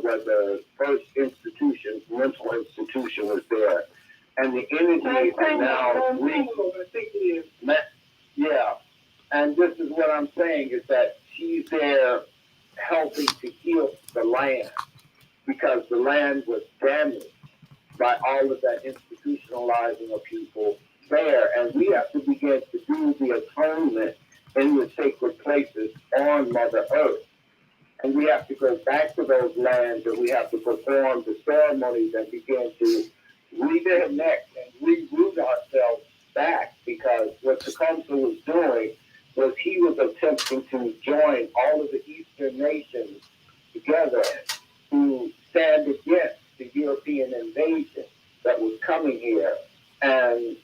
where the first institution, mental institution, was there, and the energy and now yeah. And this is what I'm saying is that she's there helping to heal the land because the land was damaged by all of that institutionalizing of people there, and we have to begin to do the atonement in the sacred places on Mother Earth. And we have to go back to those lands and we have to perform the ceremonies and begin to reconnect and reroot ourselves back because what Tecumseh was doing was he was attempting to join all of the Eastern nations together to stand against the European invasion that was coming here. And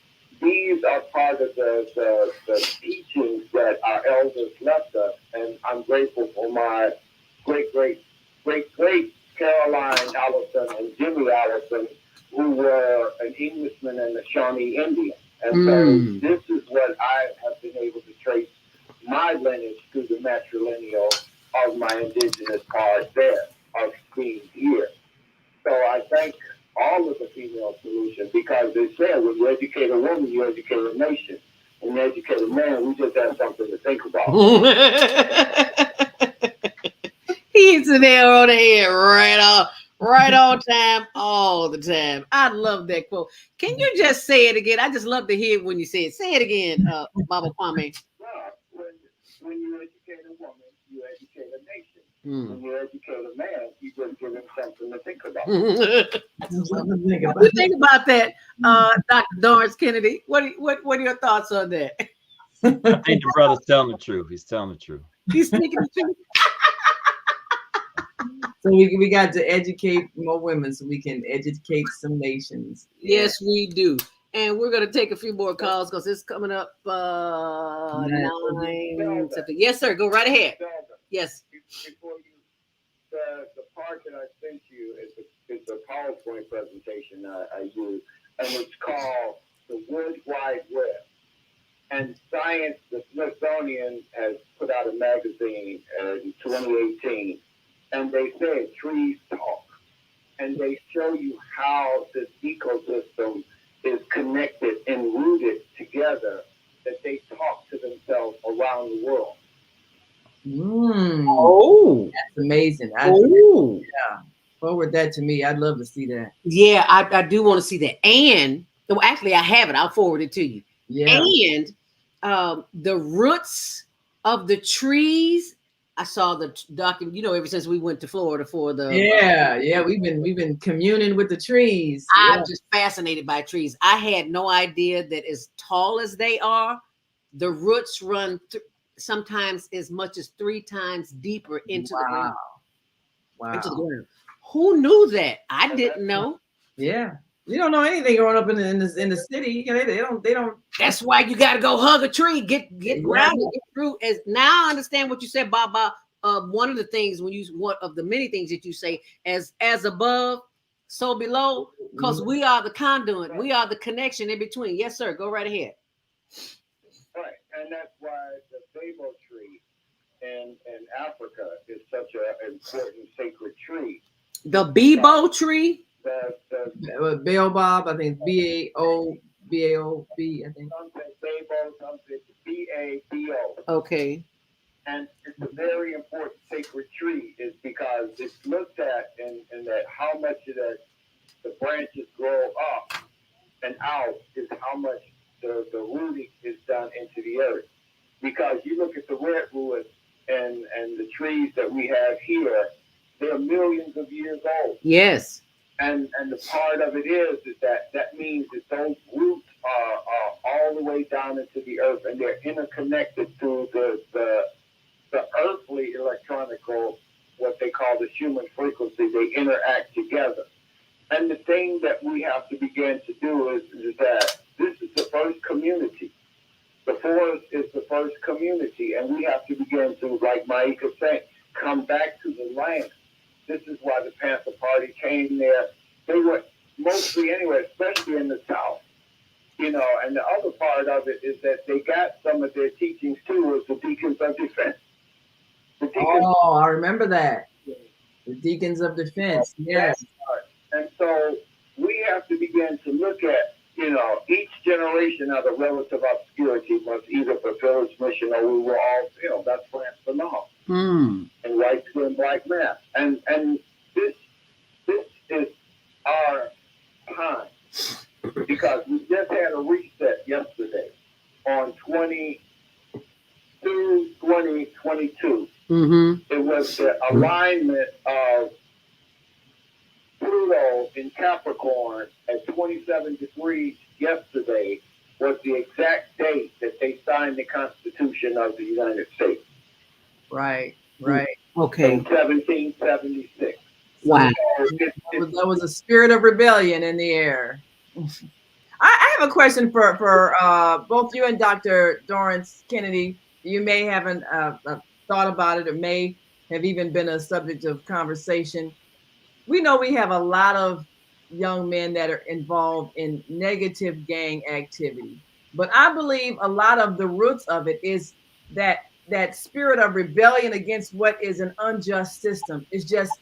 these are part of the teachings that our elders left us. And I'm grateful for my great Caroline Allison and Jimmy Allison, who were an Englishman and a Shawnee Indian. And so this is what I have been able to trace my lineage through the matrilineal of my indigenous part there, of being here. So I thank all of the Female Solution because they said when you educate a woman, you educate a nation. When you educate a man, we just have something to think about. He's an arrow on the head right on time, all the time. I love that quote. Can you just say it again? I just love to hear it when you say it. Say it again, Baba Kwame. When you educate a woman, you educate a nation. When you educate a man, you just give him something to think about. What do you think about that, Dr. Dorrance Kennedy? What are your thoughts on that? I think the brother's telling the truth. He's telling the truth. He's speaking the truth. So we got to educate more women so we can educate some nations. Yes, we do. And we're gonna take a few more calls because it's coming up 9 something. Yes, sir. Go right ahead. Yes. Before you, the part that I sent you is a PowerPoint presentation I use, and it's called the World Wide Web. And Science, the Smithsonian has put out a magazine in 2018, and they said trees talk, and they show you how this ecosystem is connected and rooted together, that they talk to themselves around the world. Oh, that's amazing. Oh, Yeah, forward that to me. I'd love to see that. Yeah, I do want to see that. And well, actually, I have it. I'll forward it to you. Yeah. And the roots of the trees. I saw the document. Ever since we went to Florida for the we've been communing with the trees. I'm just fascinated by trees. I had no idea that as tall as they are, the roots run sometimes as much as 3 times deeper into the ground. Into the ground. Who knew that? I didn't know. Yeah. You don't know anything growing up in the city. They don't. That's why you got to go hug a tree, get grounded, get through. As now I understand what you said, Baba. One of the things one of the many things that you say, as above, so below, because we are the conduit, we are the connection in between. Yes, sir. Go right ahead. Right, and that's why the Babo tree in Africa is such an important sacred tree. The Babo tree. The Baobab, I think B-A-O-B, I think. Some say Babo, some say B-A-B-O. Okay. And it's a very important sacred tree, is because it's looked at in that how much of the branches grow up and out is how much the rooting is done into the earth. Because you look at the redwood and the trees that we have here, they're millions of years old. Yes. And the part of it is that means that those roots are all the way down into the earth, and they're interconnected through the earthly electronical, what they call the human frequency. They interact together. And the thing that we have to begin to do is that this is the first community. The forest is the first community, and we have to begin to, like Maika said, come back to the land. This is why the Panther Party came there. They were mostly anyway, especially in the South. And the other part of it is that they got some of their teachings too, as the Deacons of Defense. I remember that. The Deacons of Defense. Yes. And so we have to begin to look at, each generation out of relative obscurity must either fulfill its mission or we will all, that's France for now. And white skin, black man. And this is our time, because we just had a reset yesterday on 2022. It was the alignment of Pluto in Capricorn at 27 degrees yesterday was the exact date that they signed the Constitution of the United States. Right. Okay. In 1776. Wow. That was a spirit of rebellion in the air. I have a question for both you and Dr. Dorrance Kennedy. You may haven't thought about it, or may have even been a subject of conversation. We know we have a lot of young men that are involved in negative gang activity, but I believe a lot of the roots of it is that spirit of rebellion against what is an unjust system. It's just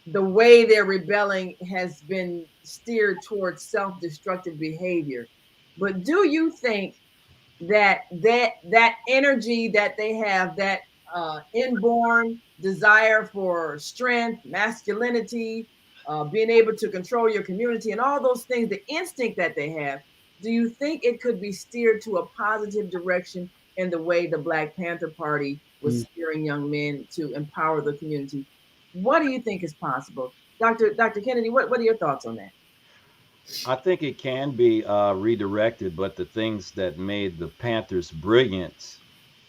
the way they're rebelling has been steered towards self-destructive behavior. But do you think that energy that they have, that inborn desire for strength, masculinity, being able to control your community, and all those things, the instinct that they have, do you think it could be steered to a positive direction in the way the Black Panther Party was steering young men to empower the community? What do you think is possible? Dr. Kennedy, what are your thoughts on that? I think it can be redirected, but the things that made the Panthers brilliant,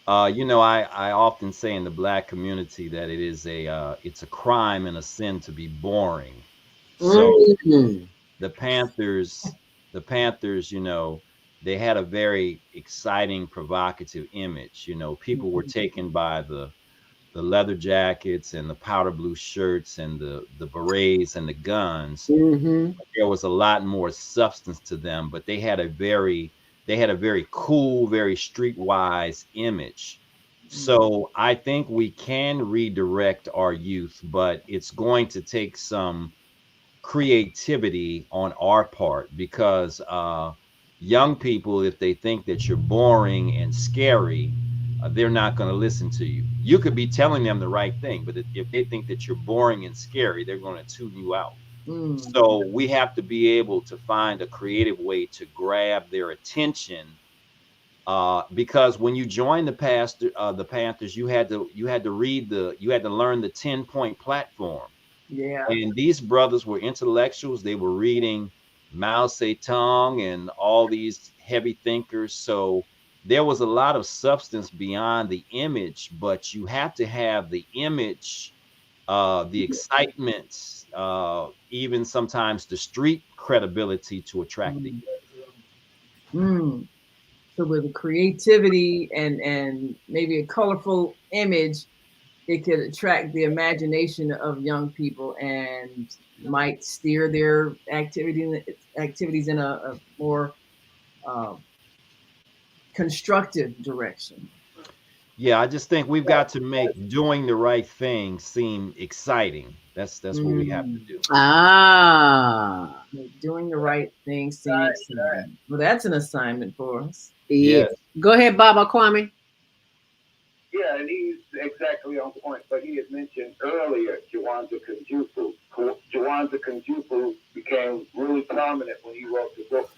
I often say in the Black community that it's a crime and a sin to be boring. So the Panthers the Panthers, they had a very exciting, provocative image. People were taken by the leather jackets and the powder blue shirts and the berets and the guns. Mm-hmm. There was a lot more substance to them, but they had a very cool, very streetwise image. So I think we can redirect our youth, but it's going to take some creativity on our part, because young people, if they think that you're boring and scary, they're not going to listen to you. You could be telling them the right thing, but if they think that you're boring and scary, they're going to tune you out. So we have to be able to find a creative way to grab their attention, because when you joined the Panthers, you had to learn the 10-point platform. Yeah. And these brothers were intellectuals. They were reading Mao Zedong and all these heavy thinkers. So there was a lot of substance beyond the image, but you have to have the image, the excitement, even sometimes the street credibility to attract the youth. So with creativity and maybe a colorful image, it could attract the imagination of young people and might steer their activities in a more constructive direction. Yeah, I just think we've got to make doing the right thing seem exciting. That's what we have to do. Doing the right thing seem exciting. Well, that's an assignment for us. Yes. Go ahead, Baba Kwame. Yeah, and he's exactly on point. But he had mentioned earlier Jawanza Kunjufu. Jawanza Kunjufu became really prominent when he wrote the book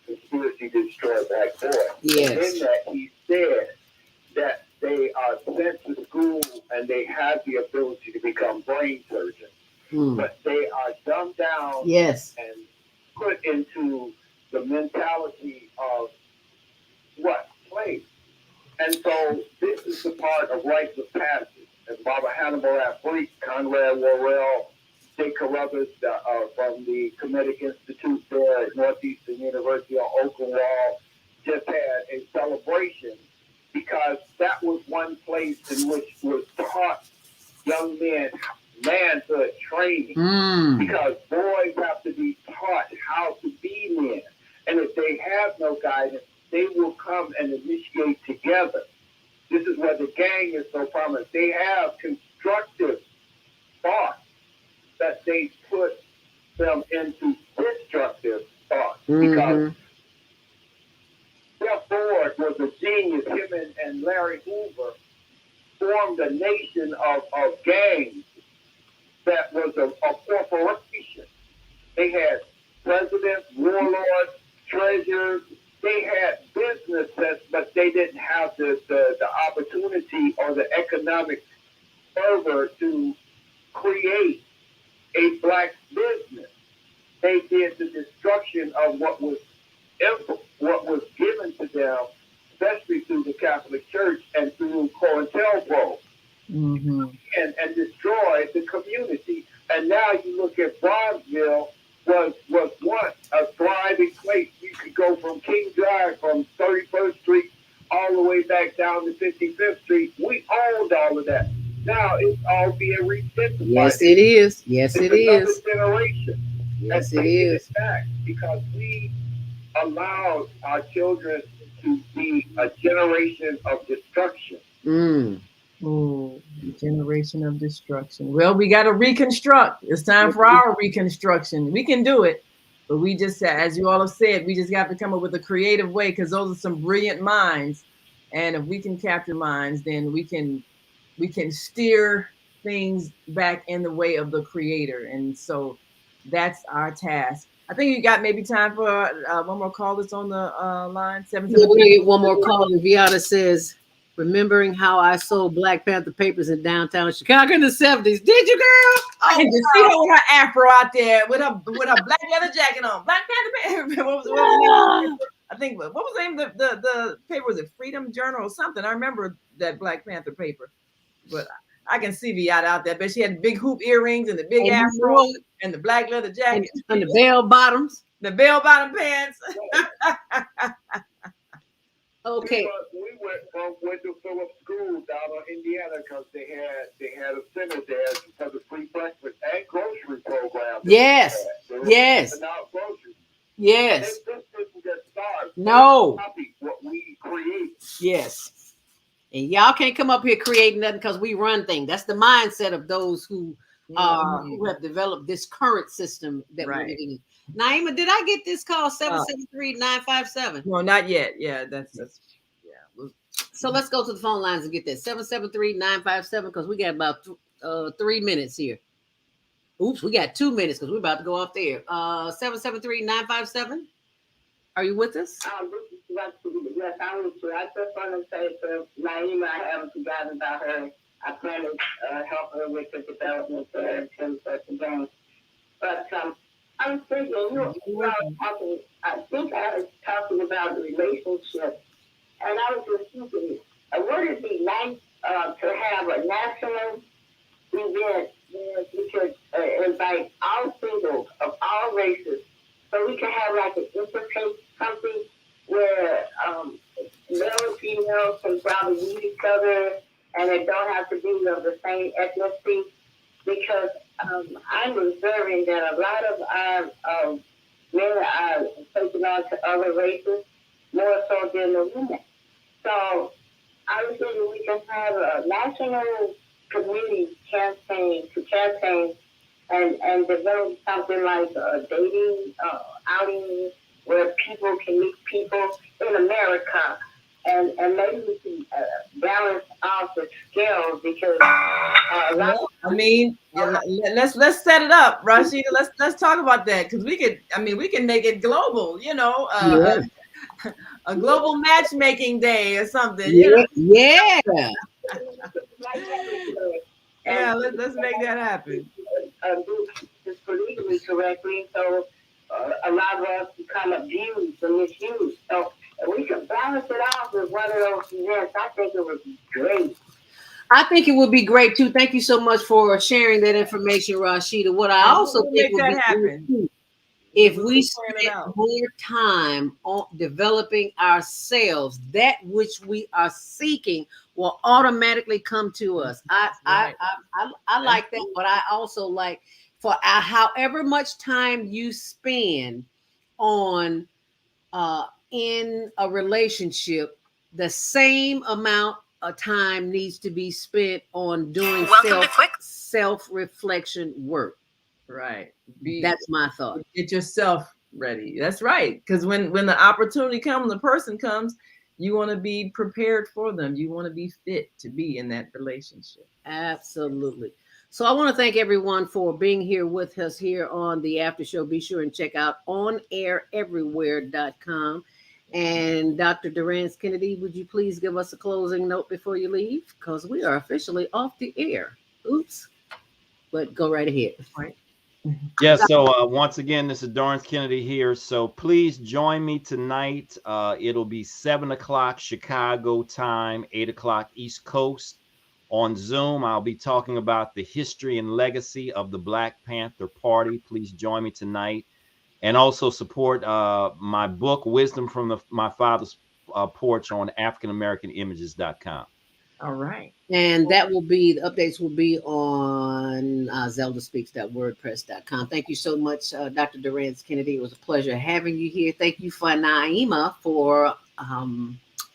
Conspiracy to Destroy Black Boy. Yes. And in that, he said that they are sent to school and they have the ability to become brain surgeons. But they are dumbed down and put into the mentality of what? Play. And so this is the part of rites of passage. And Baba Hannibal Afrique, Conrad Worrell, Jay Carruthers from the Kemetic Institute there at Northeastern University on Oakenwall just had a celebration, because that was one place in which was taught young men manhood training. Because boys have to be taught how to be men. And if they have no guidance, they will come and initiate together. This is where the gang is so prominent. They have constructive thoughts that they put them into destructive thoughts. Because Jeff Ford was a genius. Him and Larry Hoover formed a nation of gangs that was a corporation. They had presidents, warlords, treasurers. They had businesses, but they didn't have the opportunity or the economic fervor to create a black business. They did the destruction of what was given to them, especially through the Catholic Church and through COINTELPRO, and destroyed the community. And now you look at Bronzeville, was once a thriving place. You could go from King Drive, from 31st Street, all the way back down to 55th Street. We owned all of that. Now it's all being regentrified. Yes, it is. Yes, it is. Generation. Yes, it is. Back because we allowed our children to be a generation of destruction. Generation of destruction. Well, we got to reconstruct. It's time for our reconstruction. We can do it, but we just, as you all have said, we just got to come up with a creative way, because those are some brilliant minds. And if we can capture minds, then we can steer things back in the way of the creator. And so that's our task. I think you got maybe time for one more call that's on the line. We're going to get one more call. And Viata says, remembering how I sold Black Panther papers in downtown Chicago in the 70s. Did you, girl? I can just see her with her afro out there with her black leather jacket on. Black Panther paper. What was the name? I think, what was the name of the paper? Was it Freedom Journal or something? I remember that Black Panther paper. But I can see Viata out there. But she had the big hoop earrings and the big afro and the black leather jacket. And the bell bottoms. The bell bottom pants. Okay. We went to Phillips School down in Indiana because they had a center there for the free breakfast and grocery program. Yes. Yes. Yes. This didn't get started. No. What we create. Yes. And y'all can't come up here creating nothing because we run things. That's the mindset of those who have developed this current system that we're living in. Naima, did I get this call 773-957? No, not yet. Yeah, that's yeah. So let's go to the phone lines and get that 773-957 because we got about 3 minutes here. Oops, we got 2 minutes because we're about to go off there. 773-957. Are you with us? Yes, I'm with you. I just want to say to Naima, I haven't forgotten about her. I plan to help her with the development there too, again. But I was thinking, I think I was talking about the relationship, and I was just thinking, would it be nice to have a national event where we could invite all singles of all races, so we could have like an interface, something where male and female can probably meet each other, and it don't have to be of the same ethnicity, because I'm observing that a lot of our men are taking on to other races more so than the women. So I was thinking we can have a national community campaign and develop something like a dating outing where people can meet people in America, and maybe we can balance off the scales, because let's set it up, Rashida. Let's talk about that, because we can make it global, a global matchmaking day or something. Yeah. Yeah, let's make that happen. Do this politically correctly, so a lot of us become abused and misused. So if we can balance it off with one of those events, I think it would be great. I think it would be great too. Thank you so much for sharing that information, Rashida. What I also think would be happen too, if we spend more time on developing ourselves, that which we are seeking will automatically come to us. I like that, but I also like for however much time you spend on in a relationship, the same amount of time needs to be spent on doing self-reflection work. Right. That's my thought. Get yourself ready. That's right. Because when the opportunity comes, the person comes, you want to be prepared for them. You want to be fit to be in that relationship. Absolutely. So I want to thank everyone for being here with us here on the After Show. Be sure and check out onaireverywhere.com. And Dr. Durance Kennedy, would you please give us a closing note before you leave? Because we are officially off the air. Oops. But go right ahead. Right. Yeah, so once again, this is Durance Kennedy here. So please join me tonight. It'll be 7 o'clock Chicago time, 8 o'clock East Coast. On Zoom, I'll be talking about the history and legacy of the Black Panther Party. Please join me tonight. And also support my book, Wisdom from My Father's Porch, on AfricanAmericanImages.com. All right. And that will be, the updates will be on zeldaspeaks.wordpress.com. Thank you so much, Dr. Durance Kennedy. It was a pleasure having you here. Thank you for Naima for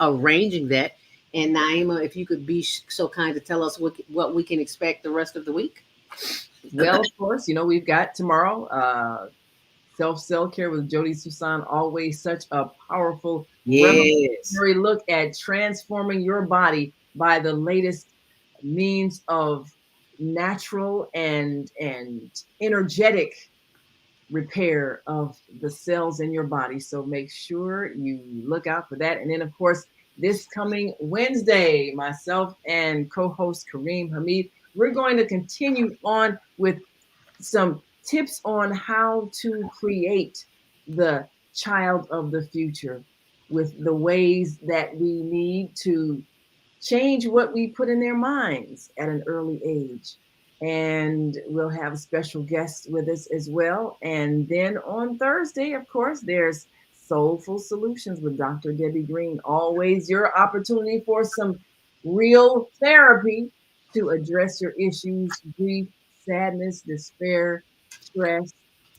arranging that. And Naima, if you could be so kind to tell us what we can expect the rest of the week. Well, of course, we've got tomorrow, Self-Care with Jody Susan. Always such a powerful, revolutionary look at transforming your body by the latest means of natural and energetic repair of the cells in your body. So make sure you look out for that. And then, of course, this coming Wednesday, myself and co-host Kareem Hamid, we're going to continue on with some tips on how to create the child of the future, with the ways that we need to change what we put in their minds at an early age. And we'll have special guests with us as well. And then on Thursday, of course, there's Soulful Solutions with Dr. Debbie Green. Always your opportunity for some real therapy to address your issues, grief, sadness, despair, stress,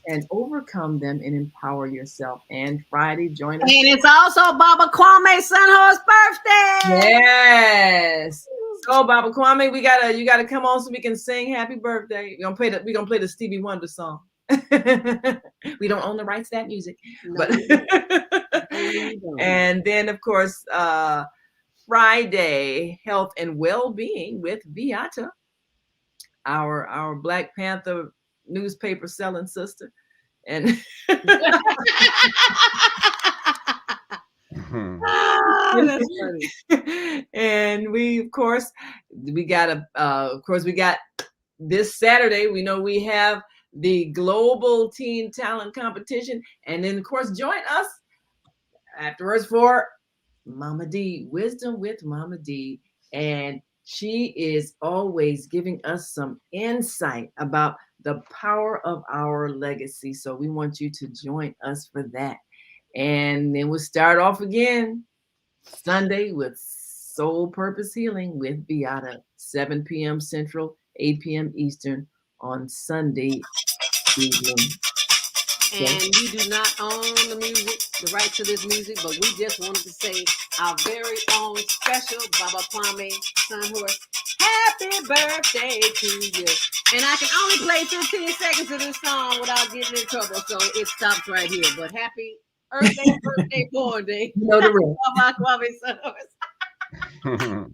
and overcome them and empower yourself. And Friday, join us. And it's also Baba Kwame's Sunhorse birthday. Yes. So Baba Kwame, you gotta come on so we can sing happy birthday. We're gonna play the Stevie Wonder song. We don't own the rights to that music. No, But don't. And then of course Friday, health and well-being with Beata, our Black Panther newspaper selling sister. And that's funny. And we got this Saturday, we know we have the global teen talent competition, and then of course join us afterwards for Mama D, Wisdom with Mama D. And she is always giving us some insight about the power of our legacy. So we want you to join us for that. And then we'll start off again Sunday with Soul Purpose Healing with Beata, 7 p.m. Central, 8 p.m. Eastern on Sunday evening. And we do not own the music, the rights to this music, but we just wanted to say our very own special Baba Kwame Sunhorse, happy birthday to you. And I can only play 15 seconds of this song without getting in trouble, so it stops right here. But happy birthday, born day. You know the rule. Baba Kwame Sunhorse.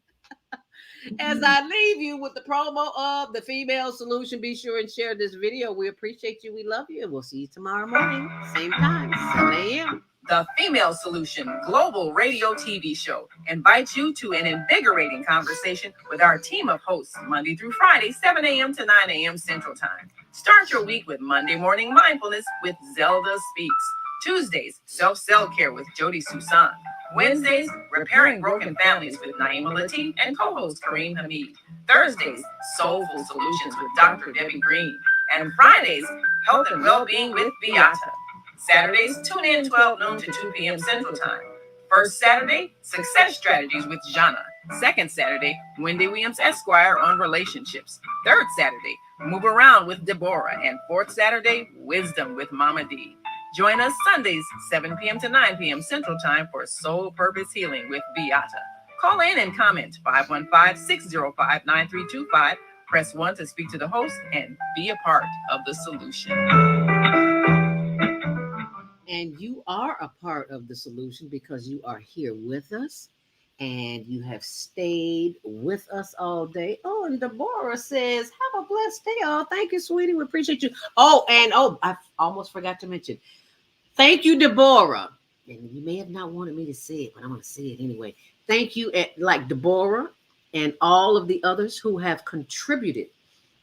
As I leave you with the promo of the Female Solution, be sure and share this video. We appreciate you. We love you. And we'll see you tomorrow morning, same time, 7 a.m. The Female Solution Global Radio TV Show invites you to an invigorating conversation with our team of hosts Monday through Friday, 7 a.m. to 9 a.m. Central Time. Start your week with Monday Morning Mindfulness with Zelda Speaks. Tuesdays, Self Care with Jody Susan. Wednesdays, Repairing Broken Families with Naima Latif and co-host Kareem Hamid. Thursdays, Soulful Solutions with Dr. Debbie Green. And Fridays, Health and Wellbeing with Beata. Saturdays, tune in 12 noon to 2 p.m. Central Time. First Saturday, Success Strategies with Jana. Second Saturday, Wendy Williams Esquire on relationships. Third Saturday, Move Around with Deborah. And fourth Saturday, Wisdom with Mama D. Join us Sundays, 7 p.m. to 9 p.m. Central Time for Soul Purpose Healing with Beata. Call in and comment 515-605-9325. Press 1 to speak to the host and be a part of the solution. And you are a part of the solution because you are here with us and you have stayed with us all day. Oh, and Deborah says, have a blessed day, all. Thank you, sweetie. We appreciate you. I almost forgot to mention. Thank you, Deborah. And you may have not wanted me to say it, but I'm going to say it anyway. Thank you, like Deborah and all of the others who have contributed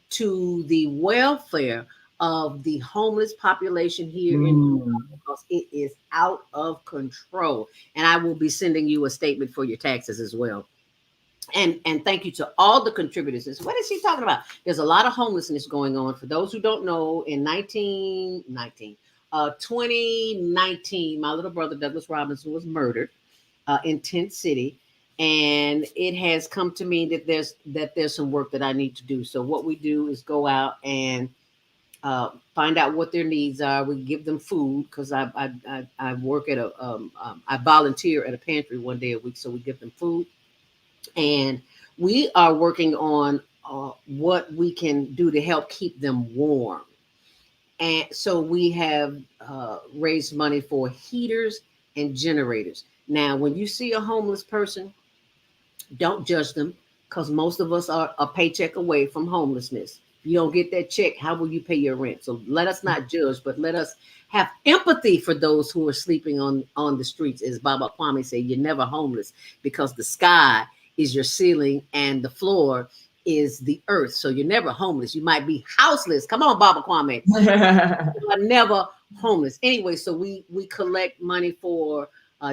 to the welfare of the homeless population here in because it is out of control. And I will be sending you a statement for your taxes as well. And thank you to all the contributors. What is she talking about? There's a lot of homelessness going on. For those who don't know, in 2019, my little brother Douglas Robinson was murdered in Tent City, and it has come to me that there's some work that I need to do. So what we do is go out and find out what their needs are. We give them food because I work at I volunteer at a pantry one day a week, so we give them food, and we are working on what we can do to help keep them warm. And so we have raised money for heaters and generators. Now, when you see a homeless person, don't judge them because most of us are a paycheck away from homelessness. If you don't get that check, how will you pay your rent? So let us not judge, but let us have empathy for those who are sleeping on the streets. As Baba Kwame said, you're never homeless because the sky is your ceiling and the floor is the earth. So you're never homeless. You might be houseless. Come on, Baba Kwame. You are never homeless. Anyway, so we collect money for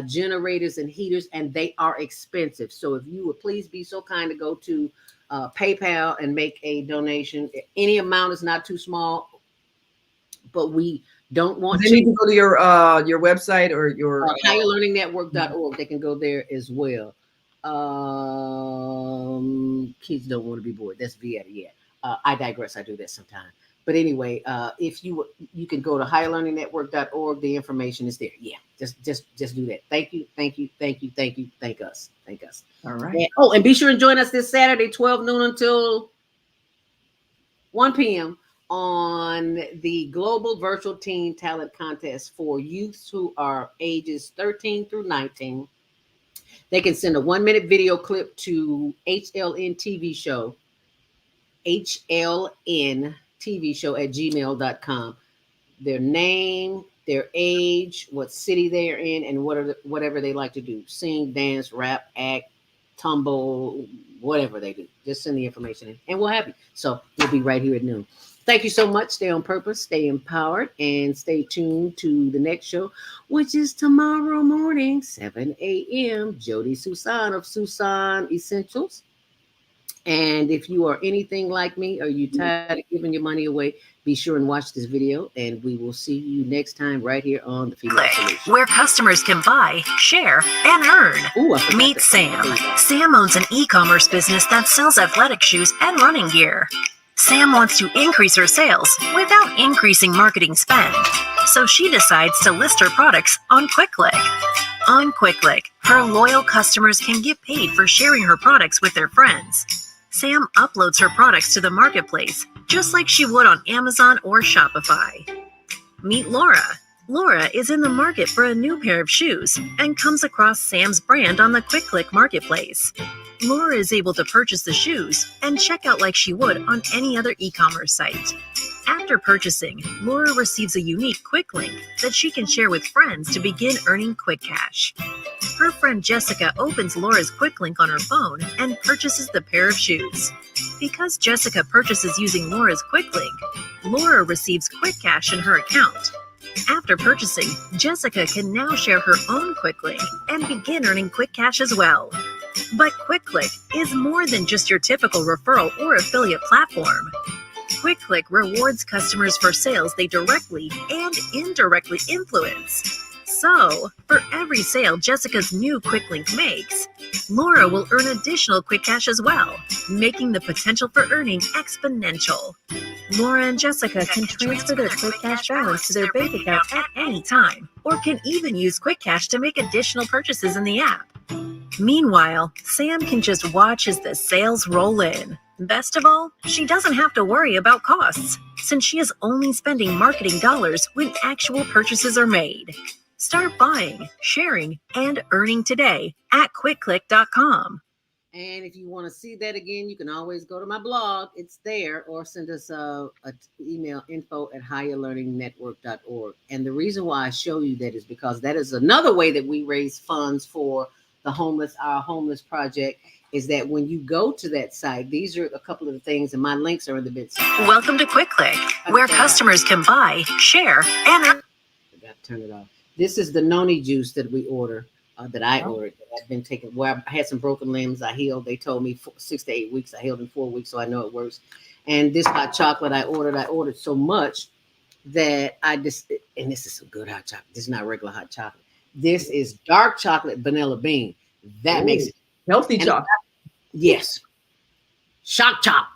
generators and heaters, and they are expensive. So if you would please be so kind to go to PayPal and make a donation. Any amount is not too small, but we don't want They need to go to your website or your higherlearningnetwork.org. They can go there as well. Kids don't want to be bored. That's Vieta. Yeah. I digress. I do that sometimes. But anyway, if you can go to higherlearningnetwork.org. The information is there. Yeah. Just do that. Thank you. Thank us. All right. And be sure and join us this Saturday, 12 noon until 1 p.m. on the Global Virtual Teen Talent Contest for youths who are ages 13 through 19. They can send a 1-minute video clip to HLN TV show @gmail.com. Their name, their age, what city they are in, and whatever they like to do. Sing, dance, rap, act, tumble, whatever they do. Just send the information in and we'll have you. So we'll be right here at noon. Thank you so much. Stay on purpose, stay empowered, and stay tuned to the next show, which is tomorrow morning, 7 a.m. Jody Susan of Susan Essentials. And if you are anything like me, or you tired of giving your money away, be sure and watch this video, and we will see you next time right here on the Female Solution, where customers can buy, share, and earn. Meet Sam. Sam owns an e-commerce business that sells athletic shoes and running gear. Sam wants to increase her sales without increasing marketing spend, so she decides to list her products on QuickClick. On QuickClick, her loyal customers can get paid for sharing her products with their friends. Sam uploads her products to the marketplace, just like she would on Amazon or Shopify. Meet Laura. Laura is in the market for a new pair of shoes and comes across Sam's brand on the QuickClick marketplace. Laura is able to purchase the shoes and check out like she would on any other e-commerce site. After purchasing, Laura receives a unique quick link that she can share with friends to begin earning quick cash. Her friend Jessica opens Laura's quick link on her phone and purchases the pair of shoes. Because Jessica purchases using Laura's quick link, Laura receives quick cash in her account. After purchasing, Jessica can now share her own quick link and begin earning quick cash as well. But QuickClick is more than just your typical referral or affiliate platform. QuickClick rewards customers for sales they directly and indirectly influence. So, for every sale Jessica's new quick link makes, Laura will earn additional quick cash as well, making the potential for earning exponential. Laura and Jessica can transfer their quick cash balance to their bank account at any time, or can even use quick cash to make additional purchases in the app. Meanwhile, Sam can just watch as the sales roll in. Best of all, she doesn't have to worry about costs, since she is only spending marketing dollars when actual purchases are made. Start buying, sharing, and earning today at quickclick.com. And if you want to see that again, you can always go to my blog. It's there, or send us a email, info@higherlearningnetwork.org. And the reason why I show you that is because that is another way that we raise funds for the homeless, our homeless project, is that when you go to that site, these are a couple of the things, and my links are in the bit. Welcome to QuickClick, where customers can buy, share, and earn. I got to turn it off. This is the noni juice that we order, that I ordered. That I've been taking. Where I had some broken limbs, I healed. They told me 6 to 8 weeks. I healed in 4 weeks, so I know it works. And this hot chocolate I ordered so much that and this is some good hot chocolate. This is not regular hot chocolate. This is dark chocolate vanilla bean. That makes it healthy chocolate. Yes. Shock chop.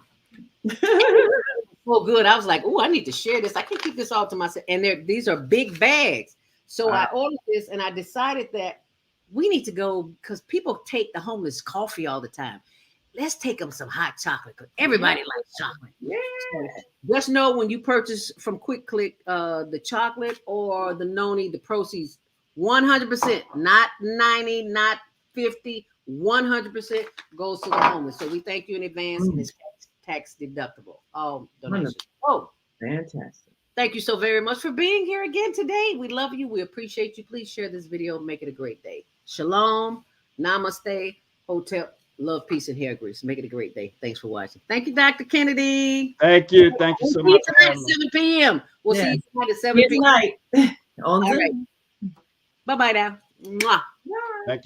So good. I was like, oh, I need to share this. I can't keep this all to myself. And these are big bags. So I ordered this, and I decided that we need to go, because people take the homeless coffee all the time. Let's take them some hot chocolate, because everybody likes chocolate. Yeah. So just know when you purchase from QuickClick the chocolate or the noni, the proceeds 100%, not 90, not 50, 100% goes to the homeless. So we thank you in advance, and it's tax deductible. All donations. Oh, fantastic. Thank you so very much for being here again today. We love you. We appreciate you. Please share this video. Make it a great day. Shalom. Namaste. Hotel. Love, peace, and hair grease. Make it a great day. Thanks for watching. Thank you, Dr. Kennedy. Thank you. Thank you so much. Tonight at 7 p.m. We'll see you tonight at 7 p.m. Tonight. On All right. Bye-bye now. Mwah. Thank you.